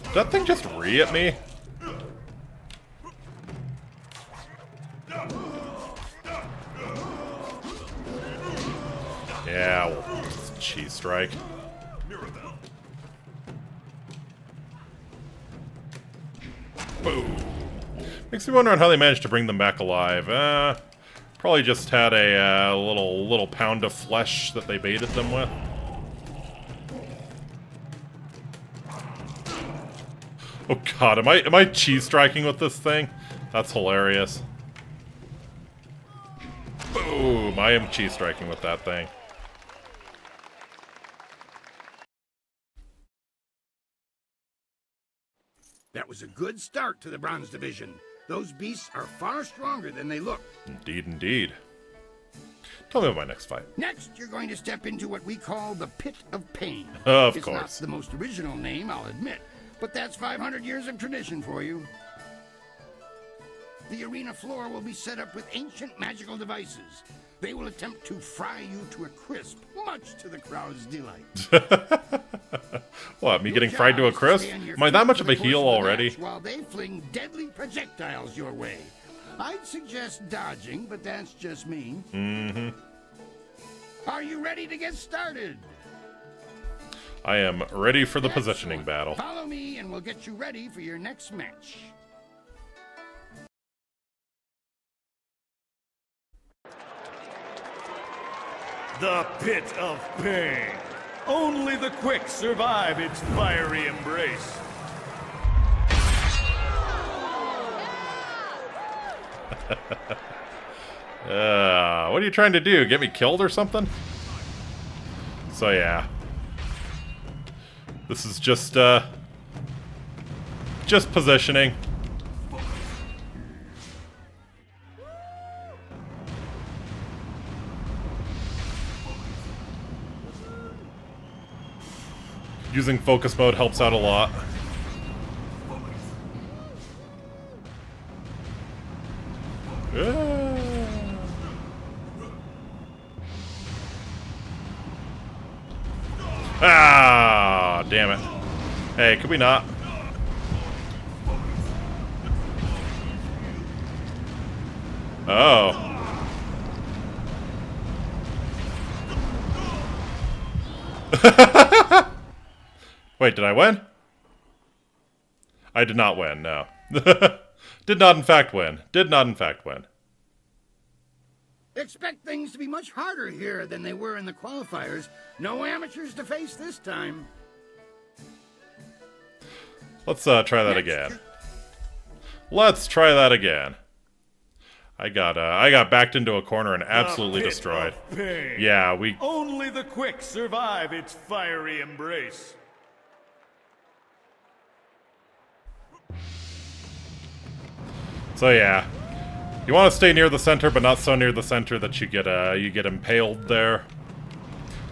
Did that thing just re at me? Yeah, well, cheese strike. Boom. Makes me wonder on how they managed to bring them back alive. Probably just had a little pound of flesh that they baited them with. Oh god, am I cheese striking with this thing? That's hilarious. Boom! I am cheese striking with that thing. That was a good start to the Bronze Division. Those beasts are far stronger than they look. Indeed, indeed. Tell me about my next fight. Next, you're going to step into what we call the Pit of Pain. Of It's course. not the most original name, I'll admit, but that's 500 years of tradition for you. The arena floor will be set up with ancient magical devices. They will attempt to fry you to a crisp, much to the crowd's delight. What, me getting fried to a crisp? Am I that much of a heel already? While they fling deadly projectiles your way. I'd suggest dodging, but that's just me. Are you ready to get started? I am ready for the positioning battle. Follow me and we'll get you ready for your next match. The Pit of Pain. Only the quick survive its fiery embrace. What are you trying to do? Get me killed or something? So yeah. This is just positioning. Using focus mode helps out a lot. Ah, damn it. Hey, could we not? Oh. Wait, did I win? I did not win, no. Did not in fact win. Did not in fact win. Expect things to be much harder here than they were in the qualifiers. No amateurs to face this time. Let's try that again. Let's try that again. I got backed into a corner and absolutely destroyed. Yeah, Only the quick survive its fiery embrace. So yeah, you want to stay near the center, but not so near the center that you get impaled there.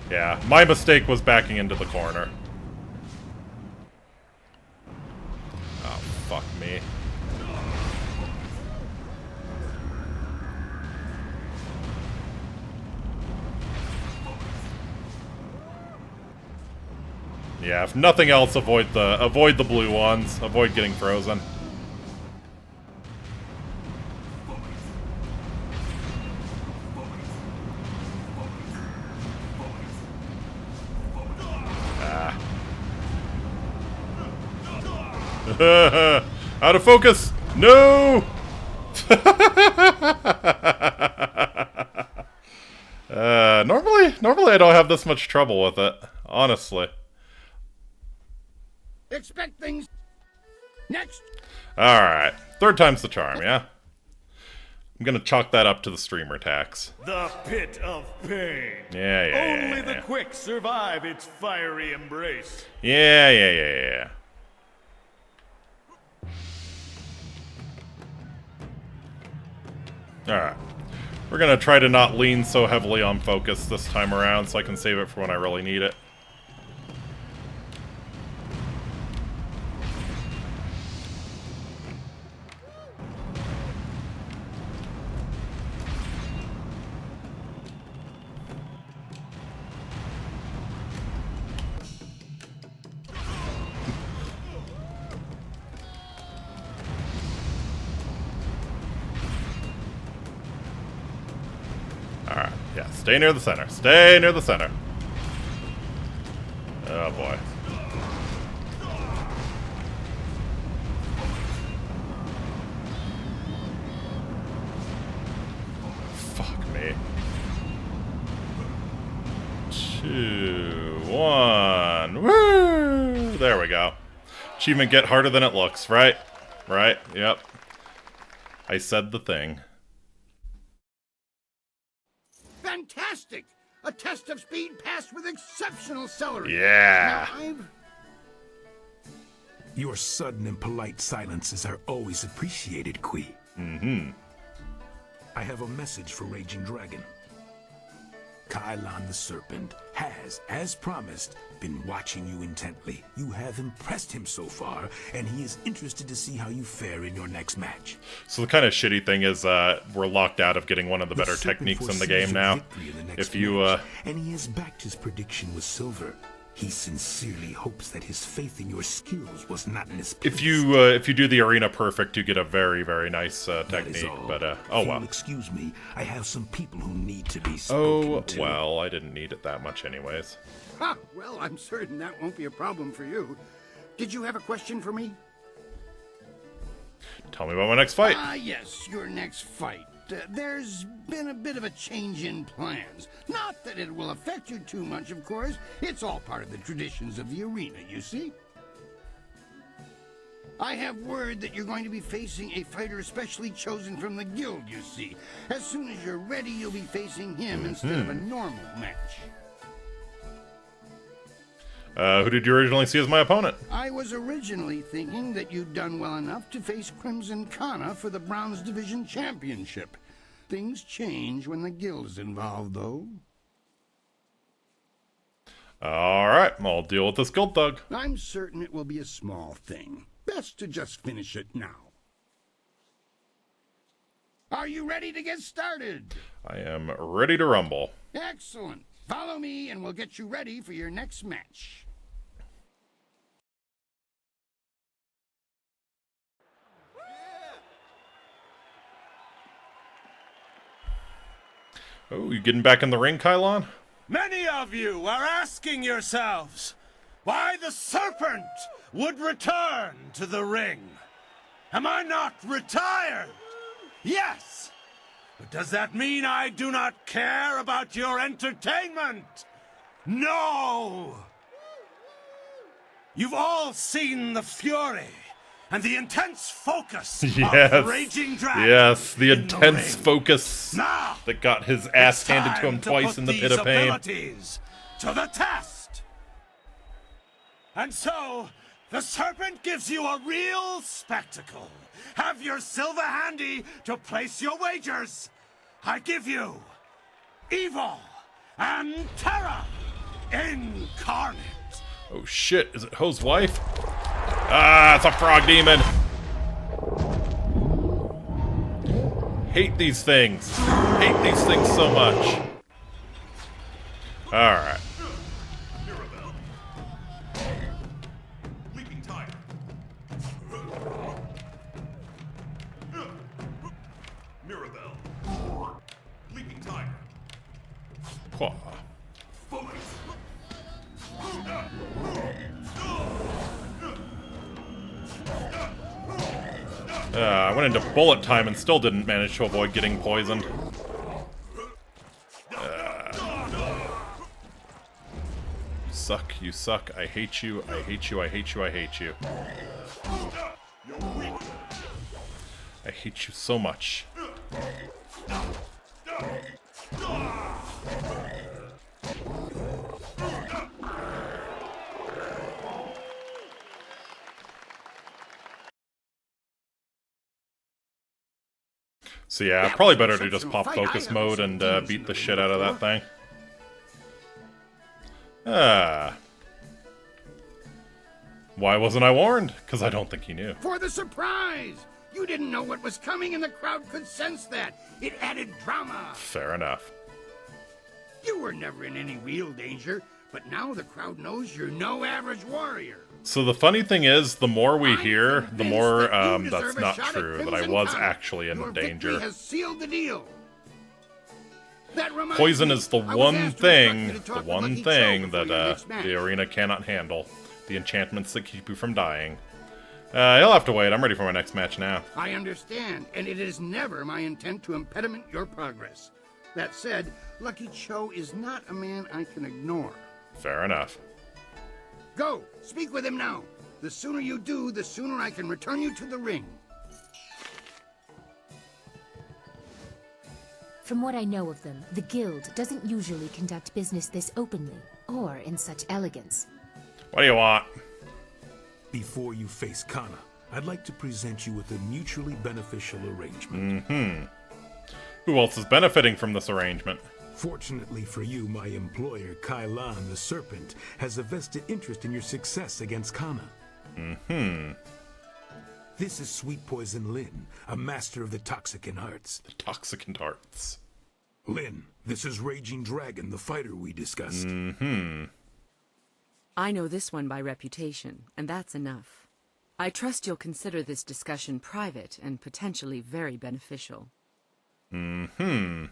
Yeah, my mistake was backing into the corner. Oh, fuck me. Yeah, if nothing else, avoid the blue ones. Avoid getting frozen. Out of focus! No! Normally I don't have this much trouble with it, honestly. Expect things. Next. Alright. Third time's the charm, yeah? I'm gonna chalk that up to the streamer tax. The Pit of Pain. Yeah. Only the quick survive its fiery embrace. Yeah. Alright. We're gonna try to not lean so heavily on focus this time around so I can save it for when I really need it. Alright, yeah, stay near the center. Stay near the center. Oh boy. Fuck me. 2, 1. Woo! There we go. Achievement get harder than it looks, right? Right, yep. I said the thing. Fantastic! A test of speed passed with exceptional celery. Yeah. Now Your sudden and polite silences are always appreciated, Kui. Mm-hmm. I have a message for Raging Dragon. Kylon the Serpent has, as promised, been watching you intently. You have impressed him so far, and he is interested to see how you fare in your next match. So the kind of shitty thing is we're locked out of getting one of the better techniques in the game now. If you and he has backed his prediction with silver. He sincerely hopes that his faith in your skills was not misplaced. if you do the arena perfect, you get a very, very nice technique. But oh well. Excuse me, I have some people who need to be spoken to. Oh well, I didn't need it that much anyways. Ha! Well, I'm certain that won't be a problem for you. Did you have a question for me? Tell me about my next fight. Ah, yes, your next fight. there's been a bit of a change in plans. Not that it will affect you too much, of course. It's all part of the traditions of the arena, you see. I have word that you're going to be facing a fighter specially chosen from the guild, you see. As soon as you're ready, you'll be facing him instead of a normal match. Who did you originally see as my opponent? I was originally thinking that you'd done well enough to face Crimson Kana for the Bronze Division Championship. Things change when the guild's involved, though. Alright, I'll deal with this guild thug. I'm certain it will be a small thing. Best to just finish it now. Are you ready to get started? I am ready to rumble. Excellent. Follow me and we'll get you ready for your next match. Oh, you getting back in the ring, Kylon? Many of you are asking yourselves why the serpent would return to the ring. Am I not retired? Yes. But does that mean I do not care about your entertainment? No. You've all seen the fury and the intense focus of Raging Dragon. Yes, the in intense ring. focus Now, that got his ass it's handed to time him twice in the pit these of pain. abilities to the test. And so, the serpent gives you a real spectacle. Have your silver handy to place your wagers. I give you evil and terror incarnate. Oh shit, is it Ho's wife? Ah, it's a frog demon! Hate these things. Hate these things so much. Alright. Leaping tiger. Mirabelle. Leaping tiger. Quah. I went into bullet time and still didn't manage to avoid getting poisoned. You suck, you suck, I hate you, I hate you, I hate you, I hate you. I hate you so much. So yeah, probably better to just pop focus mode and beat the shit out of that thing. Why wasn't I warned? Because I don't think he knew. For the surprise! You didn't know what was coming and the crowd could sense that. It added drama. Fair enough. You were never in any real danger, but now the crowd knows you're no average warrior. So the funny thing is, the more we hear, the more that's not true, that I was actually in danger. Has sealed the deal. Poison is the one thing that the arena cannot handle. The enchantments that keep you from dying. You'll have to wait. I'm ready for my next match now. I understand, and it is never my intent to impediment your progress. That said, Lucky Cho is not a man I can ignore. Fair enough. Go! Speak with him now! The sooner you do, the sooner I can return you to the ring. From what I know of them, the Guild doesn't usually conduct business this openly, or in such elegance. What do you want? Before you face Kana, I'd like to present you with a mutually beneficial arrangement. Mm-hmm. Who else is benefiting from this arrangement? Fortunately for you, my employer, Kylon the Serpent, has a vested interest in your success against Kana. Mm-hmm. This is Sweet Poison Lin, a master of the Toxicant Arts. The Toxicant Arts. Lin, this is Raging Dragon, the fighter we discussed. Mm-hmm. I know this one by reputation, and that's enough. I trust you'll consider this discussion private and potentially very beneficial. Mm-hmm.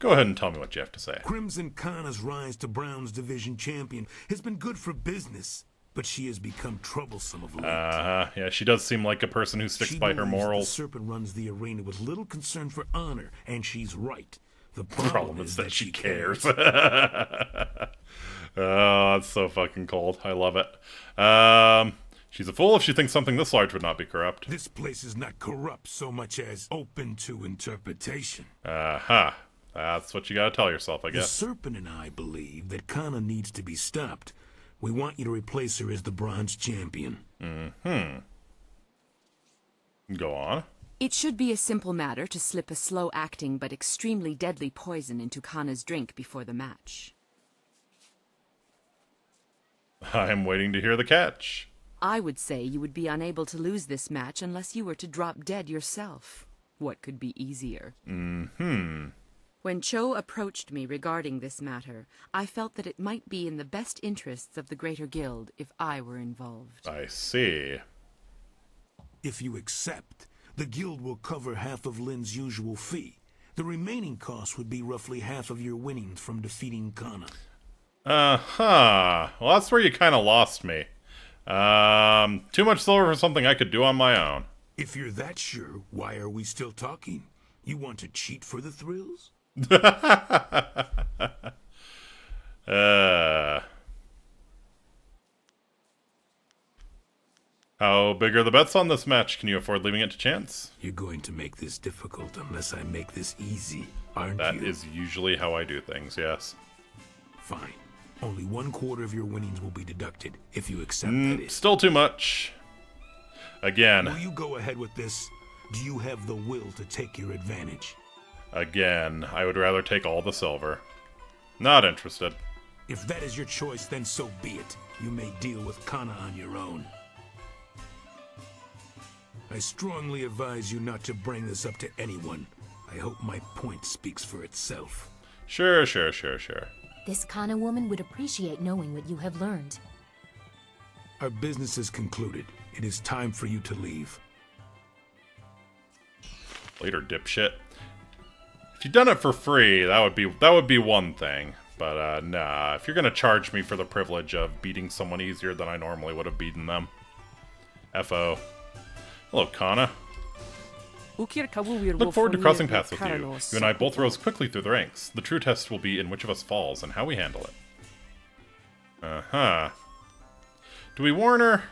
Go ahead and tell me what you have to say. Crimson Kana's rise to Bronze Division champion has been good for business. but she has become troublesome of late. Yeah, she does seem like a person who sticks by her morals. The serpent runs the arena with little concern for honor, and she's right. The problem is that she cares. Oh, that's so fucking cold. I love it. She's a fool if she thinks something this large would not be corrupt. This place is not corrupt so much as open to interpretation. That's what you gotta tell yourself, I guess. The serpent and I believe that Kana needs to be stopped. We want you to replace her as the bronze champion. Go on. It should be a simple matter to slip a slow-acting but extremely deadly poison into Kana's drink before the match. I'm waiting to hear the catch. I would say you would be unable to lose this match unless you were to drop dead yourself. What could be easier? When Cho approached me regarding this matter, I felt that it might be in the best interests of the Greater Guild if I were involved. I see. If you accept, the guild will cover half of Lin's usual fee. The remaining cost would be roughly half of your winnings from defeating Kana. Well, that's where you kind of lost me. Too much silver for something I could do on my own. If you're that sure, why are we still talking? You want to cheat for the thrills? How big are the bets on this match? Can you afford leaving it to chance? You're going to make this difficult unless I make this easy, aren't you? That is usually how I do things, yes. Fine. Only 1/4 of your winnings will be deducted, if you accept that is. Still too much. Again. Will you go ahead with this? Do you have the will to take your advantage? Again, I would rather take all the silver. Not interested. If that is your choice, then so be it. You may deal with Kana on your own. I strongly advise you not to bring this up to anyone. I hope my point speaks for itself. Sure. This Kana woman would appreciate knowing what you have learned. Our business is concluded. It is time for you to leave. Later, dipshit. If you'd done it for free, that would be one thing. But nah, if you're gonna charge me for the privilege of beating someone easier than I normally would have beaten them. F.O. Hello, Kana. Look forward to crossing paths with you. You and I both rose quickly through the ranks. The true test will be in which of us falls and how we handle it. Do we warn her?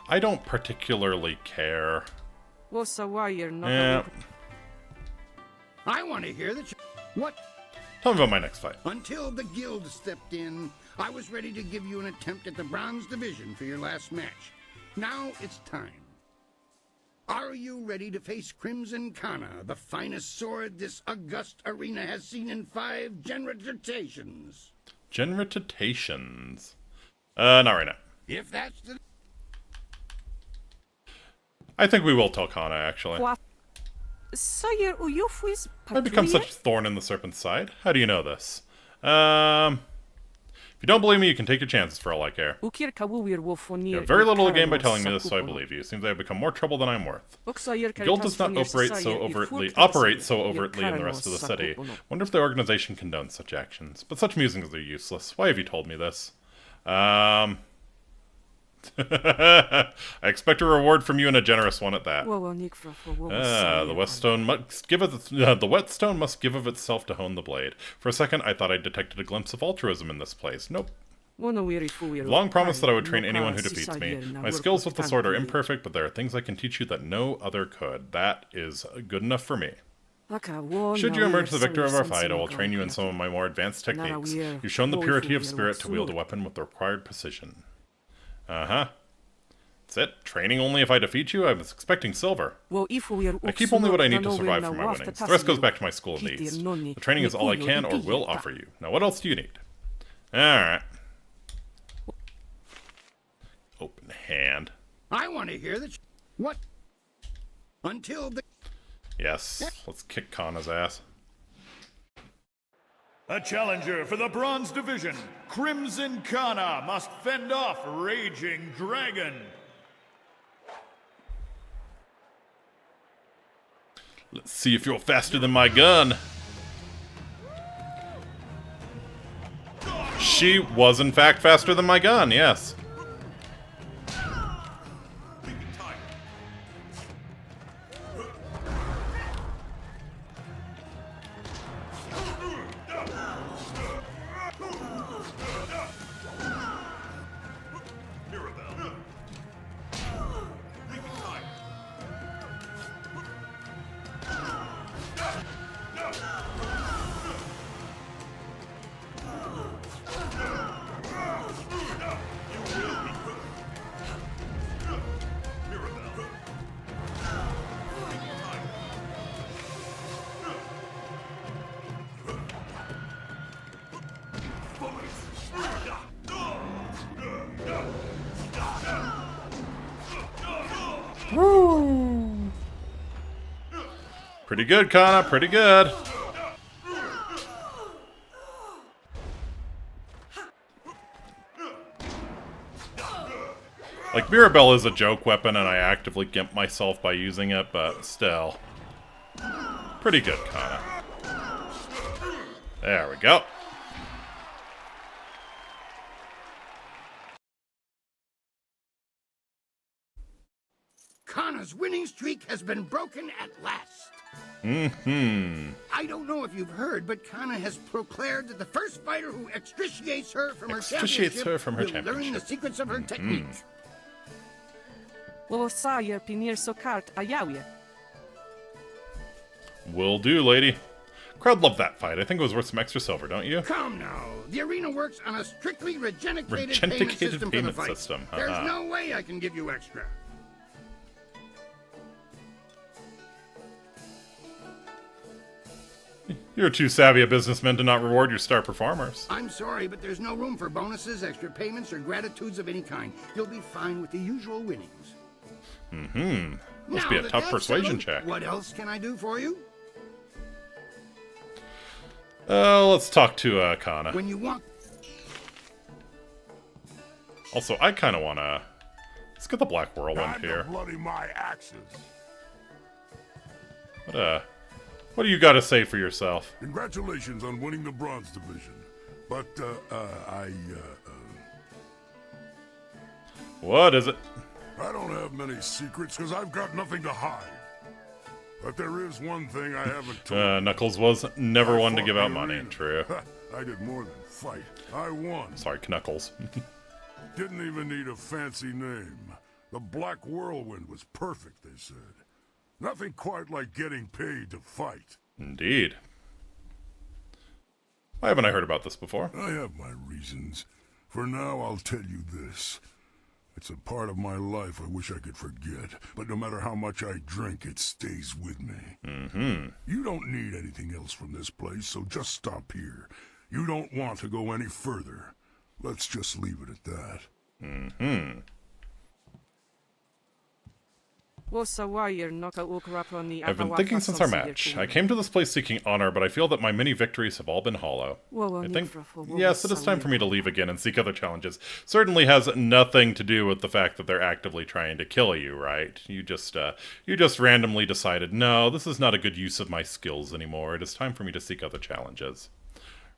I don't particularly care. Yeah. I want to hear that What? Tell me about my next fight. Until the guild stepped in, I was ready to give you an attempt at the bronze division for your last match. Now it's time. Are you ready to face Crimson Kana, the finest sword this august arena has seen in 5 generations? Generations? Not right now. If that's the... I think we will tell Kana, actually. I become such a thorn in the serpent's side. How do you know this? If you don't believe me, you can take your chances for all I care. You have very little to gain by telling me this, so I believe you. It seems I have become more trouble than I'm worth. The guild does not operate so overtly in the rest of the city. Wonder if the organization condones such actions. But such musings are useless. Why have you told me this? I expect a reward from you and a generous one at that. The whetstone must give of itself to hone the blade. For a second, I thought I detected a glimpse of altruism in this place. Nope. I've long promised that I would train anyone who defeats me. My skills with the sword are imperfect, but there are things I can teach you that no other could. That is good enough for me. Should you emerge the victor of our fight, I will train you in some of my more advanced techniques. You've shown the purity of spirit to wield a weapon with the required precision. That's it. Training only if I defeat you? I was expecting silver. I keep only what I need to survive for my winnings. The rest goes back to my school of needs. The training is all I can or will offer you. Now what else do you need? Alright. Open hand. I want to hear that. What? Until the... Yes. Let's kick Kana's ass. A challenger for the bronze division, Crimson Kana must fend off Raging Dragon. Let's see if you're faster than my gun. She was, in fact, faster than my gun, yes. Woo! Pretty good, Kana, pretty good. Like, Mirabelle is a joke weapon, and I actively gimp myself by using it, but still. Pretty good, Kana. There we go. Kana's winning streak has been broken at last. Mm-hmm. I don't know if you've heard, but Kana has proclaimed that the first fighter who extriciates her from her championship will learn the secrets of her technique. Will do, lady. Crowd loved that fight. I think it was worth some extra silver, don't you? Come now. The arena works on a strictly regenicated payment system for the fight. There's no way I can give you extra. You're too savvy a businessman to not reward your star performers. I'm sorry, but there's no room for bonuses, extra payments, or gratitudes of any kind. You'll be fine with the usual winnings. Mm-hmm. Must be a tough persuasion check. What else can I do for you? Let's talk to Kana. When you want. Also, I kind of want to. Let's get the Black Whirlwind here. Bloody my axes. What do you got to say for yourself? Congratulations on winning the Bronze Division. But, What is it? I don't have many secrets because I've got nothing to hide. But there is one thing I haven't told. Knuckles was never one to give out money. True. I did more than fight. I won. Sorry, Knuckles. Didn't even need a fancy name. The Black Whirlwind was perfect, they said. Nothing quite like getting paid to fight. Indeed. Why haven't I heard about this before? I have my reasons. For now, I'll tell you this. It's a part of my life I wish I could forget, but no matter how much I drink, it stays with me. Mm-hmm. You don't need anything else from this place, so just stop here. You don't want to go any further. Let's just leave it at that. Mm-hmm. I've been thinking since our match. I came to this place seeking honor, but I feel that my many victories have all been hollow. I think, yes, it is time for me to leave again and seek other challenges. Certainly has nothing to do with the fact that they're actively trying to kill you, right? You just randomly decided, no, this is not a good use of my skills anymore. It is time for me to seek other challenges.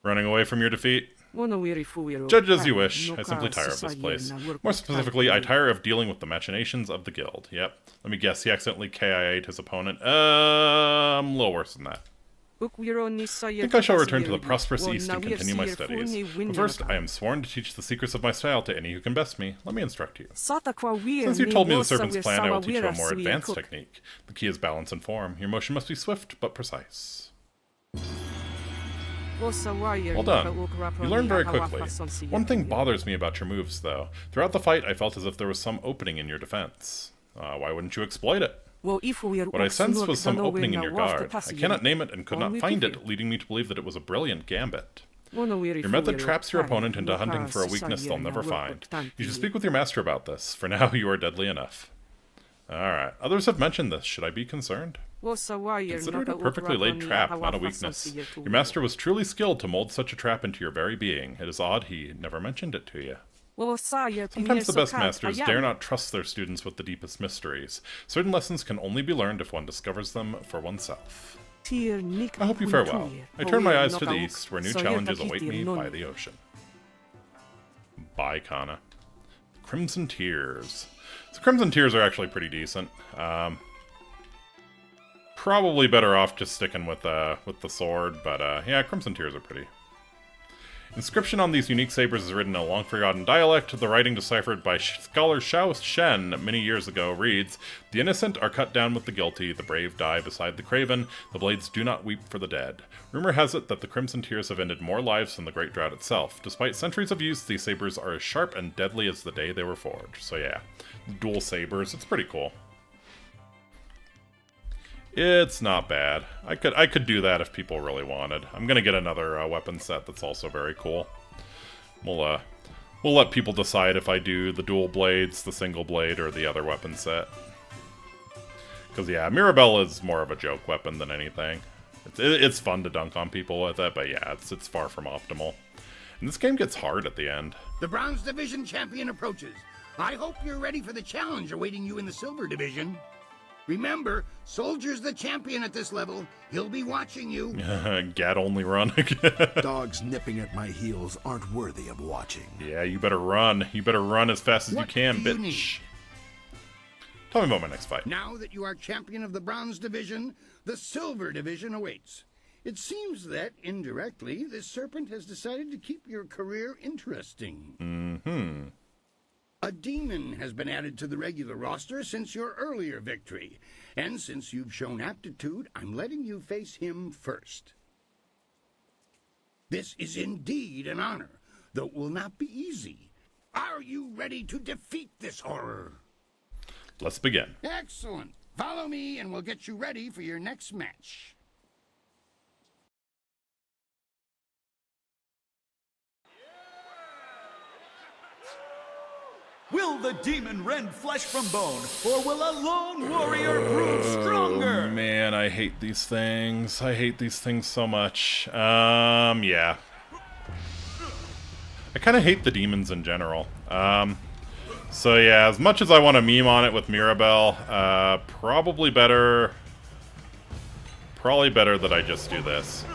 Running away from your defeat? Judge as you wish. I simply tire of this place. More specifically, I tire of dealing with the machinations of the guild. Yep. Let me guess, he accidentally KIA'd his opponent. I'm a little worse than that. I think I shall return to the prosperous East and continue my studies. But first, I am sworn to teach the secrets of my style to any who can best me. Let me instruct you. Since you told me the serpent's plan, I will teach you a more advanced technique. The key is balance and form. Your motion must be swift, but precise. Well done. You learn very quickly. One thing bothers me about your moves, though. Throughout the fight, I felt as if there was some opening in your defense. Why wouldn't you exploit it? What I sensed was some opening in your guard. I cannot name it and could not find it, leading me to believe that it was a brilliant gambit. Your method traps your opponent into hunting for a weakness they'll never find. You should speak with your master about this. For now, you are deadly enough. Alright, others have mentioned this. Should I be concerned? Consider it a perfectly laid trap, not a weakness. Your master was truly skilled to mold such a trap into your very being. It is odd he never mentioned it to you. Sometimes the best masters dare not trust their students with the deepest mysteries. Certain lessons can only be learned if one discovers them for oneself. I hope you fare well. I turn my eyes to the east, where new challenges await me by the ocean. Bye, Kana. Crimson Tears. So Crimson Tears are actually pretty decent. Probably better off just sticking with the sword, but yeah, Crimson Tears are pretty. Inscription on these unique sabers is written in a long-forgotten dialect. The writing deciphered by scholar Xiao Shen many years ago reads, "The innocent are cut down with the guilty, the brave die beside the craven, the blades do not weep for the dead." Rumor has it that the Crimson Tears have ended more lives than the Great Drought itself. Despite centuries of use, these sabers are as sharp and deadly as the day they were forged. So yeah, dual sabers, it's pretty cool. It's not bad. I could do that if people really wanted. I'm gonna get another weapon set that's also very cool. We'll let people decide if I do the dual blades, the single blade, or the other weapon set. Because yeah, Mirabelle is more of a joke weapon than anything. It's fun to dunk on people with it, but yeah, it's far from optimal. And this game gets hard at the end. The Bronze Division champion approaches. I hope you're ready for the challenge awaiting you in the Silver Division. Remember, Soldier's the champion at this level. He'll be watching you. Gat only run. Dogs nipping at my heels aren't worthy of watching. Yeah, you better run. You better run as fast as you can, bitch. Need? Tell me about my next fight. Now that you are champion of the Bronze Division, the Silver Division awaits. It seems that, indirectly, this serpent has decided to keep your career interesting. Mm-hmm. A demon has been added to the regular roster since your earlier victory. And since you've shown aptitude, I'm letting you face him first. This is indeed an honor, though it will not be easy. Are you ready to defeat this horror? Let's begin. Excellent. Follow me and we'll get you ready for your next match. Will the demon rend flesh from bone, or will a lone warrior prove stronger? Oh, man, I hate these things. I hate these things so much. Yeah. I kind of hate the demons in general. So yeah, as much as I want to meme on it with Mirabelle, probably better that I just do this.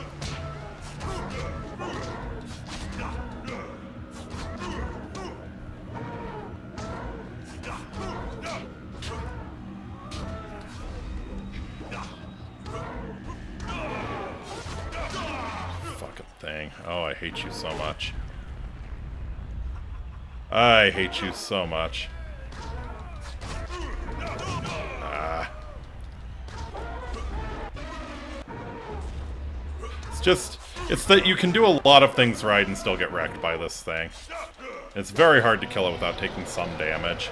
Thing. Oh, I hate you so much. I hate you so much. It's that you can do a lot of things right and still get wrecked by this thing. It's very hard to kill it without taking some damage.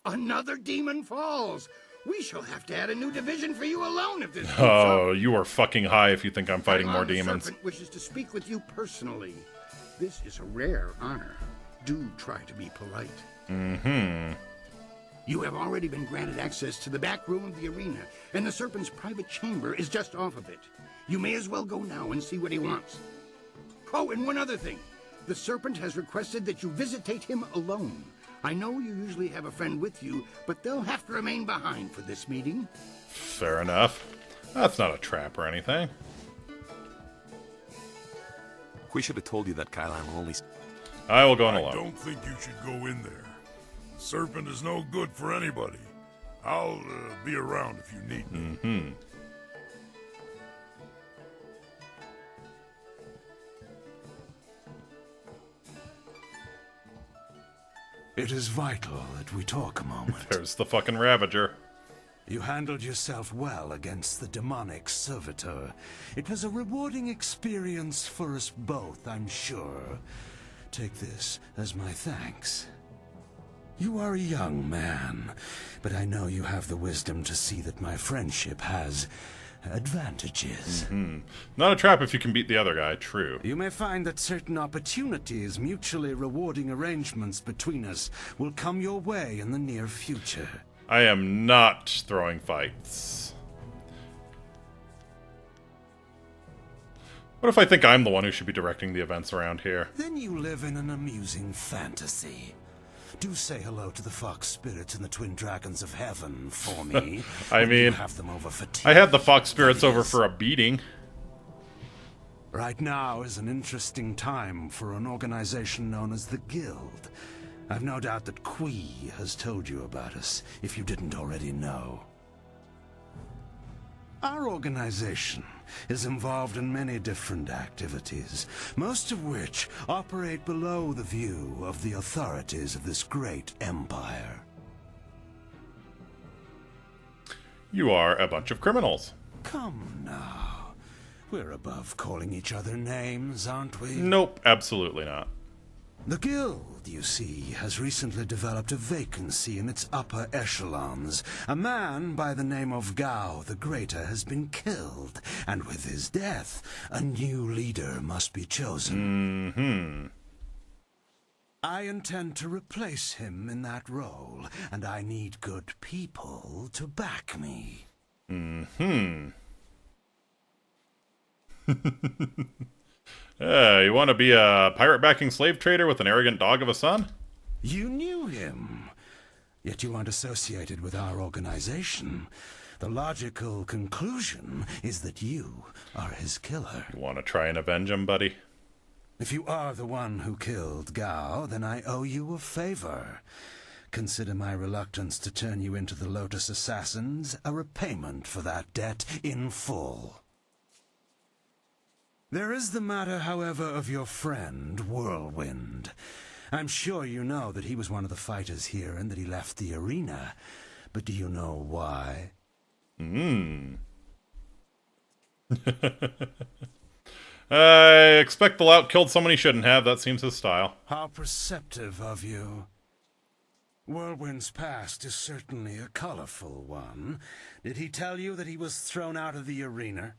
Another demon falls. We shall have to add a new division for you alone if this. Oh, you are fucking high if you think I'm fighting more demons. The serpent wishes to speak with you personally. This is a rare honor. Do try to be polite. Mm-hmm. You have already been granted access to the back room of the arena, and the serpent's private chamber is just off of it. You may as well go now and see what he wants. Oh, and one other thing. The serpent has requested that you visitate him alone. I know you usually have a friend with you, but they'll have to remain behind for this meeting. Fair enough. That's not a trap or anything. We should have told you that Kylan will only... I will go on alone. I don't think you should go in there. The serpent is no good for anybody. I'll be around if you need me. Mm-hmm. It is vital that we talk a moment. There's the fucking Ravager. You handled yourself well against the demonic servitor. It was a rewarding experience for us both, I'm sure. Take this as my thanks. You are a young man, but I know you have the wisdom to see that my friendship has advantages. Mm-hmm. Not a trap if you can beat the other guy, true. You may find that certain opportunities, mutually rewarding arrangements between us, will come your way in the near future. I am not throwing fights. What if I think I'm the one who should be directing the events around here? Then you live in an amusing fantasy. Do say hello to the fox spirits and the twin dragons of heaven for me. I mean, you have them over for tea. I had the fox spirits over for a beating. Right now is an interesting time for an organization known as the Guild. I've no doubt that Qui has told you about us, if you didn't already know. Our organization is involved in many different activities, most of which operate below the view of the authorities of this great empire. You are a bunch of criminals. Come now. We're above calling each other names, aren't we? Nope, absolutely not. The Guild, you see, has recently developed a vacancy in its upper echelons. A man by the name of Gao the Greater has been killed, and with his death, a new leader must be chosen. Mm-hmm. I intend to replace him in that role, and I need good people to back me. Mm-hmm. You want to be a pirate-backing slave trader with an arrogant dog of a son? You knew him, yet you aren't associated with our organization. The logical conclusion is that you are his killer. You want to try and avenge him, buddy? If you are the one who killed Gao, then I owe you a favor. Consider my reluctance to turn you into the Lotus Assassins a repayment for that debt in full. There is the matter, however, of your friend, Whirlwind. I'm sure you know that he was one of the fighters here and that he left the arena. But do you know why? I expect the lout killed someone he shouldn't have. That seems his style. How perceptive of you. Whirlwind's past is certainly a colorful one. Did he tell you that he was thrown out of the arena?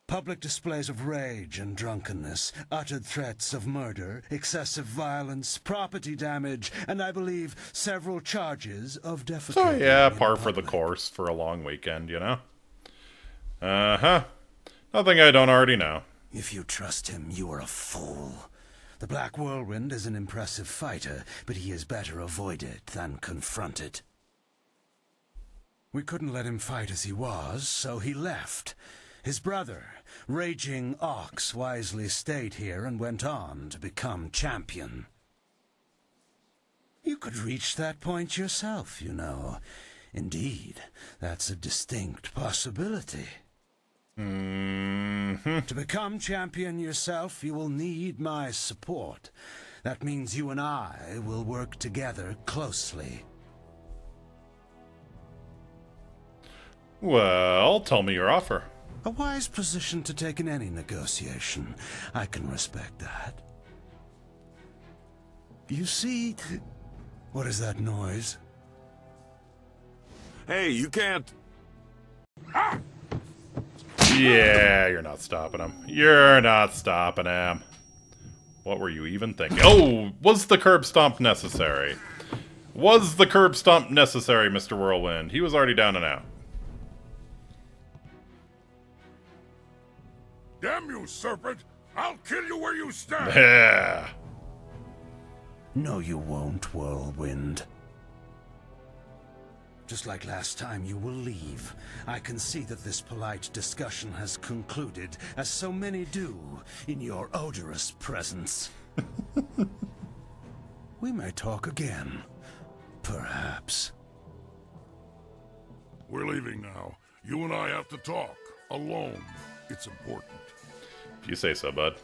Public displays of rage and drunkenness, uttered threats of murder, excessive violence, property damage, and I believe several charges of defecation. So yeah, par for the course for a long weekend, you know? Uh-huh. Nothing I don't already know. If you trust him, you are a fool. The Black Whirlwind is an impressive fighter, but he is better avoided than confronted. We couldn't let him fight as he was, so he left. His brother, Raging Ox, wisely stayed here and went on to become champion. You could reach that point yourself, you know. Indeed, that's a distinct possibility. To become champion yourself, you will need my support. That means you and I will work together closely. Well, tell me your offer. A wise position to take in any negotiation. I can respect that. You see... What is that noise? Hey, you can't... Yeah, you're not stopping him. You're not stopping him. What were you even thinking? Oh, was the curb stomp necessary? Was the curb stomp necessary, Mr. Whirlwind? He was already down and out. Damn you, serpent! I'll kill you where you stand! Yeah. No, you won't, Whirlwind. Just like last time, you will leave. I can see that this polite discussion has concluded, as so many do, in your odorous presence. We may talk again. Perhaps. We're leaving now. You and I have to talk. Alone. It's important. If you say so, bud.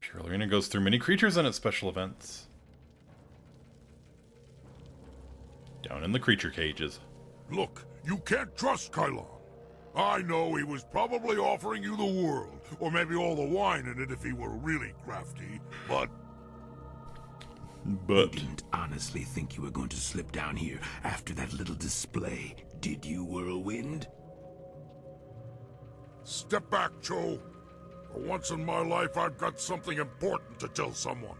Pure Arena goes through many creatures and its special events. Down in the creature cages. Look, you can't trust Kylon. I know he was probably offering you the world, or maybe all the wine in it if he were really crafty, but... You didn't honestly think you were going to slip down here after that little display, did you, Whirlwind? Step back, Cho. For once in my life, I've got something important to tell someone.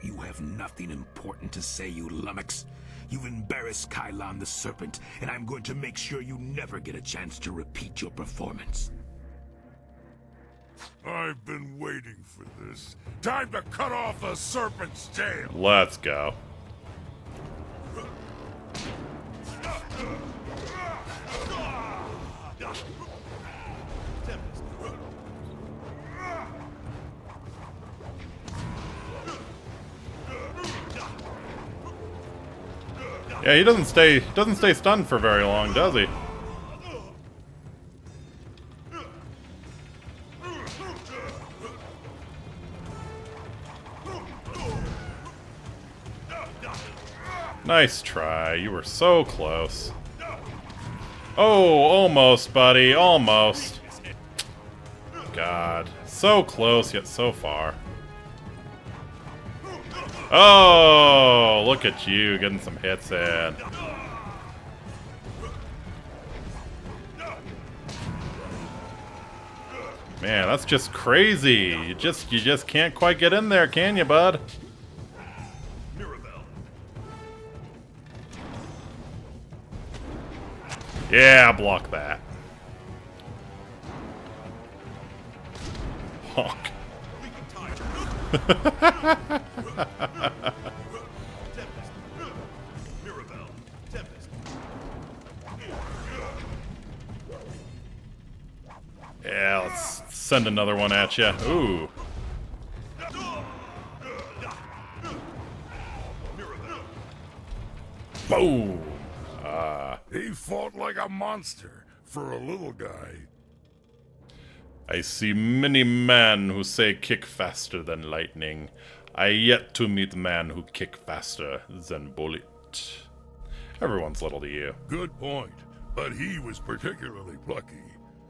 You have nothing important to say, you lummox. You've embarrassed Kylon the Serpent, and I'm going to make sure you never get a chance to repeat your performance. I've been waiting for this. Time to cut off the serpent's tail. Let's go. Yeah, he doesn't stay stunned for very long, does he? Nice try. You were so close. Oh, almost, buddy. Almost. God. So close, yet so far. Oh, look at you getting some hits in. Man, that's just crazy. You just can't quite get in there, can you, bud? Yeah, block that. Honk. Yeah, let's send another one at you. Ooh. Boom. He fought like a monster for a little guy. I see many men who say kick faster than lightning. I yet to meet man who kick faster than bullet. Everyone's little to you. Good point, but he was particularly plucky.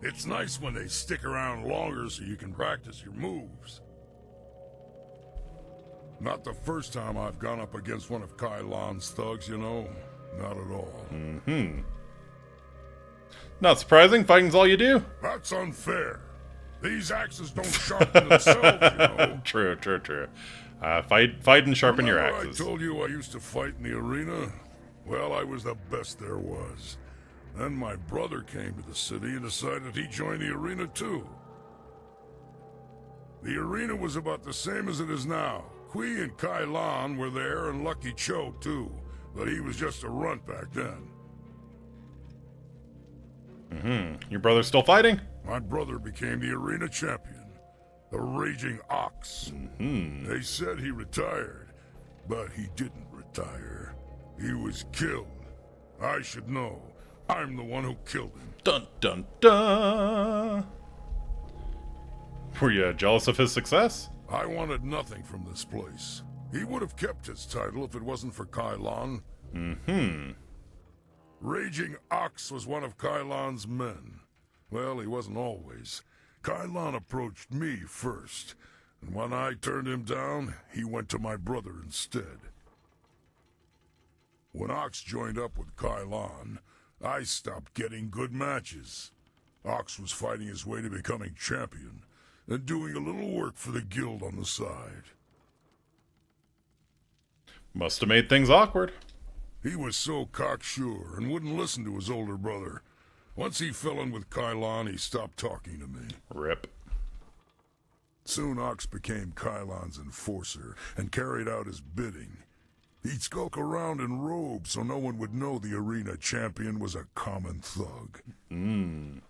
It's nice when they stick around longer so you can practice your moves. Not the first time I've gone up against one of Kylon's thugs, you know. Not at all. Mm-hmm. Not surprising, fighting's all you do. That's unfair. These axes don't sharpen themselves, you know. True. Fight and sharpen your Remember axes. I told you I used to fight in the arena? Well, I was the best there was. Then my brother came to the city and decided he'd join the arena too. The arena was about the same as it is now. Kui and Kylon were there, and Lucky Cho too. But he was just a runt back then. Mm-hmm. Your brother's still fighting? My brother became the arena champion. The Raging Ox. Mm-hmm. They said he retired, but he didn't retire. He was killed. I should know. I'm the one who killed him. Dun dun dun! Were you jealous of his success? I wanted nothing from this place. He would have kept his title if it wasn't for Kylon. Mm-hmm. Raging Ox was one of Kylon's men. Well, he wasn't always. Kylon approached me first, and when I turned him down, he went to my brother instead. When Ox joined up with Kylon, I stopped getting good matches. Ox was fighting his way to becoming champion, and doing a little work for the guild on the side. Must have made things awkward. He was so cocksure and wouldn't listen to his older brother. Once he fell in with Kylon, he stopped talking to me. Rip. Soon Ox became Kylon's enforcer and carried out his bidding. He'd skulk around in robes so no one would know the arena champion was a common thug. Mm.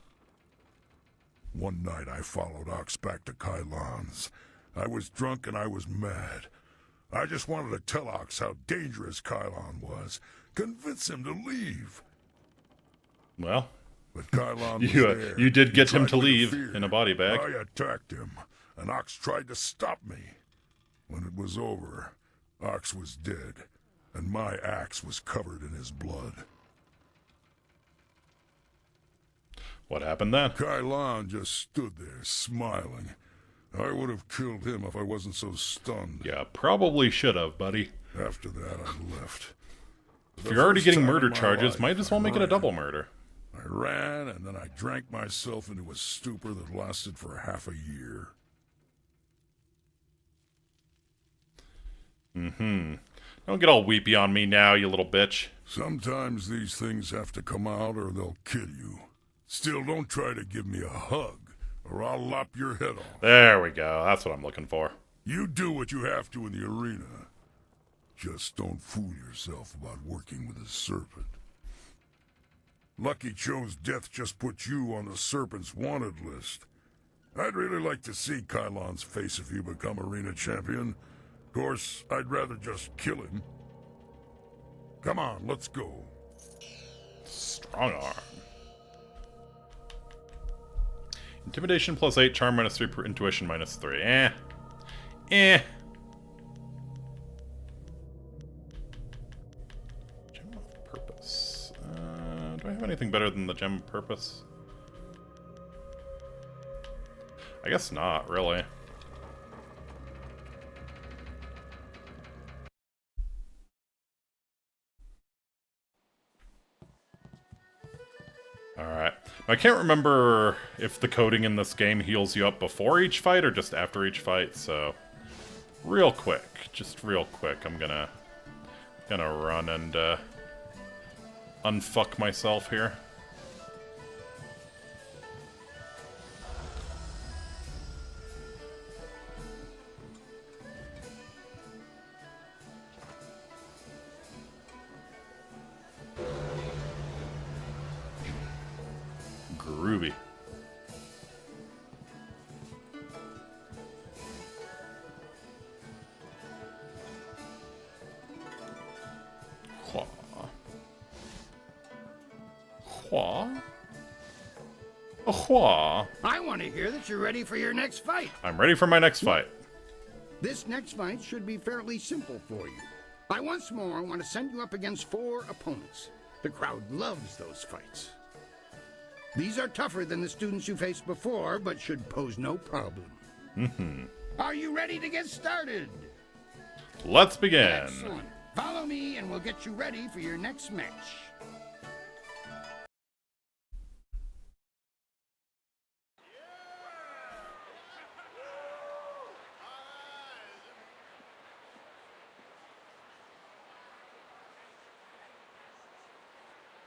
One night I followed Ox back to Kylon's. I was drunk and I was mad. I just wanted to tell Ox how dangerous Kylon was. Convince him to leave. Well, but Kylon was there. You did get He him to tried leave interfere. in a body bag. I attacked him, and Ox tried to stop me. When it was over, Ox was dead, and my axe was covered in his blood. What happened then? Kylon just stood there, smiling. I would have killed him if I wasn't so stunned. Yeah, probably should have, buddy. After that, I left. If you're already getting murder charges, might as well make it a double murder. I ran, and then I drank myself into a stupor that lasted for half a year. Mm-hmm. Don't get all weepy on me now, you little bitch. Sometimes these things have to come out or they'll kill you. Still, don't try to give me a hug, or I'll lop your head off. There we go. That's what I'm looking for. You do what you have to in the arena. Just don't fool yourself about working with a serpent. Lucky Cho's death just put you on the Serpent's wanted list. I'd really like to see Kylon's face if you become arena champion. Of course, I'd rather just kill him. Come on, let's go. Strong arm. Intimidation +8, charm -3, intuition -3. Eh. Gem of purpose. Do I have anything better than the gem of purpose? I guess not, really. Alright. I can't remember if the coding in this game heals you up before each fight or just after each fight, so real quick, just real quick, I'm gonna run and unfuck myself here. Groovy. Hua. Hua. Hua. I want to hear that you're ready for your next fight. I'm ready for my next fight. This next fight should be fairly simple for you. I once more want to send you up against 4 opponents. The crowd loves those fights. These are tougher than the students you faced before, but should pose no problem. Are you ready to get started? Let's begin. Excellent. Follow me and we'll get you ready for your next match.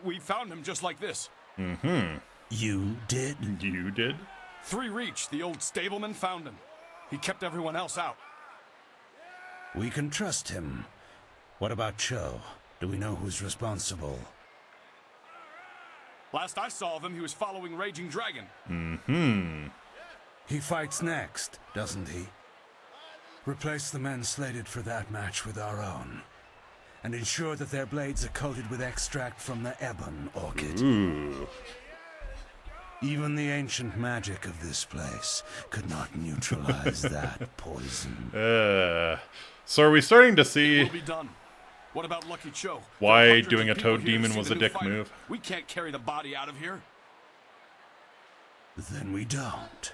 We found him just like this. You did? You did? 3 Reach, the old stableman, found him. He kept everyone else out. We can trust him. What about Cho? Do we know who's responsible? Last I saw of him, he was following Raging Dragon. He fights next, doesn't he? Replace the men slated for that match with our own. And ensure that their blades are coated with extract from the ebon orchid. Ooh. Even the ancient magic of this place could not neutralize that poison. So are we starting to see We'll be done. What about Lucky Cho? why doing a toad demon was a dick move? We can't carry the body out of here. Then we don't.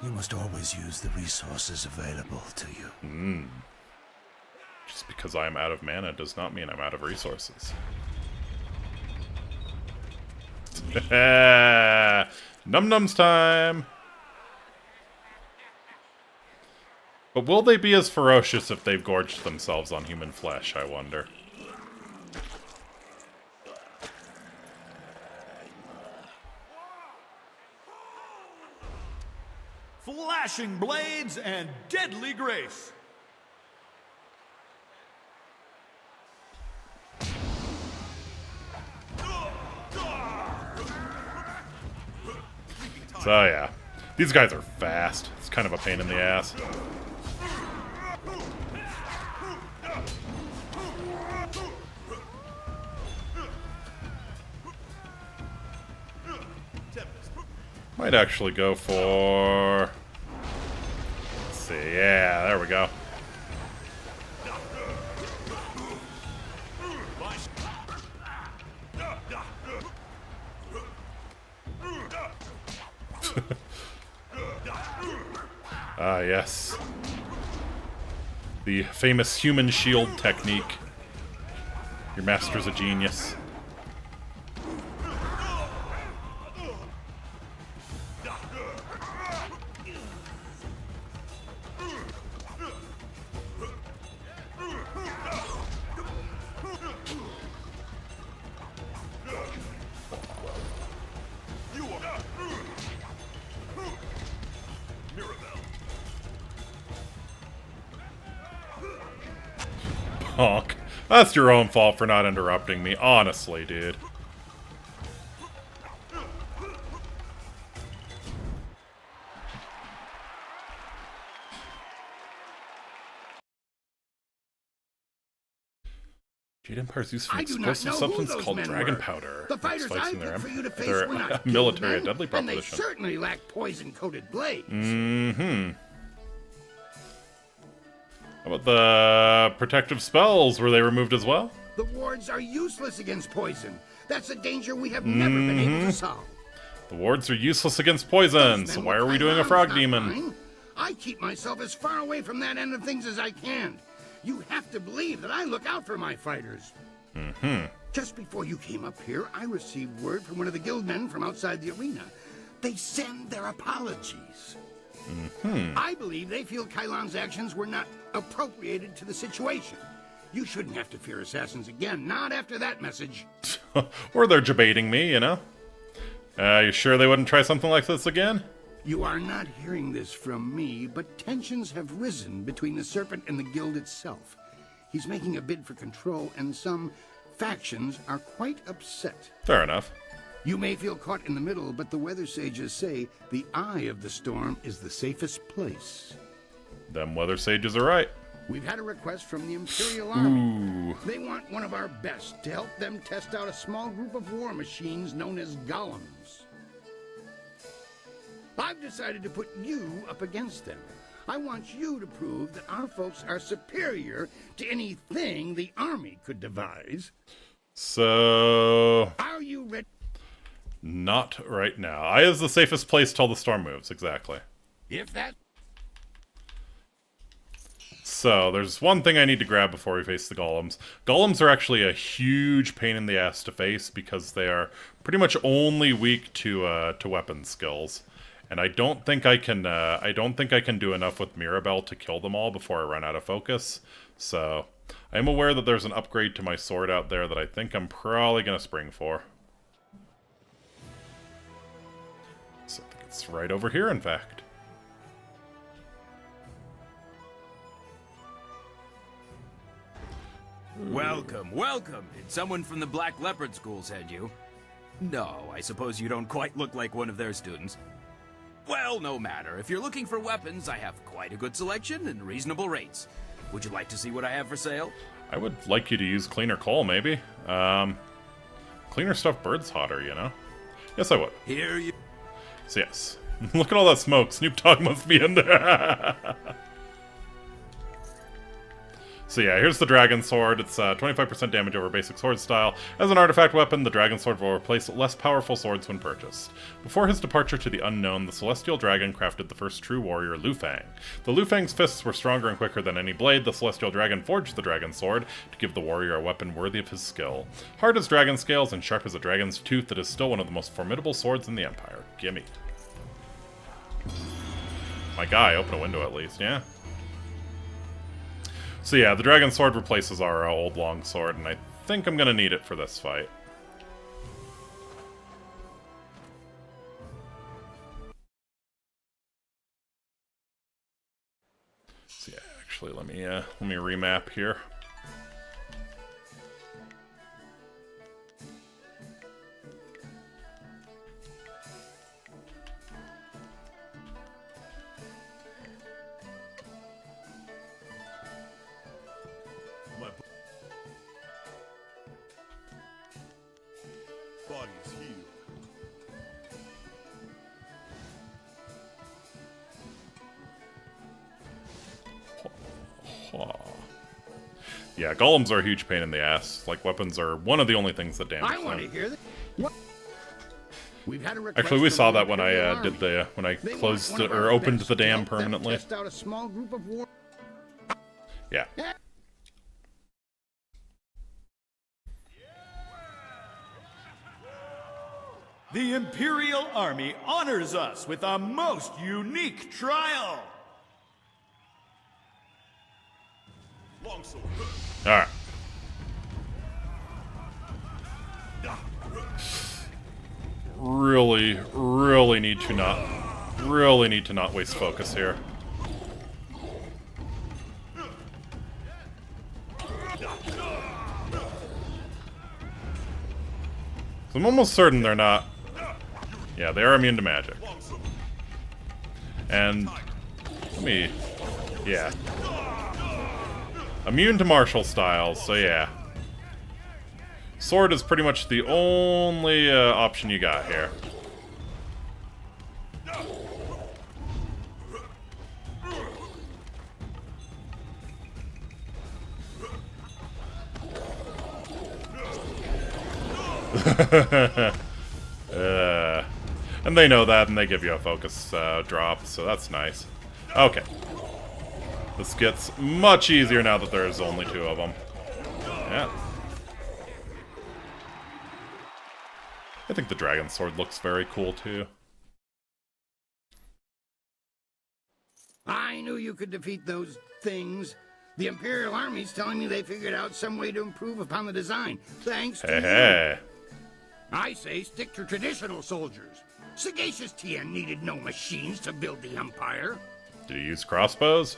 You must always use the resources available to you. Just because I am out of mana does not mean I'm out of resources. Num-nums time! But will they be as ferocious if they've gorged themselves on human flesh, I wonder? Flashing blades and deadly grace. So yeah, these guys are fast. It's kind of a pain in the ass. Might actually go for... Let's see, yeah, there we go. Ah, yes. The famous human shield technique. Your master's a genius. Honk. That's your own fault for not interrupting me, honestly, dude. Jade Empire's use of an explosive substance called dragon powder. The fighters I picked for you to face were not military men, deadly and they proposition. certainly lack poison-coated blades. Mm-hmm. How about the protective spells? Were they removed as well? The wards are useless against poison. That's a danger we have never been able to solve. The wards are useless against poison, so why are we doing a frog demon? I keep myself as far away from that end of things as I can. You have to believe that I look out for my fighters. Mm-hmm. Just before you came up here, I received word from one of the guildmen from outside the arena. They send their apologies. Mm-hmm. I believe they feel Kylon's actions were not appropriated to the situation. You shouldn't have to fear assassins again, not after that message. Or they're debating me, you know? You sure they wouldn't try something like this again? You are not hearing this from me, but tensions have risen between the Serpent and the Guild itself. He's making a bid for control, and some factions are quite upset. Fair enough. You may feel caught in the middle, but the weather sages say the eye of the storm is the safest place. Them weather sages are right. We've had a request from the Imperial Army. Ooh. They want one of our best to help them test out a small group of war machines known as golems. I've decided to put you up against them. I want you to prove that our folks are superior to anything the Army could devise. So... Are you ready? Not right now. Eye is the safest place till the storm moves, exactly. If that... So, there's one thing I need to grab before we face the golems. Golems are actually a huge pain in the ass to face because they are pretty much only weak to weapon skills. And I don't think I can do enough with Mirabelle to kill them all before I run out of focus. So, I am aware that there's an upgrade to my sword out there that I think I'm probably going to spring for. So, I think it's right over here, in fact. Welcome, welcome. Did someone from the Black Leopard School send you? No, I suppose you don't quite look like one of their students. Well, no matter. If you're looking for weapons, I have quite a good selection and reasonable rates. Would you like to see what I have for sale? I would like you to use cleaner coal, maybe. Cleaner stuff burns hotter, you know? Yes, I would. Here you... So, yes. Look at all that smoke. Snoop Dogg must be in there. So yeah, here's the Dragon Sword. It's 25% damage over basic sword style. As an artifact weapon, the Dragon Sword will replace less powerful swords when purchased. Before his departure to the unknown, the Celestial Dragon crafted the first true warrior, Lu Fang. The Lu Fang's fists were stronger and quicker than any blade. The Celestial Dragon forged the Dragon Sword to give the warrior a weapon worthy of his skill. Hard as dragon scales and sharp as a dragon's tooth, it is still one of the most formidable swords in the Empire. Gimme. My guy, open a window at least, yeah? So yeah, the Dragon Sword replaces our old long sword, and I think I'm gonna need it for this fight. So yeah, actually, let me remap here. Yeah, golems are a huge pain in the ass. Like, weapons are one of the only things that damage them. I want to hear that. We've had a Actually, we saw that when I when I closed or opened the dam permanently. Test out a small group of war. Yeah. The Imperial Army honors us with a most unique trial. Alright. Really need to not waste focus here. So I'm almost certain they're not... Yeah, they are immune to magic. And... Let me... Yeah. Immune to martial styles, so yeah. Sword is pretty much the only option you got here. And they know that, and they give you a focus drop, so that's nice. Okay. This gets much easier now that there's only 2 of them. Yeah. I think the dragon sword looks very cool, too. I knew you could defeat those things. The Imperial Army's telling me they figured out some way to improve upon the design. Thanks to you. I say stick to traditional soldiers. Sagacious Tien needed no machines to build the Empire. Did you use crossbows?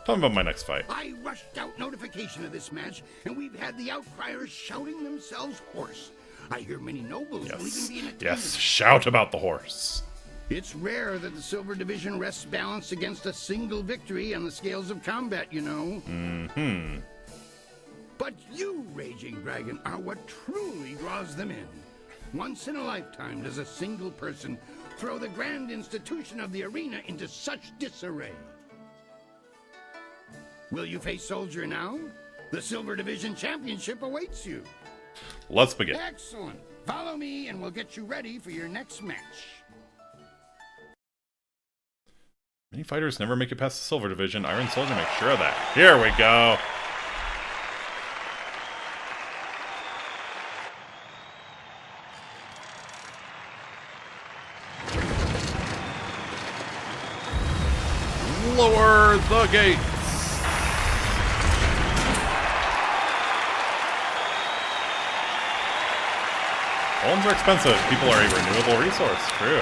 Tell me about my next fight. I rushed out notification of this match, and we've had the outcriers shouting themselves hoarse. I hear many nobles will even be in attendance. Yes, shout about the horse. It's rare that the Silver Division rests balanced against a single victory on the scales of combat, you know. Mm-hmm. But you, Raging Dragon, are what truly draws them in. Once in a lifetime does a single person throw the grand institution of the arena into such disarray. Will you face Soldier now? The Silver Division Championship awaits you. Let's begin. Excellent. Follow me and we'll get you ready for your next match. Many fighters never make it past the Silver Division. Iron Soldier makes sure of that. Here we go. Lower the gates. Homes are expensive. People are a renewable resource. True.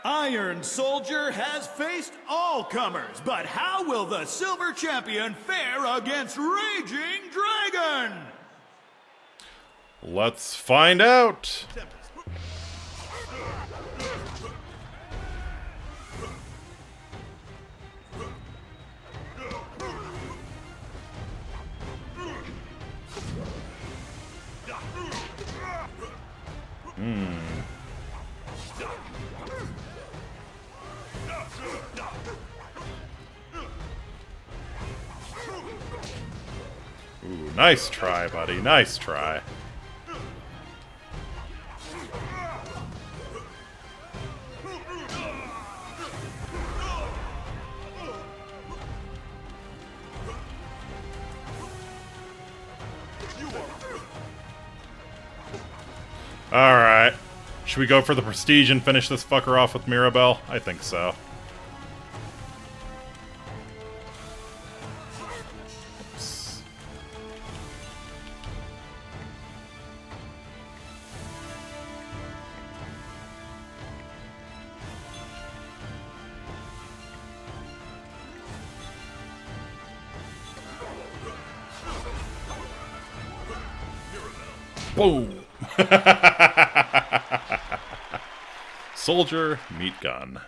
Iron Soldier has faced all comers, but how will the Silver Champion fare against Raging Dragon? Let's find out. Ooh, nice try, buddy. Nice try. Alright. Should we go for the prestige and finish this fucker off with Mirabelle? I think so. Oops. Boom! Soldier, meat gun.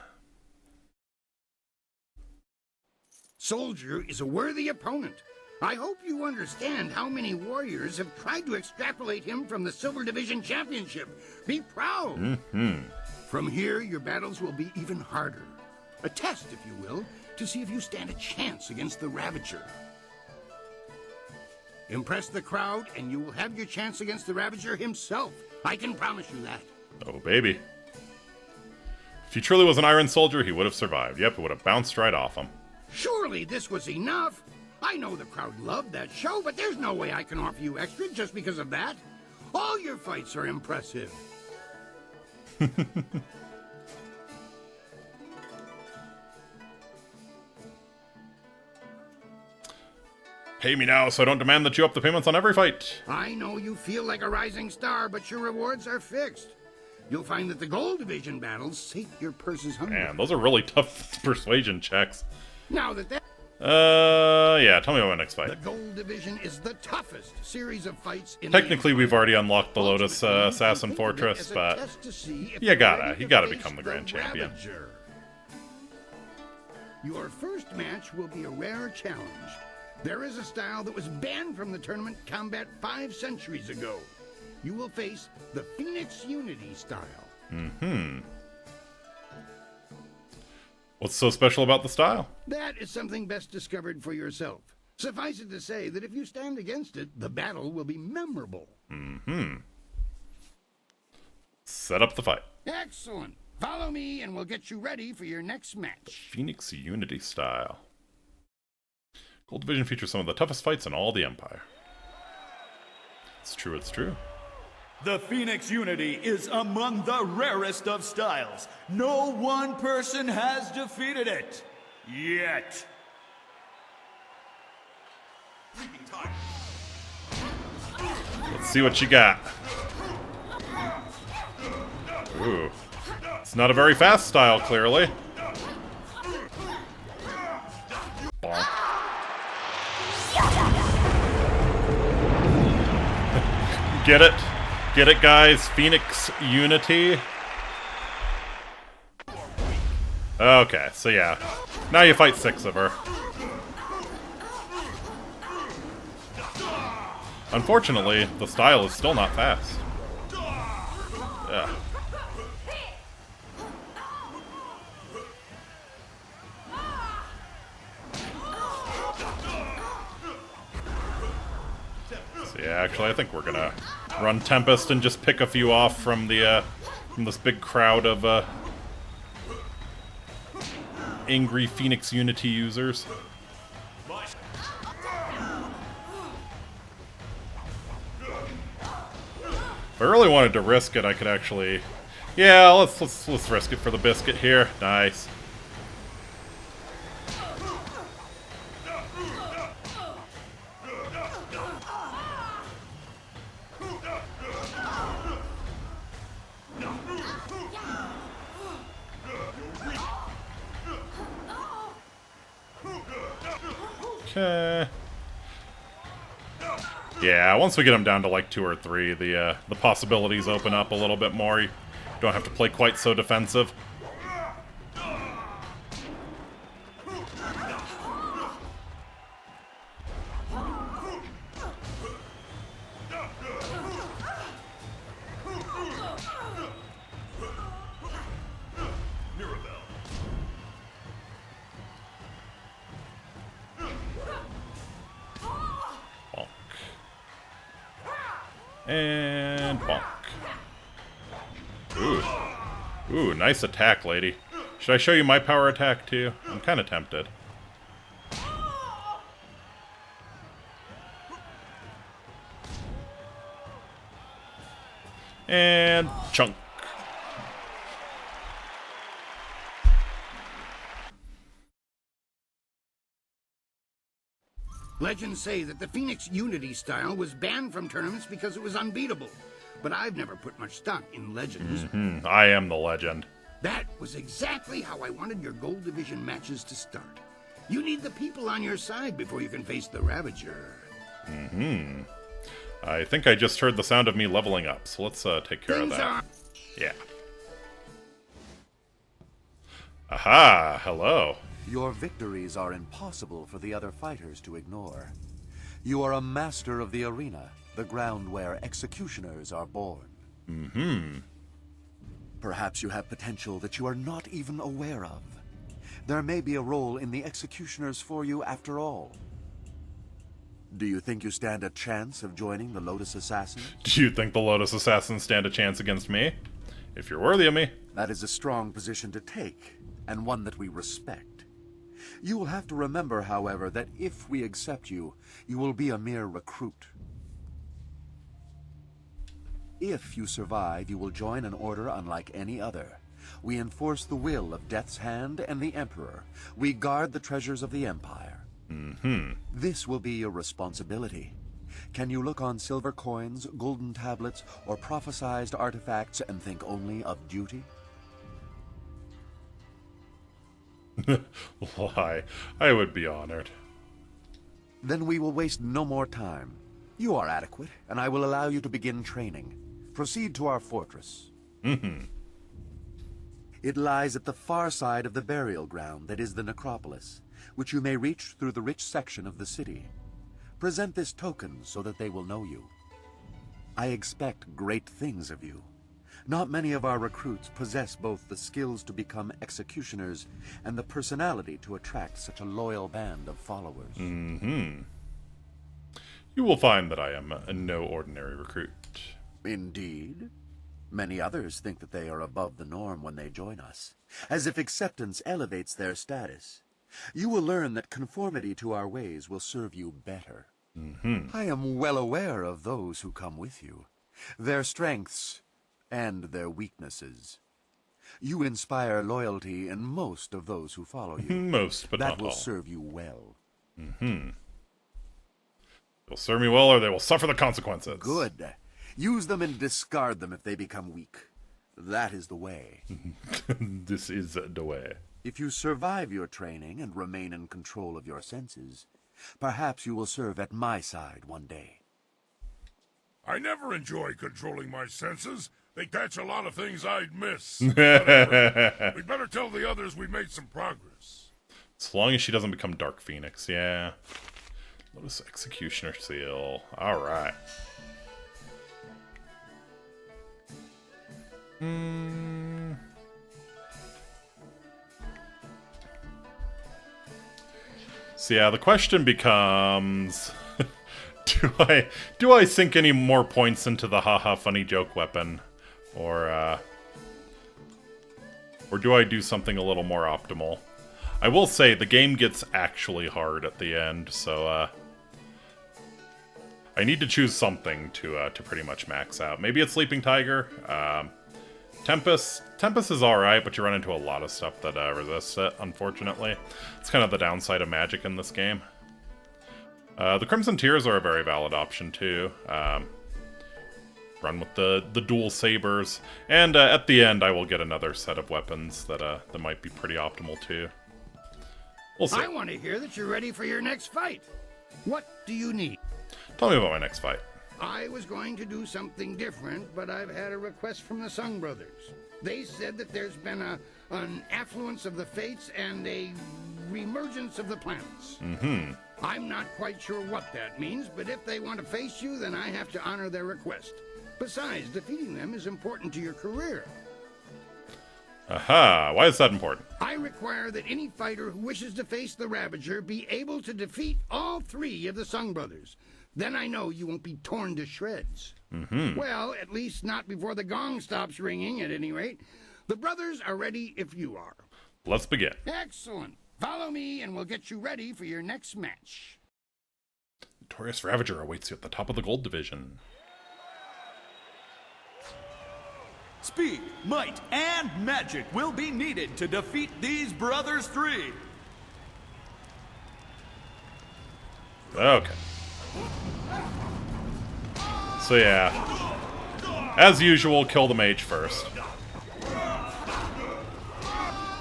Soldier is a worthy opponent. I hope you understand how many warriors have tried to extrapolate him from the Silver Division Championship. Be proud. Mm-hmm. From here, your battles will be even harder. A test, if you will, to see if you stand a chance against the Ravager. Impress the crowd, and you will have your chance against the Ravager himself. I can promise you that. Oh, baby. If he truly was an Iron Soldier, he would have survived. Yep, it would have bounced right off him. Surely this was enough. I know the crowd loved that show, but there's no way I can offer you extra just because of that. All your fights are impressive. Pay me now so I don't demand that you up the payments on every fight. I know you feel like a rising star, but your rewards are fixed. You'll find that the Gold Division battles sate your purse's hunger. Man, those are really tough persuasion checks. Now that Yeah, tell me about my next fight. The Gold Division is the toughest series of fights in Technically, we've already unlocked the Lotus Assassin Fortress, but you gotta become the Grand Champion. Your first match will be a rare challenge. There is a style that was banned from the tournament combat 5 centuries ago. You will face the Phoenix Unity style. Mm-hmm. What's so special about the style? That is something best discovered for yourself. Suffice it to say that if you stand against it, the battle will be memorable. Mm-hmm. Set up the fight. Excellent. Follow me and we'll get you ready for your next match. Phoenix Unity style. Gold Division features some of the toughest fights in all the Empire. It's true, it's true. The Phoenix Unity is among the rarest of styles. No one person has defeated it. Yet. Let's see what you got. Ooh. It's not a very fast style, clearly. Bonk. Get it? Get it, guys? Phoenix Unity. Okay, so yeah. Now you fight 6 of her. Unfortunately, the style is still not fast. Yeah. So yeah, actually, I think we're gonna run Tempest and just pick a few off from the from this big crowd of angry Phoenix Unity users. If I really wanted to risk it, I could actually... Yeah, let's risk it for the biscuit here. Nice. Okay. Yeah, once we get them down to like 2 or 3, the possibilities open up a little bit more. You don't have to play quite so defensive. And bonk. Ooh. Ooh, nice attack, lady. Should I show you my power attack, too? I'm kind of tempted. And chunk. Legends say that the Phoenix Unity style was banned from tournaments because it was unbeatable. But I've never put much stock in legends. Mm-hmm. I am the legend. That was exactly how I wanted your Gold Division matches to start. You need the people on your side before you can face the Ravager. Mm-hmm. I think I just heard the sound of me leveling up, so let's take care of that. Yeah. Aha! Hello. Your victories are impossible for the other fighters to ignore. You are a master of the arena, the ground where executioners are born. Mm-hmm. Perhaps you have potential that you are not even aware of. There may be a role in the executioners for you after all. Do you think you stand a chance of joining the Lotus Assassins? Do you think the Lotus Assassins stand a chance against me? If you're worthy of me. That is a strong position to take, and one that we respect. You will have to remember, however, that if we accept you, you will be a mere recruit. If you survive, you will join an order unlike any other. We enforce the will of Death's Hand and the Emperor. We guard the treasures of the Empire. Mm-hmm. This will be your responsibility. Can you look on silver coins, golden tablets, or prophesized artifacts and think only of duty? Why, I would be honored. Then we will waste no more time. You are adequate, and I will allow you to begin training. Proceed to our fortress. It lies at the far side of the burial ground that is the necropolis, which you may reach through the rich section of the city. Present this token so that they will know you. I expect great things of you. Not many of our recruits possess both the skills to become executioners and the personality to attract such a loyal band of followers. You will find that I am no ordinary recruit. Indeed. Many others think that they are above the norm when they join us, as if acceptance elevates their status. You will learn that conformity to our ways will serve you better. I am well aware of those who come with you, their strengths and their weaknesses. You inspire loyalty in most of those who follow you. Most, but not all. That will serve you well. They'll serve me well, or they will suffer the consequences. Good. Use them and discard them if they become weak. That is the way. This is the way. If you survive your training and remain in control of your senses, perhaps you will serve at my side one day. I never enjoy controlling my senses. They catch a lot of things I'd miss. Whatever. We better tell the others we made some progress. As long as she doesn't become Dark Phoenix, yeah. Lotus Executioner Seal. Alright. So yeah, the question becomes... Do I sink any more points into the haha funny joke weapon? Or do I do something a little more optimal? I will say the game gets actually hard at the end, so I need to choose something to pretty much max out. Maybe it's Sleeping Tiger. Tempest is alright, but you run into a lot of stuff that resists it, unfortunately. It's kind of the downside of magic in this game. The Crimson Tears are a very valid option, too. Run with the dual sabers. And at the end, I will get another set of weapons that might be pretty optimal, too. We'll see. I want to hear that you're ready for your next fight. What do you need? Tell me about my next fight. I was going to do something different, but I've had a request from the Sung Brothers. They said that there's been an affluence of the fates and a reemergence of the planets. I'm not quite sure what that means, but if they want to face you, then I have to honor their request. Besides, defeating them is important to your career. Aha! Why is that important? I require that any fighter who wishes to face the Ravager be able to defeat all three of the Sung Brothers. Then I know you won't be torn to shreds. Well, at least not before the gong stops ringing, at any rate. The brothers are ready if you are. Let's begin. Excellent. Follow me and we'll get you ready for your next match. Notorious Ravager awaits you at the top of the Gold Division. Speed, might, and magic will be needed to defeat these brothers three. Okay. So yeah, as usual, kill the mage first.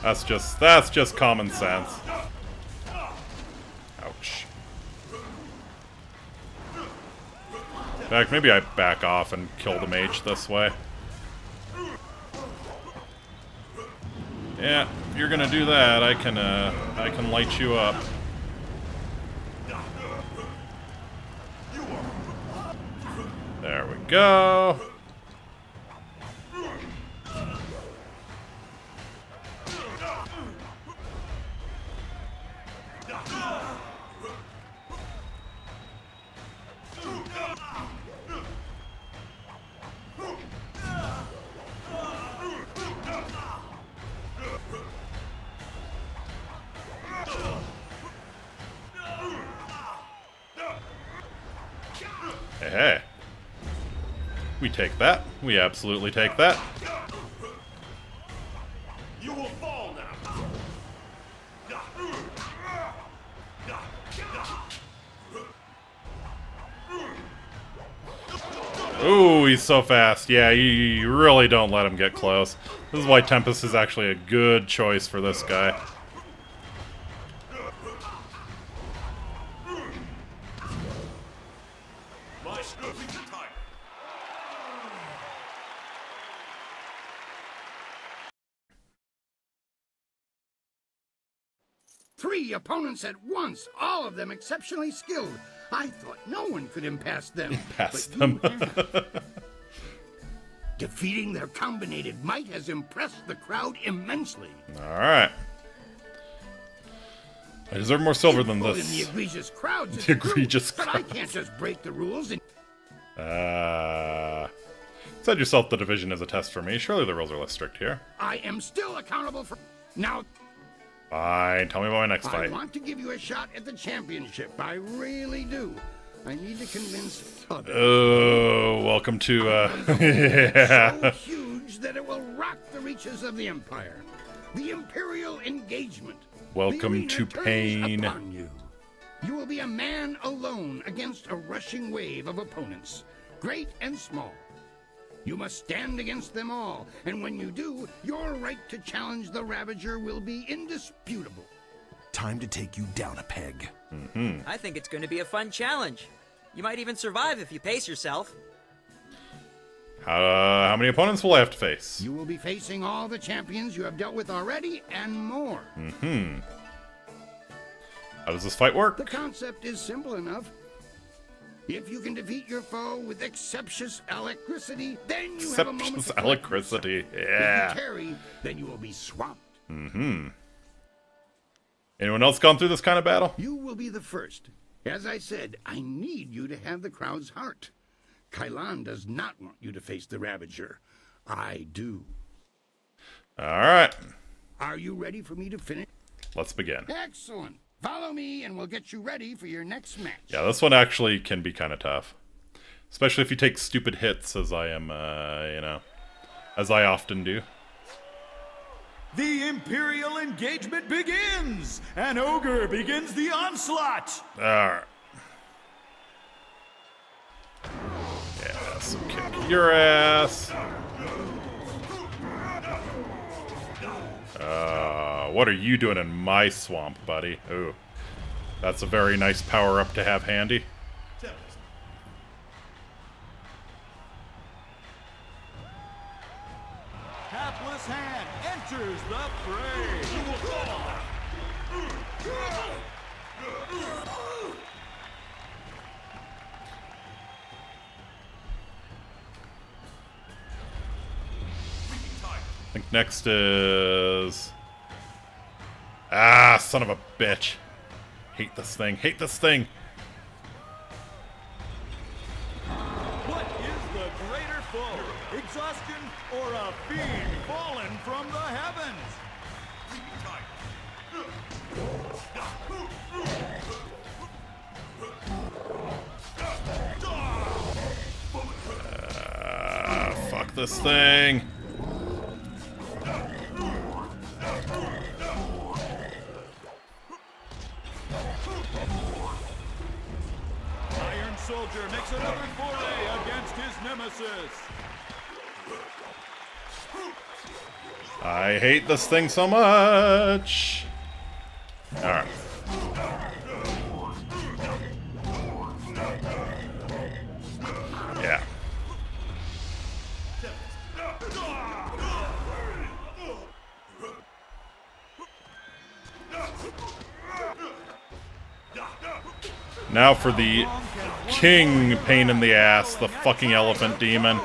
That's just common sense. Ouch. In fact, maybe I back off and kill the mage this way. Yeah, if you're gonna do that, I can light you up. There we go. Hey. We take that. We absolutely take that. You will fall now. Ooh, he's so fast. Yeah, you really don't let him get close. This is why Tempest is actually a good choice for this guy. 3 opponents at once, all of them exceptionally skilled. I thought no one could impass them. Pass but them. you have. Defeating their combinated might has impressed the crowd immensely. Alright. I deserve more silver than In the this. egregious crowds, it's The egregious true, but I crowds. can't just break the rules and... Said yourself the division is a test for me. Surely the rules are less strict here. I am still accountable for... Now, Fine, tell me about my next I fight. want to give you a shot at the championship. I really do. I need to convince others. Oh, welcome to, yeah. So huge that it will rock the reaches of the Empire. The Imperial engagement. Welcome to pain. Upon you. You will be a man alone against a rushing wave of opponents, great and small. You must stand against them all, and when you do, your right to challenge the Ravager will be indisputable. Time to take you down a peg. I think it's going to be a fun challenge. You might even survive if you pace yourself. How many opponents will I have to face? You will be facing all the champions you have dealt with already, and more. How does this fight work? The concept is simple enough. If you can defeat your foe with exceptious electricity, then you have a moment Exceptions to collect electricity. yourself. Yeah. If you tarry, then you will be swamped. Anyone else gone through this kind of battle? You will be the first. As I said, I need you to have the crowd's heart. Kailan does not want you to face the Ravager. I do. Alright. Are you ready for me to finish? Let's begin. Excellent. Follow me and we'll get you ready for your next match. Yeah, this one actually can be kind of tough. Especially if you take stupid hits, as I am, as I often do. The Imperial engagement begins! An ogre begins the onslaught! Alright. Yeah, so kick your ass. What are you doing in my swamp, buddy? Ooh. That's a very nice power-up to have handy. Hapless Hand enters the fray! I think next is... Ah, son of a bitch. Hate this thing. Hate this thing. What is the greater foe? Exhaustion or a fiend fallen from the heavens? Fuck this thing. Iron Soldier makes another foray against his nemesis. I hate this thing so much. Alright. Yeah. Now for the king pain in the ass, the fucking elephant demon.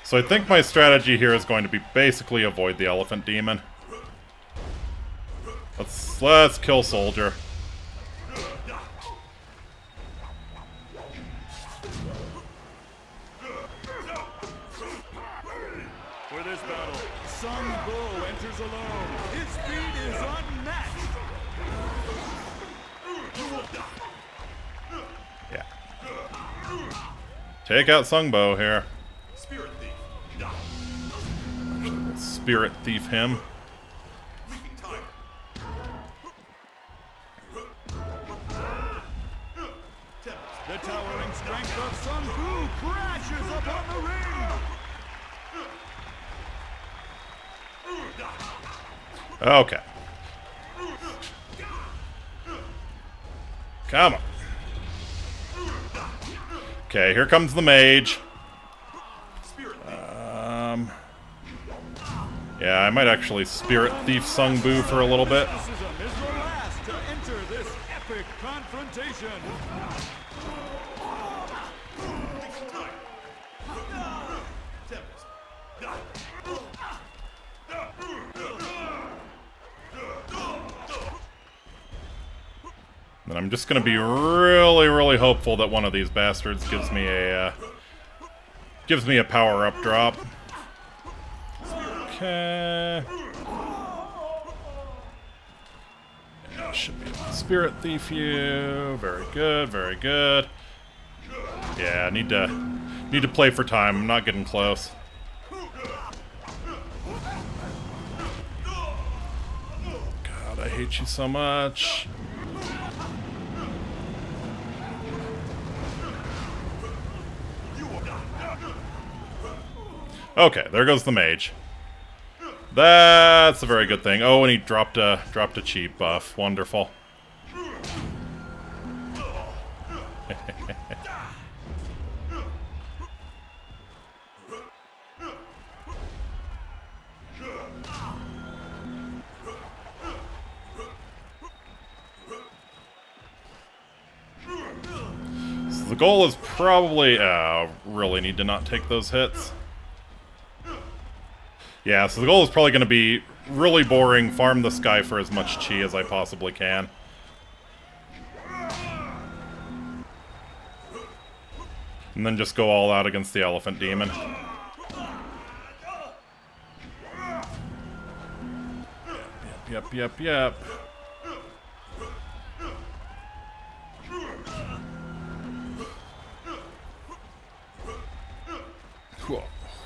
So I think my strategy here is going to be basically avoid the elephant demon. Let's kill Soldier. For this battle, Sun Bull enters alone. His speed is unmatched. Yeah. Take out Sungbo here. Spirit Thief. Spirit Thief him. The towering strength of Sun Bu crashes upon the ring. Okay. Come on. Okay, here comes the mage. Yeah, I might actually Spirit Thief Sung Bu for a little bit. This is your last to enter this epic confrontation. And I'm just gonna be really, really hopeful that one of these bastards gives me a power-up drop. Okay. Yeah, should be able to Spirit Thief you. Very good, very good. Yeah, need to play for time. I'm not getting close. God, I hate you so much. Okay, there goes the mage. That's a very good thing. Oh, and he dropped a cheap buff. Wonderful. So the goal is probably really need to not take those hits. Yeah, so the goal is probably going to be really boring, farm this guy for as much chi as I possibly can. And then just go all out against the Elephant Demon. Yep.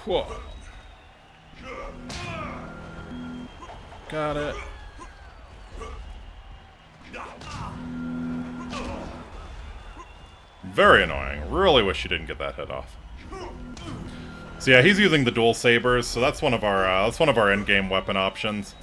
Whoa. Got it. Very annoying. Really wish you didn't get that hit off. So yeah, he's using the dual sabers, so that's one of our end-game weapon options.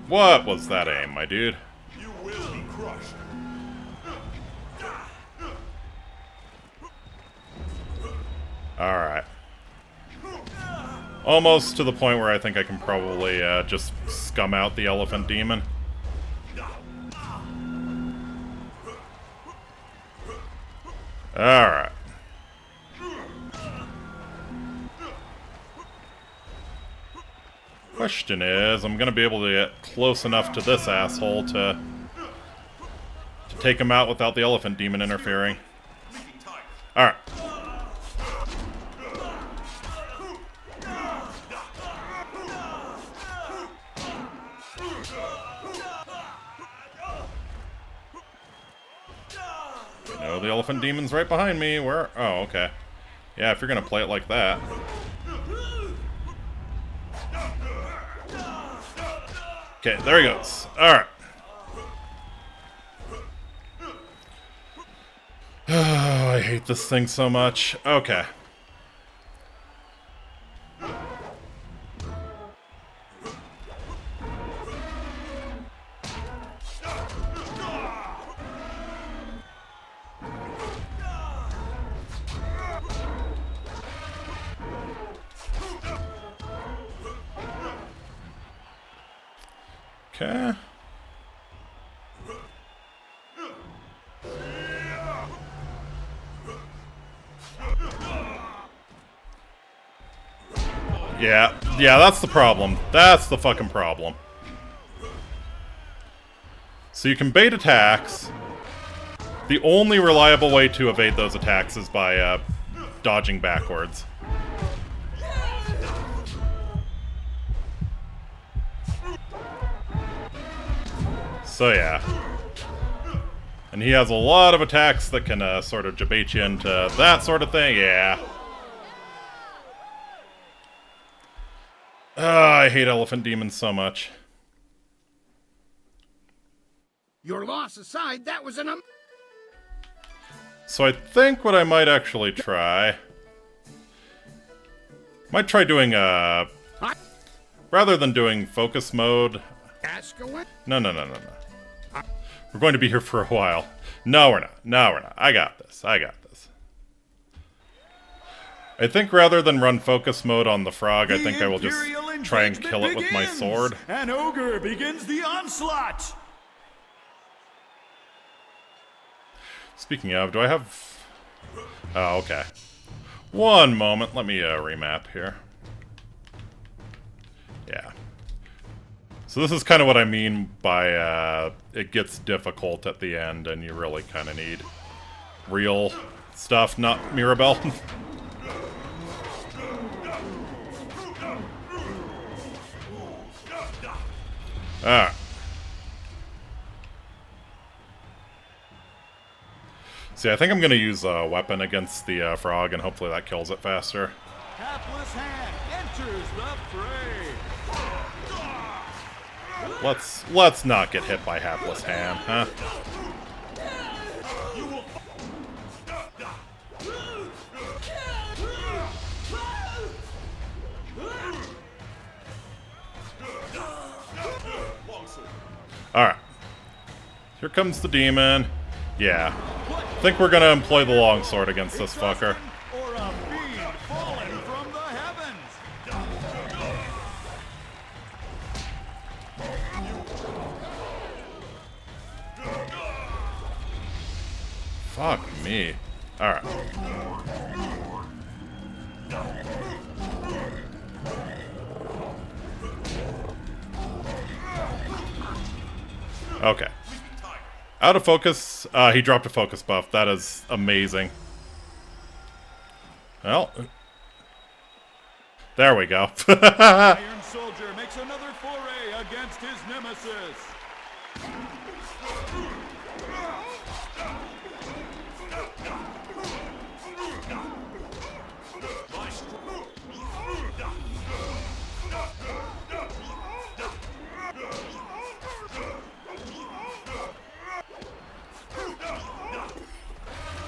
What was that aim, my dude? You will be crushed. Alright. Almost to the point where I think I can probably just scum out the Elephant Demon. Alright. Question is, I'm gonna be able to get close enough to this asshole to take him out without the Elephant Demon interfering. Alright. No, the Elephant Demon's right behind me. Where? Oh, okay. Yeah, if you're gonna play it like that. Okay, there he goes. Alright. Oh, I hate this thing so much. Okay. Okay. Yeah, that's the problem. That's the fucking problem. So you can bait attacks. The only reliable way to evade those attacks is by dodging backwards. So yeah. And he has a lot of attacks that can sort of debate you into that sort of thing, yeah. I hate Elephant Demons so much. Your loss aside, that was an So I think what I might actually try... Might try doing, rather than doing focus mode... Ask away. No. We're going to be here for a while. No, we're not. No, we're not. I got this. I got this. I think rather than run focus mode on the frog, I think I will just try and kill it with my sword. An ogre begins the onslaught! Speaking of, do I have... Oh, okay. One moment. Let me remap here. Yeah. So this is kind of what I mean by it gets difficult at the end and you really kind of need real stuff, not Mirabelle. Alright. See, I think I'm going to use a weapon against the frog, and hopefully that kills it faster. Hapless hand enters the fray. Let's not get hit by Hapless Hand, huh? Alright. Here comes the demon. Yeah. I think we're gonna employ the longsword against this fucker. Or a fiend fallen from the heavens. Fuck me. Alright. Okay. Out of focus. He dropped a focus buff. That is amazing. Well. There we go. Iron Soldier makes another foray against his nemesis.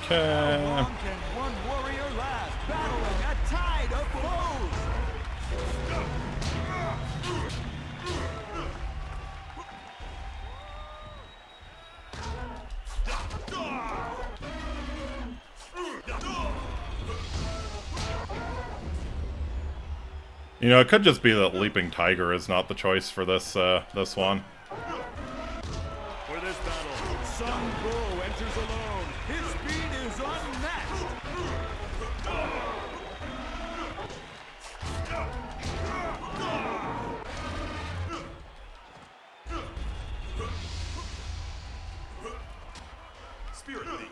Okay. How long can one warrior last, battling a tide of foes? You know, it could just be that Leaping Tiger is not the choice for this this one. For this battle, Sun Bu enters alone. His speed is unmatched. Spirit Leap.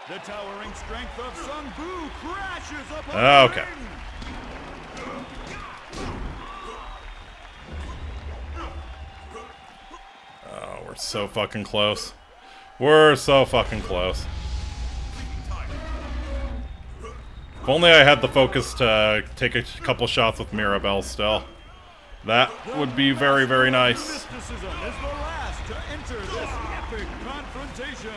The towering strength of Sun Bu crashes upon Okay. Oh, we're so fucking close. We're so fucking close. If only I had the focus to take a couple shots with Mirabelle still. That would be very, very nice. Mysticism is the last to enter this epic confrontation.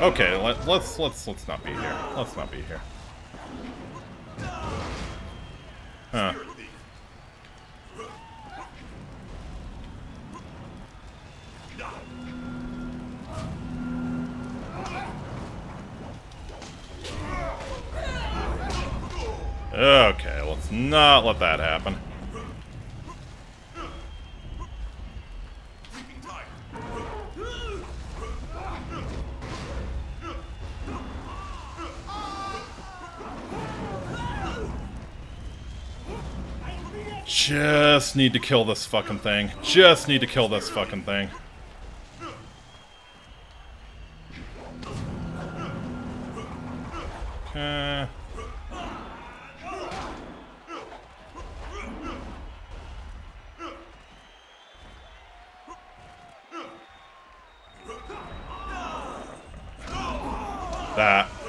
Okay, let's not be here. Let's not be here. Huh. Okay, let's not let that happen. Just need to kill this fucking thing. Just need to kill this fucking thing. Okay.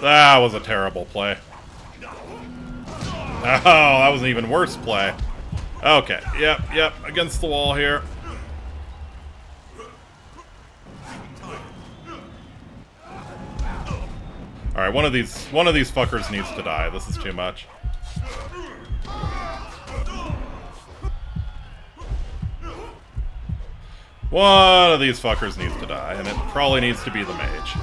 That was a terrible play. Oh, that was an even worse play. Okay, yep, against the wall here. Alright, one of these fuckers needs to die. This is too much. One of these fuckers needs to die, and it probably needs to be the mage.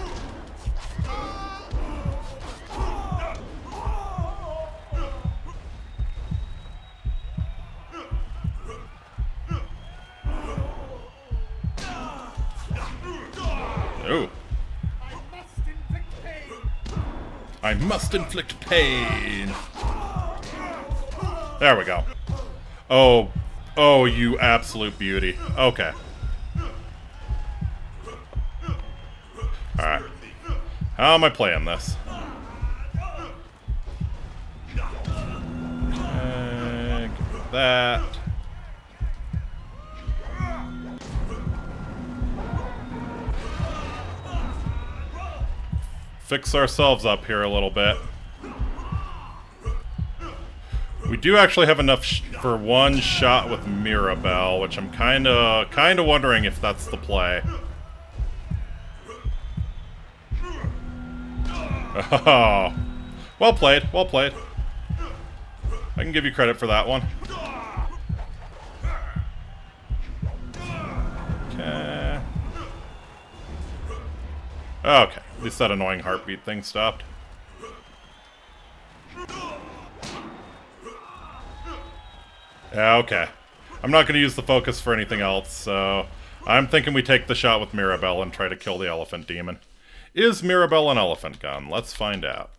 Ooh. I must inflict pain. There we go. Oh. Oh, you absolute beauty. Okay. Alright. How am I playing this? Give me that. Fix ourselves up here a little bit. We do actually have enough for one shot with Mirabelle, which I'm kind of wondering if that's the play. Oh, well played, well played. I can give you credit for that one. Okay. Okay, at least that annoying heartbeat thing stopped. Yeah, okay. I'm not going to use the focus for anything else, so I'm thinking we take the shot with Mirabelle and try to kill the elephant demon. Is Mirabelle an elephant gun? Let's find out.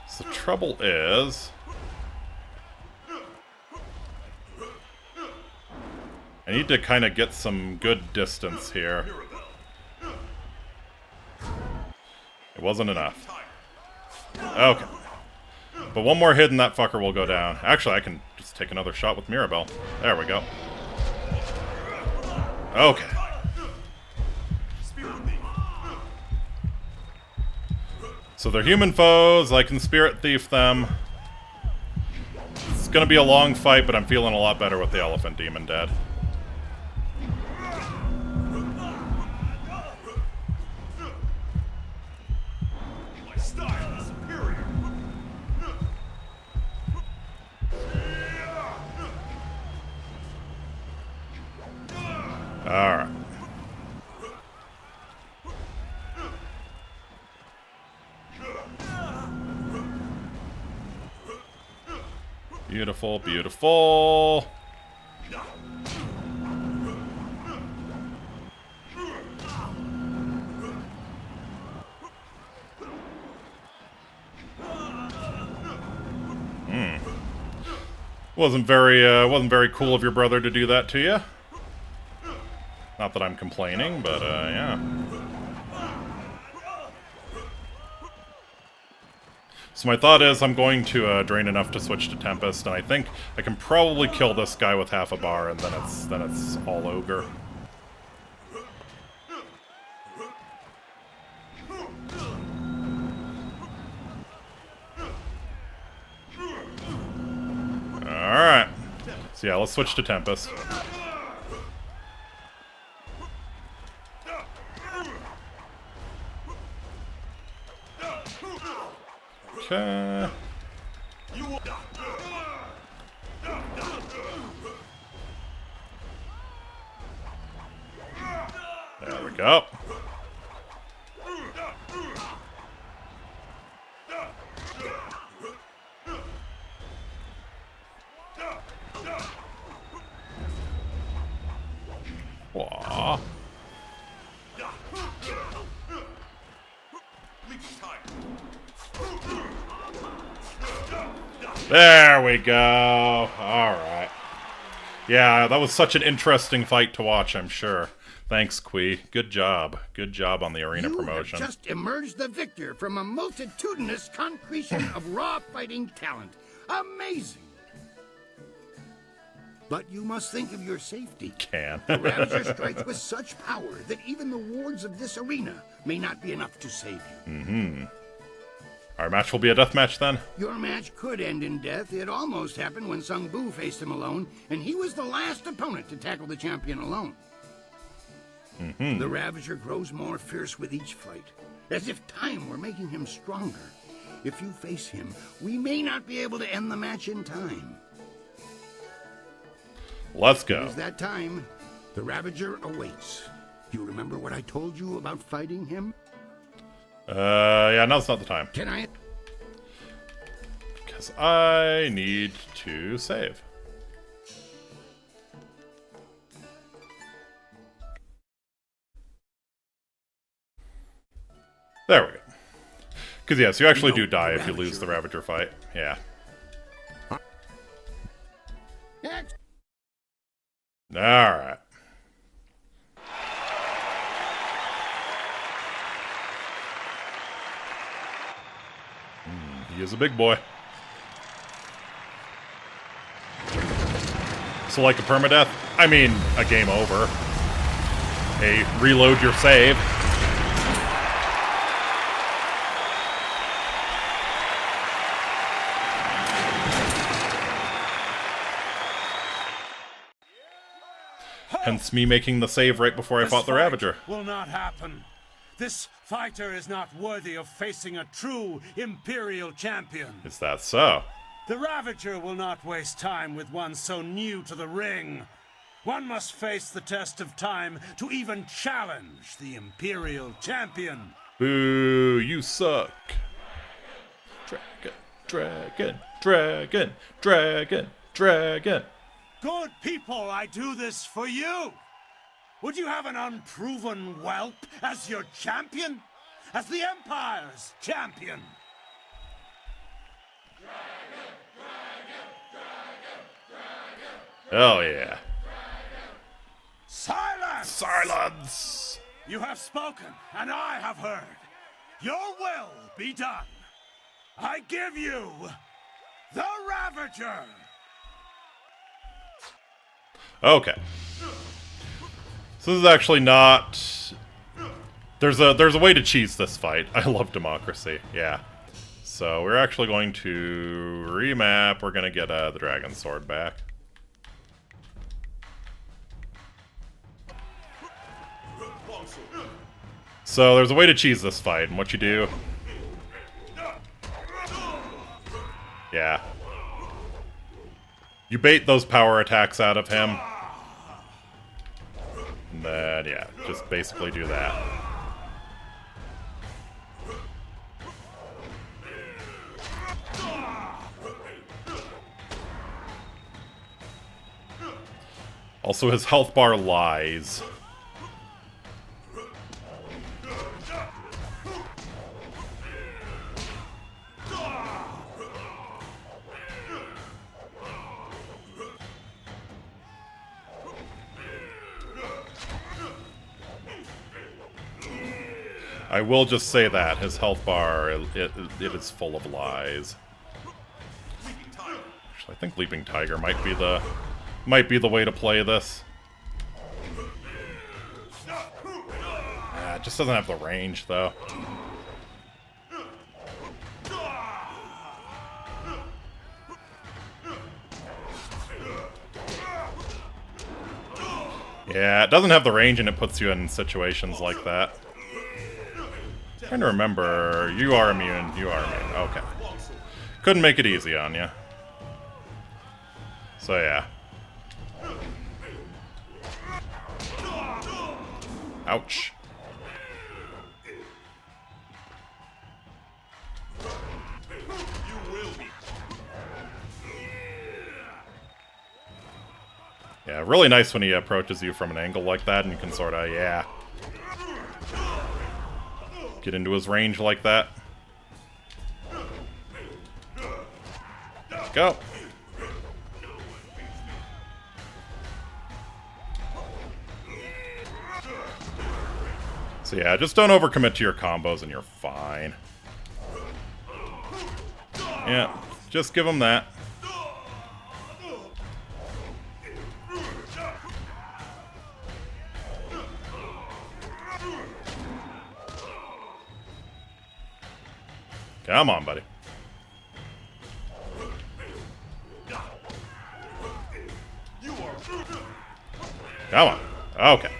So the trouble is, I need to kind of get some good distance here. It wasn't enough. Okay. But one more hit and that fucker will go down. Actually, I can just take another shot with Mirabelle. There we go. Okay. So they're human foes. I can Spirit Thief them. It's gonna be a long fight, but I'm feeling a lot better with the elephant demon dead. Alright. Beautiful, beautiful. Wasn't very cool of your brother to do that to you. Not that I'm complaining, but, yeah. So my thought is I'm going to drain enough to switch to Tempest, and I think I can probably kill this guy with half a bar, and then it's all ogre. Alright. So yeah, let's switch to Tempest. Okay. There we go. Aww. There we go. Alright. Yeah, that was such an interesting fight to watch, I'm sure. Thanks, Kui. Good job. Good job on the arena promotion. You have just emerged the victor from a multitudinous concretion of raw fighting talent. Amazing! But you must think of your safety. The Ravager strikes with such power that even the wards of this arena may not be enough to save you. Our match will be a death match then? Your match could end in death. It almost happened when Sung Bu faced him alone, and he was the last opponent to tackle the champion alone. The Ravager grows more fierce with each fight, as if time were making him stronger. If you face him, we may not be able to end the match in time. Let's go. It is that time. The Ravager awaits. You remember what I told you about fighting him? Yeah, now's not the time. Can I? Because I need to save. There we go. Because yes, you actually do die if you lose the Ravager fight. Yeah. Alright. He is a big boy. So like a permadeath? I mean, a game over. A reload your save. Hence me making the save right before I fought the Ravager. Will not happen. This fighter is not worthy of facing a true Imperial champion. Is that so? The Ravager will not waste time with one so new to the ring. One must face the test of time to even challenge the Imperial champion. Boo, you suck. Dragon, dragon, dragon, dragon, dragon. Good people, I do this for you. Would you have an unproven whelp as your champion? As the Empire's champion? Oh yeah. Silence! Silence! You have spoken, and I have heard. Your will be done. I give you the Ravager! Okay. So this is actually not... There's a way to cheese this fight. I love democracy. Yeah. So we're actually going to remap. We're going to get the Dragon Sword back. So there's a way to cheese this fight, and what you do... Yeah. You bait those power attacks out of him. And then, yeah, just basically do that. Also, his health bar lies. I will just say that his health bar, it is full of lies. Actually, I think Leaping Tiger might be the way to play this. It just doesn't have the range though. Yeah, it doesn't have the range and it puts you in situations like that. Trying to remember, you are immune, okay. Couldn't make it easy on you. So yeah. Ouch. Yeah, really nice when he approaches you from an angle like that and you can sort of, yeah. Get into his range like that. Go. So yeah, just don't overcommit to your combos and you're fine. Yeah, just give him that. Come on, buddy. Come on. Okay.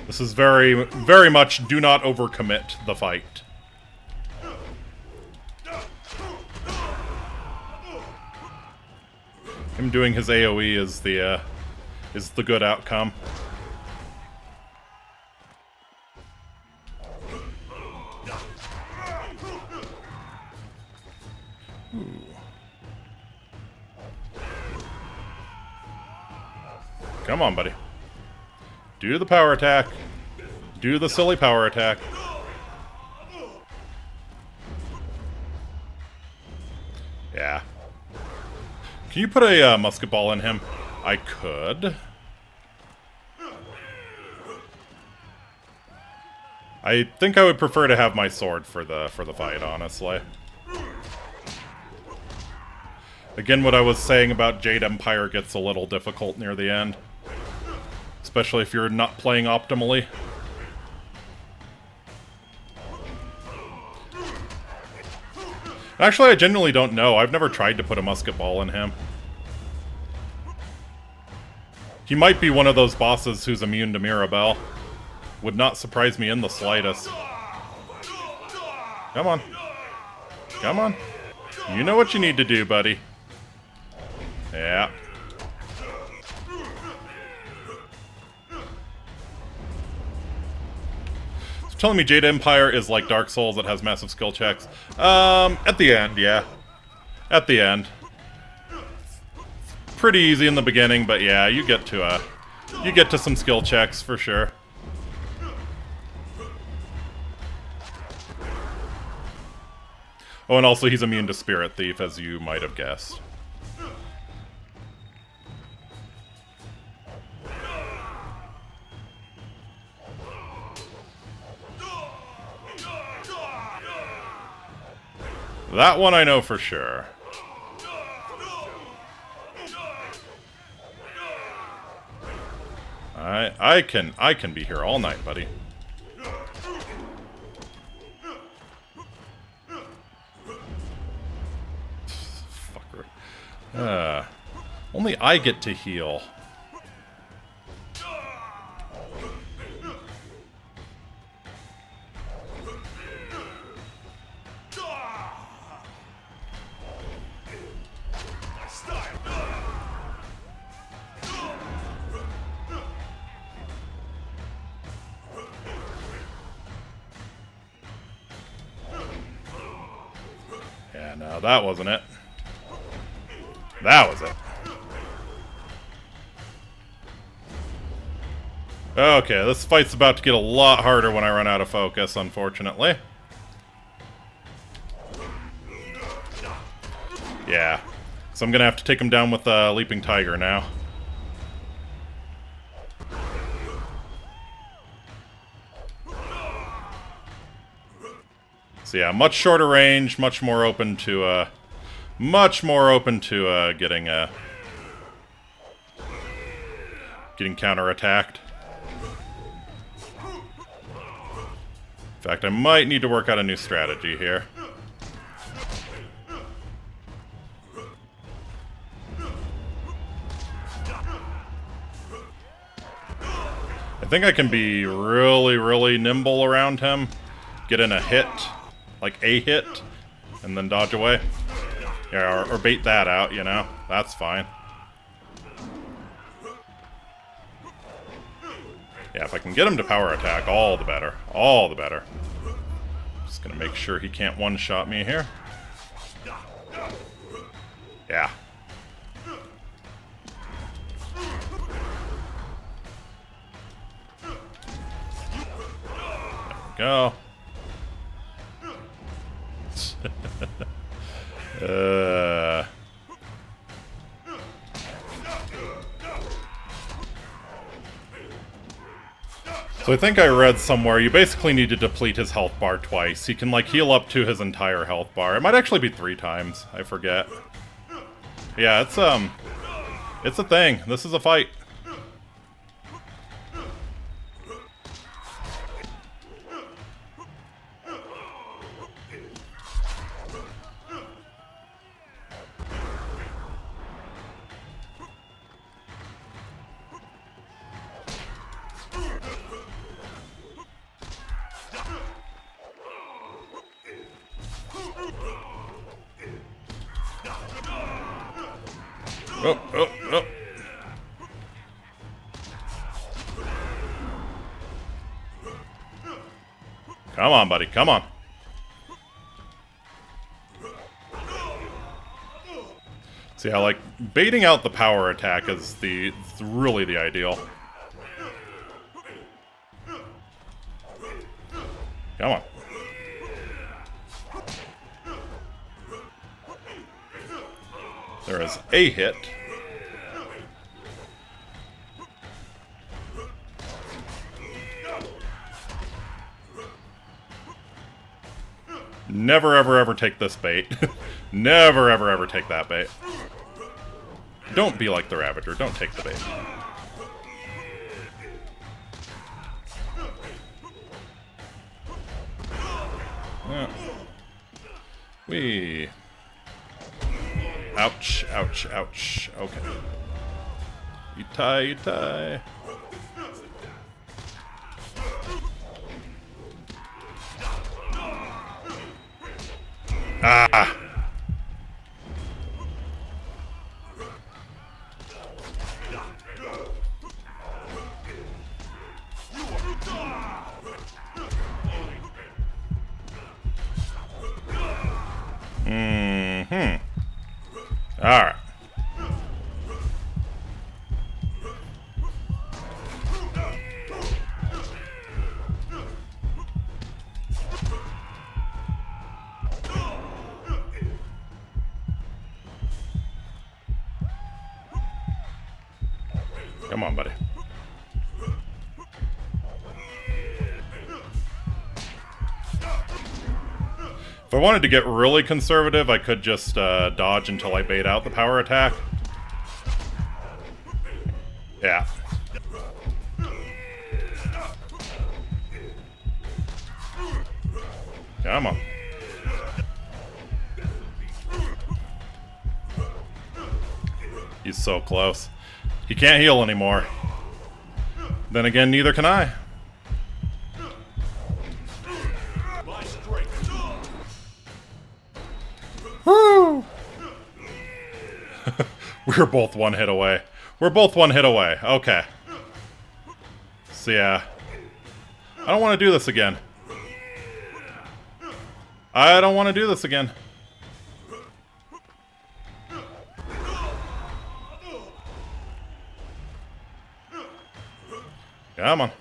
This is very, very much do not overcommit the fight. Him doing his AoE is the good outcome. Ooh. Come on, buddy. Do the power attack. Do the silly power attack. Yeah. Can you put a musket ball in him? I could. I think I would prefer to have my sword for the fight, honestly. Again, what I was saying about Jade Empire gets a little difficult near the end. Especially if you're not playing optimally. Actually, I genuinely don't know. I've never tried to put a musket ball in him. He might be one of those bosses who's immune to Mirabelle. Would not surprise me in the slightest. Come on. Come on. You know what you need to do, buddy. Yeah. So telling me Jade Empire is like Dark Souls that has massive skill checks. At the end, yeah. At the end. Pretty easy in the beginning, but yeah, you get to some skill checks for sure. Oh, and also he's immune to Spirit Thief, as you might have guessed. That one I know for sure. I can be here all night, buddy. Fucker. Only I get to heal. Yeah, no, that wasn't it. That was it. Okay, this fight's about to get a lot harder when I run out of focus, unfortunately. Yeah. So I'm gonna have to take him down with a Leaping Tiger now. So yeah, much shorter range, much more open to getting counterattacked. In fact, I might need to work out a new strategy here. I think I can be really, really nimble around him. Get in a hit, like a hit, and then dodge away. Yeah, or bait that out, you know? That's fine. Yeah, if I can get him to power attack, all the better. All the better. Just gonna make sure he can't one-shot me here. Yeah. There we go. So I think I read somewhere you basically need to deplete his health bar twice. He can like heal up to his entire health bar. It might actually be 3 times. I forget. Yeah, it's a thing. This is a fight. Oh, oh, oh. Come on, buddy. Come on. See, I like baiting out the power attack is really the ideal. Come on. There is a hit. Never, ever, ever take this bait. Never, ever, ever take that bait. Don't be like the Ravager. Don't take the bait. Yeah. Wee. Ouch, ouch, ouch. Okay. You tie, you tie. Ah! Mm-hmm. Alright. Come on, buddy. If I wanted to get really conservative, I could just dodge until I bait out the power attack. Yeah. Come on. He's so close. He can't heal anymore. Then again, neither can I. Woo! We're both one hit away. We're both one hit away. Okay. So yeah. I don't want to do this again. I don't want to do this again. Come on.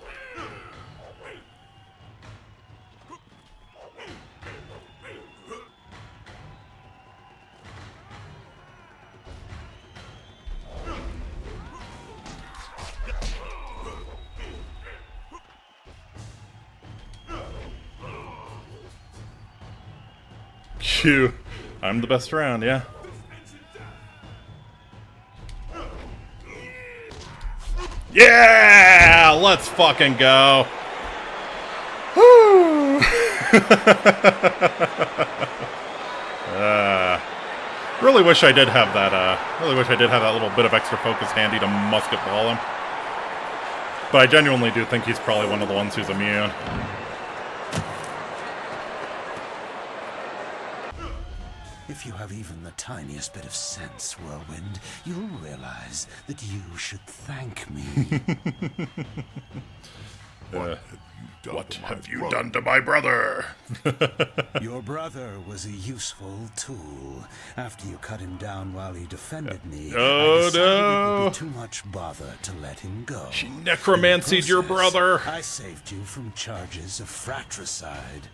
Q. I'm the best around, yeah. Yeah! Let's fucking go. Woo! Really wish I did have that, really wish I did have that little bit of extra focus handy to musket ball him. But I genuinely do think he's probably one of the ones who's immune. If you have even the tiniest bit of sense, Whirlwind, you'll realize that you should thank me. What have you done to my brother? Your brother was a useful tool. After you cut him down while he defended me, Oh, I decided no. it would be too much bother to let him go. She necromancied your brother. I saved you from charges of fratricide.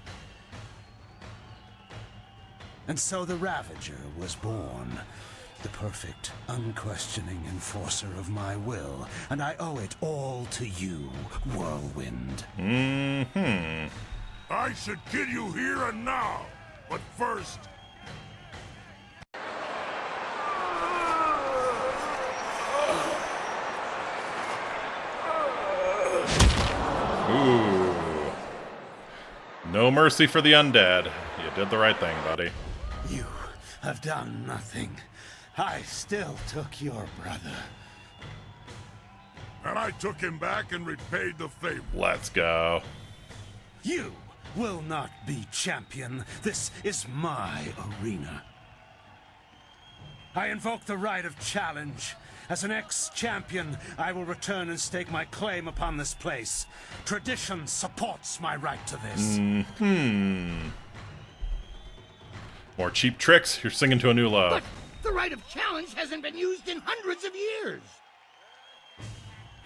And so the Ravager was born. The perfect, unquestioning enforcer of my will. And I owe it all to you, Whirlwind. Mm-hmm. I should kill you here and now. But first... Ooh. No mercy for the undead. You did the right thing, buddy. You have done nothing. I still took your brother. And I took him back and repaid the favor. Let's go. You will not be champion. This is my arena. I invoke the right of challenge. As an ex-champion, I will return and stake my claim upon this place. Tradition supports my right to this. More cheap tricks. You're singing to a new love. But the right of challenge hasn't been used in hundreds of years.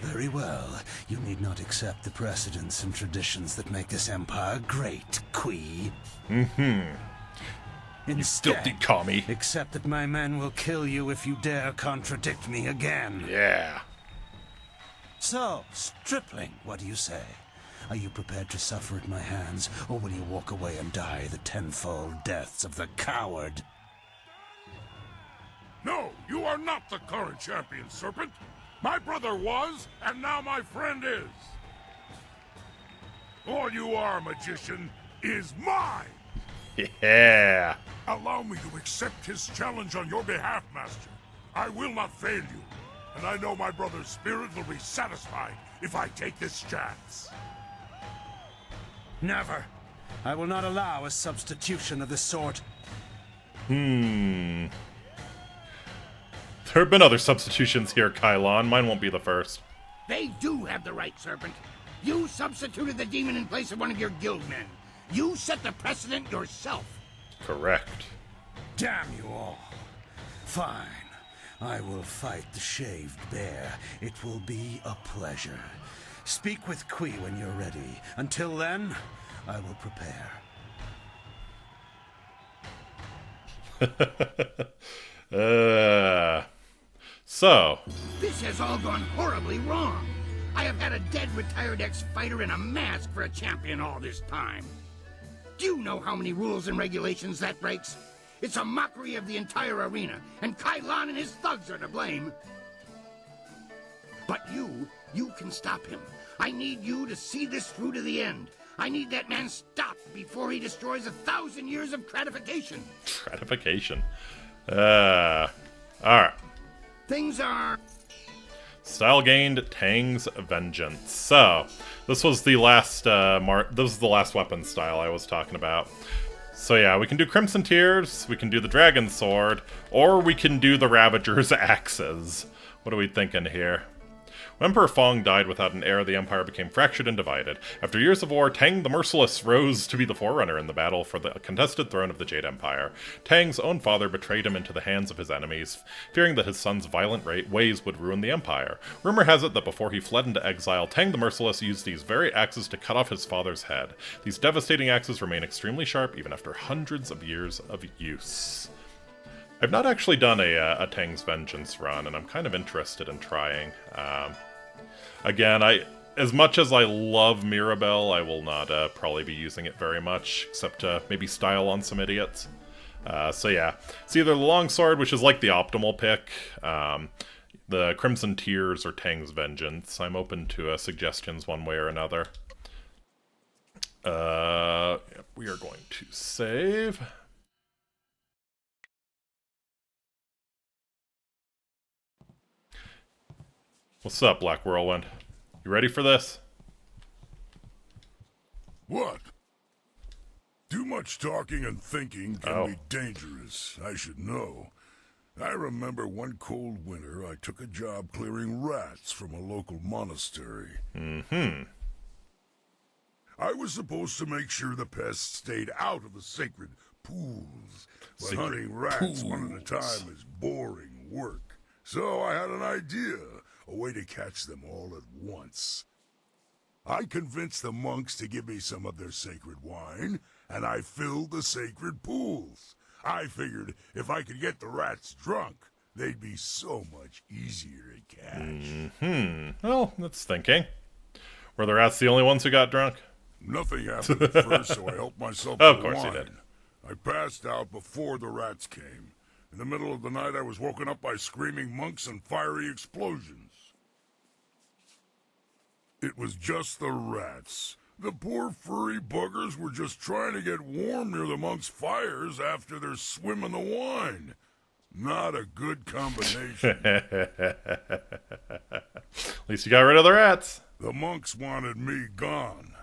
Very well. You need not accept the precedents and traditions that make this empire great, Kui. Instead, filthy commie. Accept that my men will kill you if you dare contradict me again. Yeah. So, stripling, what do you say? Are you prepared to suffer at my hands, or will you walk away and die the tenfold deaths of the coward? No, you are not the current champion, Serpent. My brother was, and now my friend is. All you are, magician, is mine. Yeah. Allow me to accept his challenge on your behalf, Master. I will not fail you, and I know my brother's spirit will be satisfied if I take this chance. Never. I will not allow a substitution of this sort. There have been other substitutions here, Kylon. Mine won't be the first. They do have the right, Serpent. You substituted the demon in place of one of your guild men. You set the precedent yourself. Correct. Damn you all. Fine. I will fight the shaved bear. It will be a pleasure. Speak with Kui when you're ready. Until then, I will prepare. So. This has all gone horribly wrong. I have had a dead retired ex-fighter in a mask for a champion all this time. Do you know how many rules and regulations that breaks? It's a mockery of the entire arena, and Kylon and his thugs are to blame. But you can stop him. I need you to see this through to the end. I need that man stopped before he destroys 1,000 years of gratification. Gratification. Alright. Things are... Style gained, Tang's Vengeance. So, this was the last this was the last weapon style I was talking about. So yeah, we can do Crimson Tears, we can do the Dragon Sword, or we can do the Ravager's Axes. What are we thinking here? When Emperor Fong died without an heir, the Empire became fractured and divided. After years of war, Tang the Merciless rose to be the forerunner in the battle for the contested throne of the Jade Empire. Tang's own father betrayed him into the hands of his enemies, fearing that his son's violent ways would ruin the Empire. Rumor has it that before he fled into exile, Tang the Merciless used these very axes to cut off his father's head. These devastating axes remain extremely sharp even after hundreds of years of use. I've not actually done a Tang's Vengeance run, and I'm kind of interested in trying. Again, as much as I love Mirabelle, I will not probably be using it very much, except to maybe style on some idiots. So yeah, it's either the Longsword, which is like the optimal pick, the Crimson Tears, or Tang's Vengeance. I'm open to suggestions one way or another. We are going to save. What's up, Black Whirlwind? You ready for this? What? Too much talking and thinking can be dangerous, I should know. I remember one cold winter I took a job clearing rats from a local monastery. I was supposed to make sure the pests stayed out of the sacred pools. But hunting rats one at a time is boring work. So I had an idea. A way to catch them all at once. I convinced the monks to give me some of their sacred wine, and I filled the sacred pools. I figured if I could get the rats drunk, they'd be so much easier to catch. Well, that's thinking. Were the rats the only ones who got drunk? Nothing happened at first, so I helped myself to Of course wine. you did. I passed out before the rats came. In the middle of the night, I was woken up by screaming monks and fiery explosions. It was just the rats. The poor furry buggers were just trying to get warm near the monks' fires after their swim in the wine. Not a good combination. At least you got rid of the rats. The monks wanted me gone.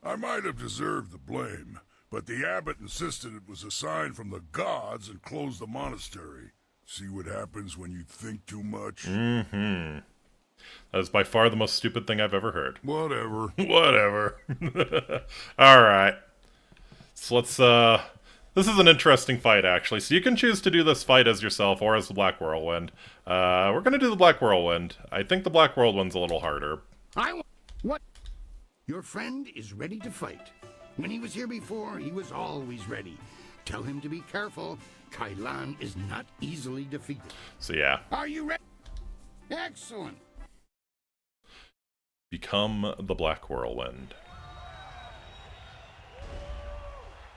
I might have deserved the blame, but the abbot insisted it was a sign from the gods and closed the monastery. See what happens when you think too much? Mm-hmm. That is by far the most stupid thing I've ever heard. Whatever. Whatever. Alright. So let's, this is an interesting fight, actually. So you can choose to do this fight as yourself or as the Black Whirlwind. We're gonna do the Black Whirlwind. I think the Black Whirlwind's a little harder. What? Your friend is ready to fight. When he was here before, he was always ready. Tell him to be careful. Kailan is not easily defeated. So yeah. Are you ready? Excellent. Become the Black Whirlwind.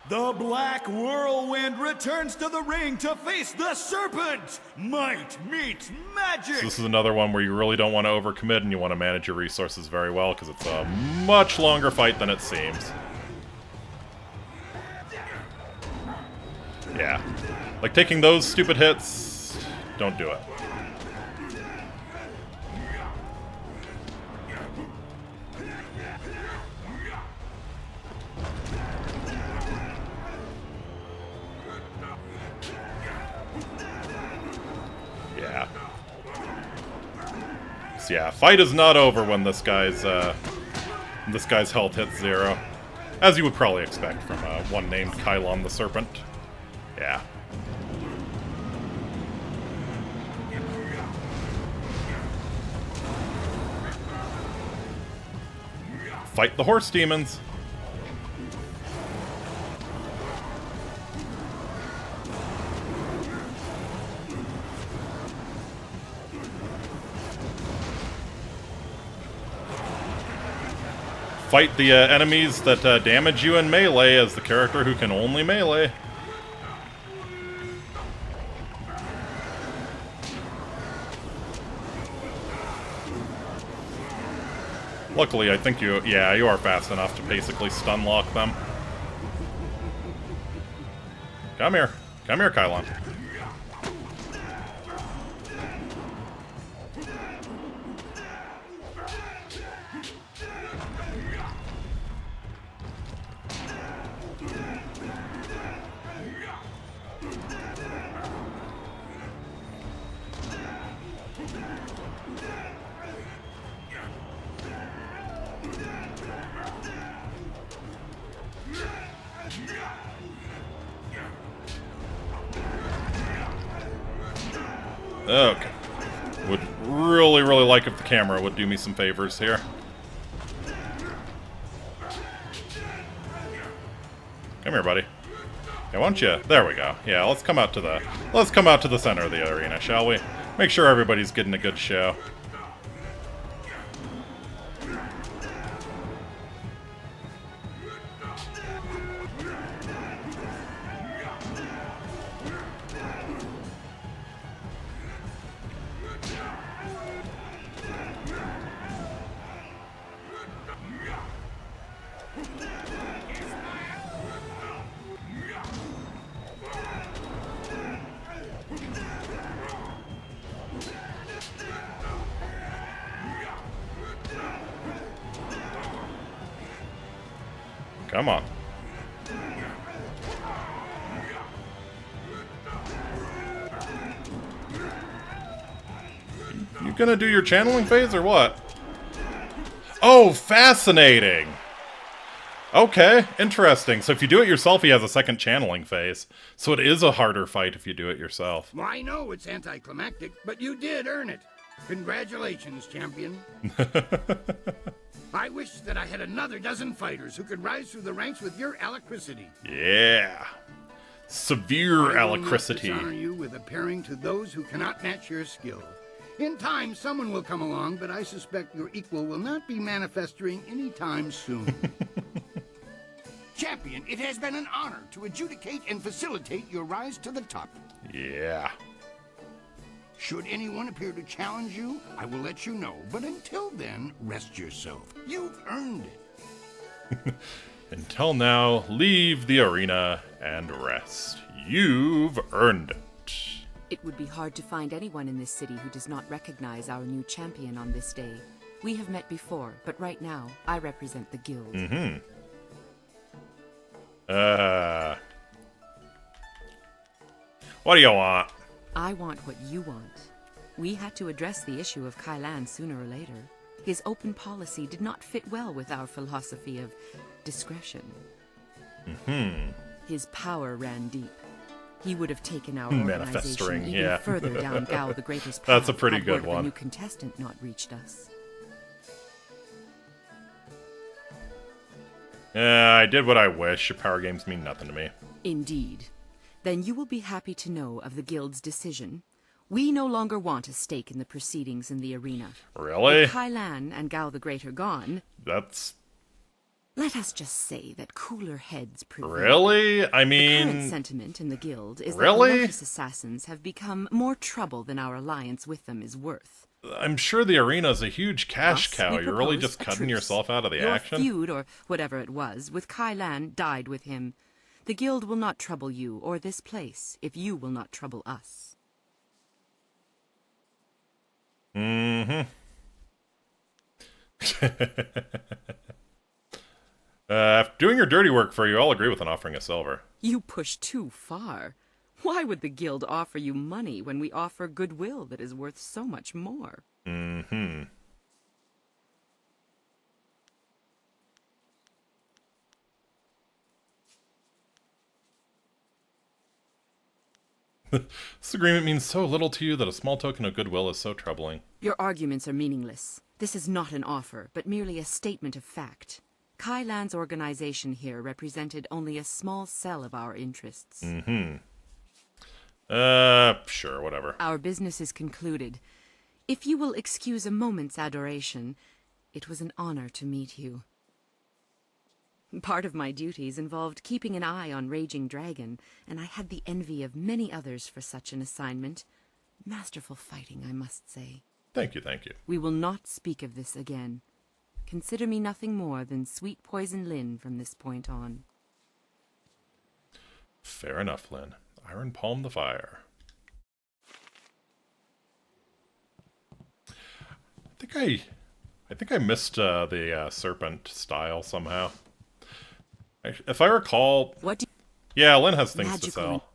The Black Whirlwind returns to the ring to face the Serpent! Might meets magic! So this is another one where you really don't want to overcommit and you want to manage your resources very well because it's a much longer fight than it seems. Yeah. Like taking those stupid hits, don't do it. Yeah. So yeah, fight is not over when this guy's health hits 0. As you would probably expect from one named Kylon the Serpent. Yeah. Fight the horse demons. Fight the enemies that damage you in melee as the character who can only melee. Luckily, I think you are fast enough to basically stun lock them. Come here, Kylon. Okay. Would really, really like if the camera would do me some favors here. Come here, buddy. Yeah, why don't you? There we go. Yeah, let's come out to the center of the arena, shall we? Make sure everybody's getting a good show. Come on. You gonna do your channeling phase or what? Oh, fascinating! Okay, interesting. So if you do it yourself, he has a second channeling phase. So it is a harder fight if you do it yourself. Well, I know it's anticlimactic, but you did earn it. Congratulations, champion. I wish that I had another dozen fighters who could rise through the ranks with your alacrity. Yeah. Severe alacrity. I will honor you with appearing to those who cannot match your skill. In time, someone will come along, but I suspect your equal will not be manifesting anytime soon. Champion, it has been an honor to adjudicate and facilitate your rise to the top. Yeah. Should anyone appear to challenge you, I will let you know. But until then, rest yourself. You've earned it. Until now, leave the arena and rest. You've earned it. It would be hard to find anyone in this city who does not recognize our new champion on this day. We have met before, but right now, I represent the guild. Mm-hmm. What do you want? I want what you want. We had to address the issue of Kailan sooner or later. His open policy did not fit well with our philosophy of discretion. His power ran deep. He would have taken our organization even further down Gao the Greater's path. That's a pretty good had word of one. a new contestant not reached us. I did what I wish. Your power games mean nothing to me. Indeed. Then you will be happy to know of the Guild's decision. We no longer want a stake in the proceedings in the arena. Really? With Kailan and Gao the Greater gone... That's... Let us just say that cooler heads prevail. Really? I mean... The current sentiment in the Guild is really? that the Lotus Assassins have become more trouble than our alliance with them is worth. I'm sure the arena's a huge cash Thus, cow. we You're really propose just a cutting truce. yourself out of the Your action? feud, or whatever it was, with Kailan died with him. The Guild will not trouble you or this place if you will not trouble us. Doing your dirty work for you, I'll agree with an offering of silver. You push too far. Why would the Guild offer you money when we offer goodwill that is worth so much more? This agreement means so little to you that a small token of goodwill is so troubling. Your arguments are meaningless. This is not an offer, but merely a statement of fact. Kailan's organization here represented only a small cell of our interests. Sure, whatever. Our business is concluded. If you will excuse a moment's adoration, it was an honor to meet you. Part of my duties involved keeping an eye on Raging Dragon, and I had the envy of many others for such an assignment. Masterful fighting, I must say. Thank you, thank you. We will not speak of this again. Consider me nothing more than Sweet Poison Lyn from this point on. Fair enough, Lyn. Iron Palm the Fire. I think I missed the serpent style somehow. If I recall... Yeah, Lyn has things to sell.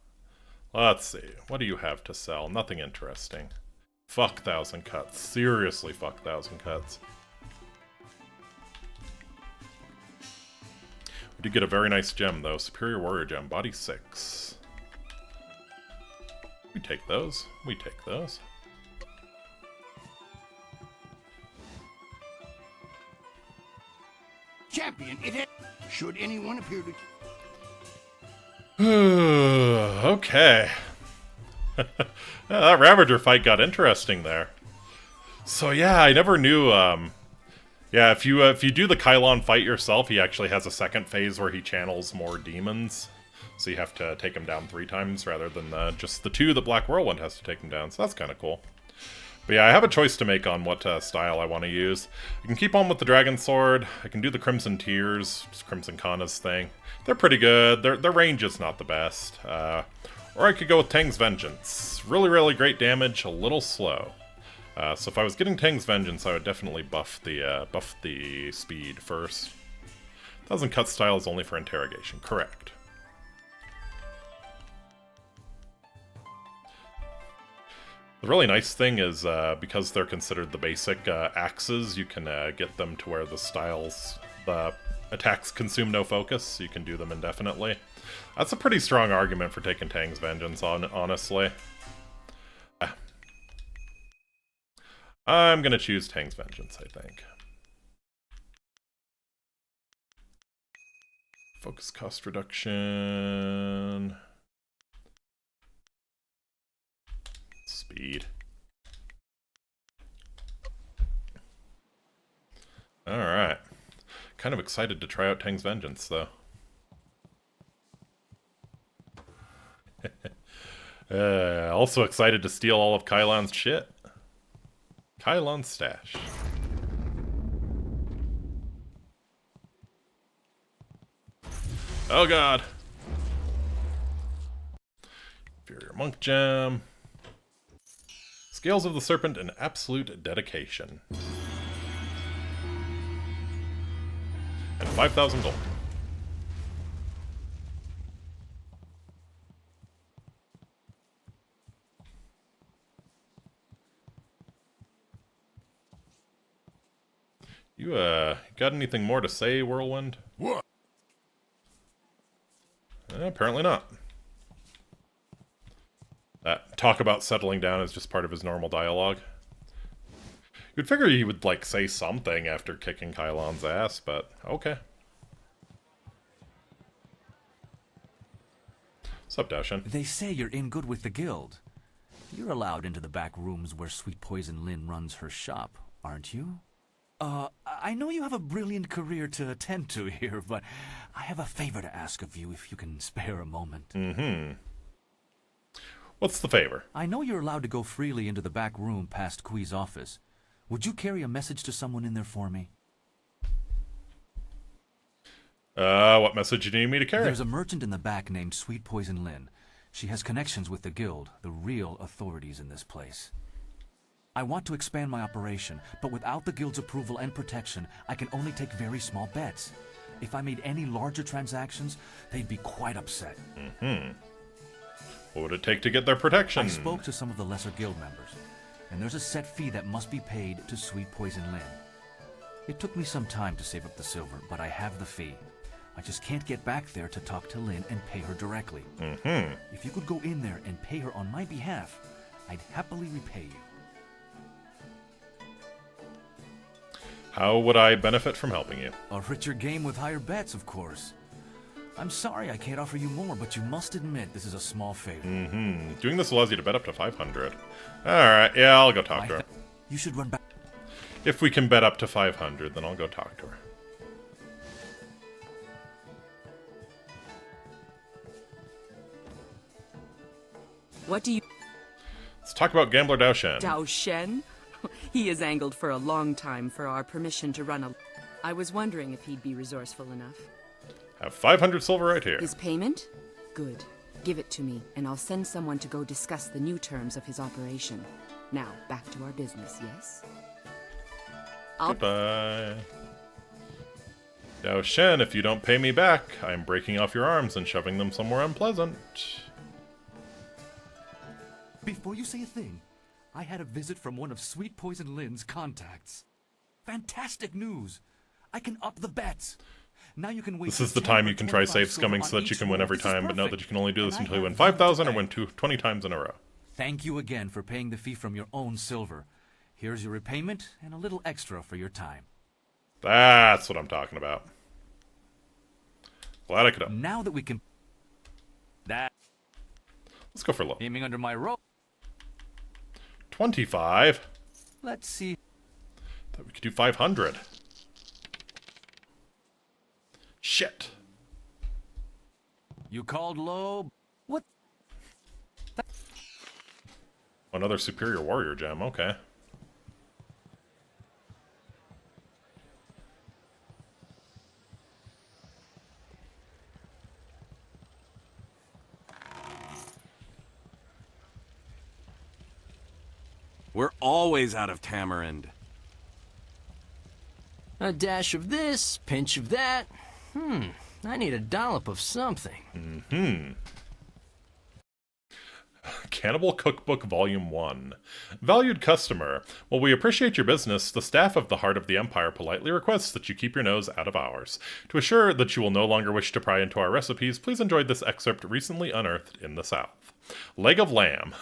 Let's see. What do you have to sell? Nothing interesting. Fuck 1,000 cuts. Seriously, fuck 1,000 cuts. We did get a very nice gem, though. Superior Warrior Gem. Body 6. We take those. We take those. Champion, should anyone appear Okay. to... Yeah, that Ravager fight got interesting there. So yeah, I never knew, yeah, if you do the Kylon fight yourself, he actually has a second phase where he channels more demons. So you have to take him down 3 times rather than just the 2 that Black Whirlwind has to take him down. So that's kind of cool. But yeah, I have a choice to make on what style I want to use. I can keep on with the Dragon Sword. I can do the Crimson Tears, just Crimson Kana's thing. They're pretty good. Their range is not the best. Or I could go with Tang's Vengeance. Really, really great damage, a little slow. So if I was getting Tang's Vengeance, I would definitely buff the speed first. 1,000 cut style is only for interrogation, correct. The really nice thing is, because they're considered the basic axes, you can get them to where the attacks consume no focus, so you can do them indefinitely. That's a pretty strong argument for taking Tang's Vengeance, honestly. I'm gonna choose Tang's Vengeance, I think. Focus cost reduction... Speed. Alright. Kind of excited to try out Tang's Vengeance, though. Also excited to steal all of Kylon's shit. Kylon's stash. Oh god. Inferior Monk Gem. Scales of the Serpent and Absolute Dedication. And 5,000 gold. You, got anything more to say, Whirlwind? What? Apparently not. That talk about settling down is just part of his normal dialogue. You'd figure he would, like, say something after kicking Kylon's ass, but okay. What's up, Daoshin? They say you're in good with the guild. You're allowed into the back rooms where Sweet Poison Lynn runs her shop, aren't you? I know you have a brilliant career to attend to here, but I have a favor to ask of you if you can spare a moment. Mm-hmm. What's the favor? I know you're allowed to go freely into the back room past Kui's office. Would you carry a message to someone in there for me? What message do you need me to carry? There's a merchant in the back named Sweet Poison Lynn. She has connections with the guild, the real authorities in this place. I want to expand my operation, but without the guild's approval and protection, I can only take very small bets. If I made any larger transactions, they'd be quite upset. Mm-hmm. What would it take to get their protection? I spoke to some of the lesser guild members, and there's a set fee that must be paid to Sweet Poison Lynn. It took me some time to save up the silver, but I have the fee. I just can't get back there to talk to Lynn and pay her directly. Mm-hmm. If you could go in there and pay her on my behalf, I'd happily repay you. How would I benefit from helping you? A richer game with higher bets, of course. I'm sorry I can't offer you more, but you must admit this is a small favor. Mm-hmm. Doing this allows you to bet up to 500. Alright, yeah, I'll go talk to her. You should run back. If we can bet up to 500, then I'll go talk to her. What do you... Let's talk about Gambler Daoshin. Daoshin? He has angled for a long time for our permission to run a... I was wondering if he'd be resourceful enough. Have 500 silver right here. His payment? Good. Give it to me, and I'll send someone to go discuss the new terms of his operation. Now, back to our business, yes? Goodbye. Daoshin, if you don't pay me back, I'm breaking off your arms and shoving them somewhere unpleasant. Before you say a thing, I had a visit from one of Sweet Poison Lynn's contacts. Fantastic news! I can up the bets! Now you can wait. This is the time you can try safe scumming so that you can win every time, but note that you can only do this until you win 5,000 or win 20 times in a row. Thank you again for paying the fee from your own silver. Here's your repayment and a little extra for your time. That's what I'm talking about. Glad I could help. Now that we can... Let's go for low. Aiming under my rope. 25. Let's see. Thought we could do 500. Shit. You called low? What? Another superior warrior gem, okay. We're always out of tamarind. A dash of this, pinch of that. I need a dollop of something. Mm-hmm. Cannibal Cookbook Volume 1. Valued customer, while we appreciate your business, the staff of the Heart of the Empire politely requests that you keep your nose out of ours. To assure that you will no longer wish to pry into our recipes, please enjoy this excerpt recently unearthed in the South. Leg of lamb.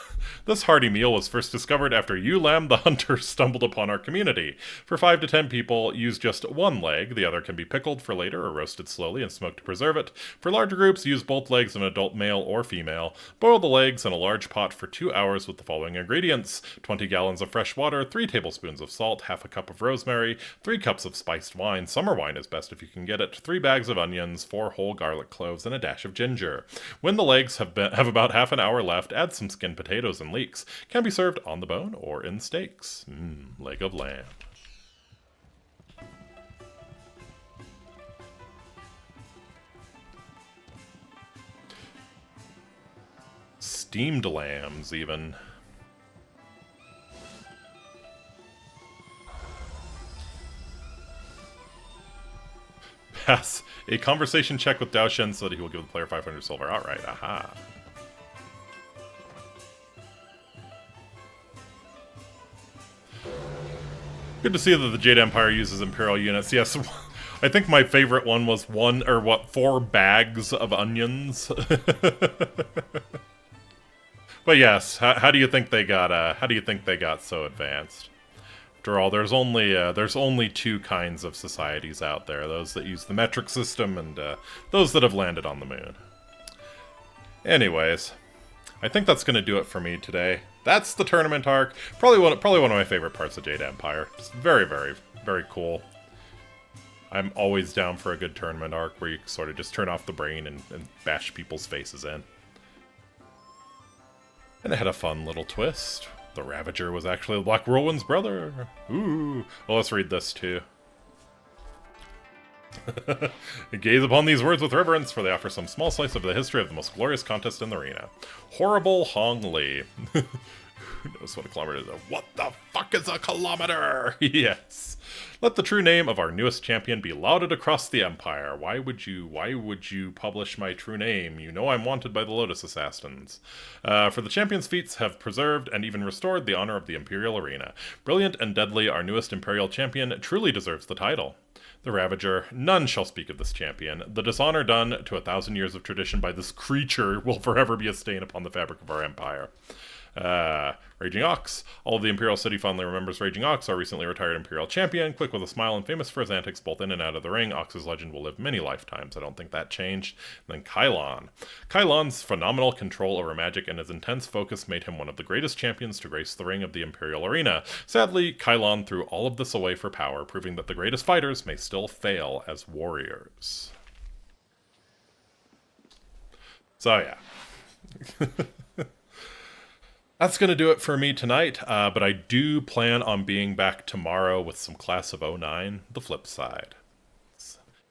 This hearty meal was first discovered after you, Lamb the Hunter, stumbled upon our community. For 5 to 10 people, use just one leg. The other can be pickled for later or roasted slowly and smoked to preserve it. For larger groups, use both legs of an adult male or female. Boil the legs in a large pot for 2 hours with the following ingredients: 20 gallons of fresh water, 3 tablespoons of salt, half a cup of rosemary, 3 cups of spiced wine, summer wine is best if you can get it, 3 bags of onions, 4 whole garlic cloves, and a dash of ginger. When the legs have about half an hour left, add some skinned potatoes and leeks. Can be served on the bone or in steaks. Leg of lamb. Steamed lambs, even. Pass a conversation check with Daoshin so that he will give the player 500 silver outright. Aha. Good to see that the Jade Empire uses Imperial units. Yes, I think my favorite one was 4 bags of onions. But yes, how do you think they got so advanced? After all, there's only 2 kinds of societies out there: those that use the metric system and those that have landed on the moon. Anyways, I think that's gonna do it for me today. That's the tournament arc. Probably one of my favorite parts of Jade Empire. Just very, very, very cool. I'm always down for a good tournament arc where you sort of just turn off the brain and bash people's faces in. And it had a fun little twist. The Ravager was actually the Black Whirlwind's brother. Ooh. Well, let's read this too. Gaze upon these words with reverence, for they offer some small slice of the history of the most glorious contest in the arena. Horrible Hongli. Who knows what a kilometer is? What the fuck is a kilometer? Yes. Let the true name of our newest champion be lauded across the Empire. Why would you publish my true name? You know I'm wanted by the Lotus Assassins. For the champion's feats have preserved and even restored the honor of the Imperial Arena. Brilliant and deadly, our newest Imperial champion truly deserves the title. The Ravager, none shall speak of this champion. The dishonor done to 1,000 years of tradition by this creature will forever be a stain upon the fabric of our empire. Raging Ox. All of the Imperial City fondly remembers Raging Ox, our recently retired Imperial champion, quick with a smile and famous for his antics both in and out of the ring. Ox's legend will live many lifetimes. I don't think that changed. And then Kylon. Kylon's phenomenal control over magic and his intense focus made him one of the greatest champions to grace the ring of the Imperial Arena. Sadly, Kylon threw all of this away for power, proving that the greatest fighters may still fail as warriors. So yeah. That's going to do it for me tonight, but I do plan on being back tomorrow with some Class of 09, the flip side.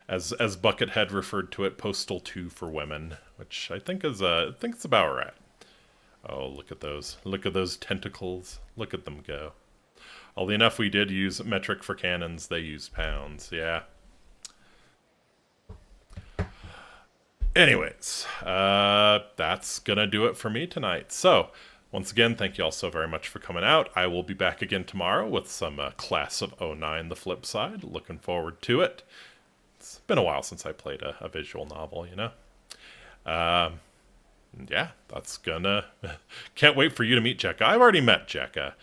As Buckethead referred to it, Postal 2 for women, which I think is it's about right. Oh, look at those tentacles. Look at them go. Oddly enough, we did use metric for cannons, they used pounds, yeah. Anyways, that's going to do it for me tonight. So, once again, thank you all so very much for coming out. I will be back again tomorrow with some Class of 09, the flip side. Looking forward to it. It's been a while since I played a visual novel, you know. Yeah, that's gonna... Can't wait for you to meet Jekka. I've already met Jekka.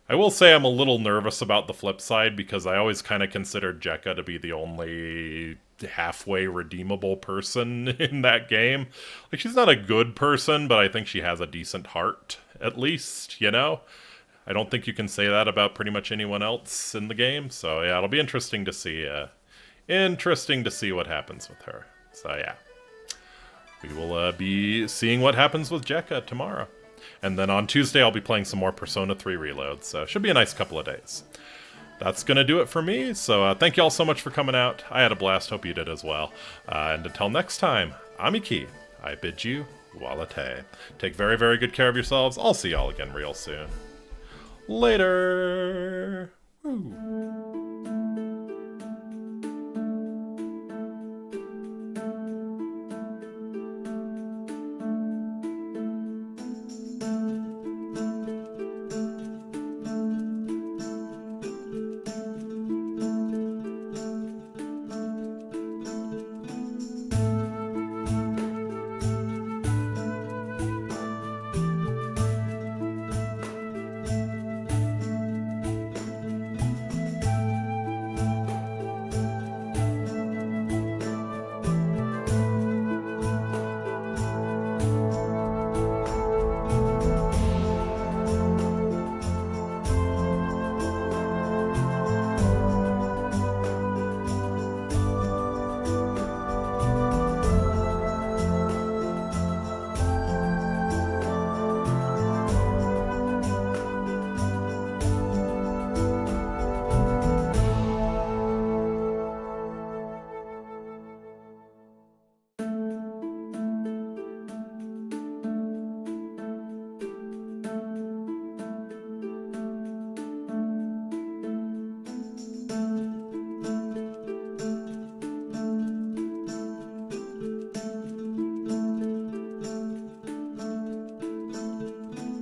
I will say I'm a little nervous about the flip side because I always kind of considered Jekka to be the only halfway redeemable person in that game. Like, she's not a good person, but I think she has a decent heart, at least, you know? I don't think you can say that about pretty much anyone else in the game, so yeah, it'll be interesting to see what happens with her. So yeah. We will be seeing what happens with Jekka tomorrow. And then on Tuesday, I'll be playing some more Persona 3 Reload, so it should be a nice couple of days. That's going to do it for me, so thank you all so much for coming out. I had a blast, hope you did as well. And until next time, Amiki, I bid you Walate. Take very, very good care of yourselves. I'll see y'all again real soon. Later! Woo.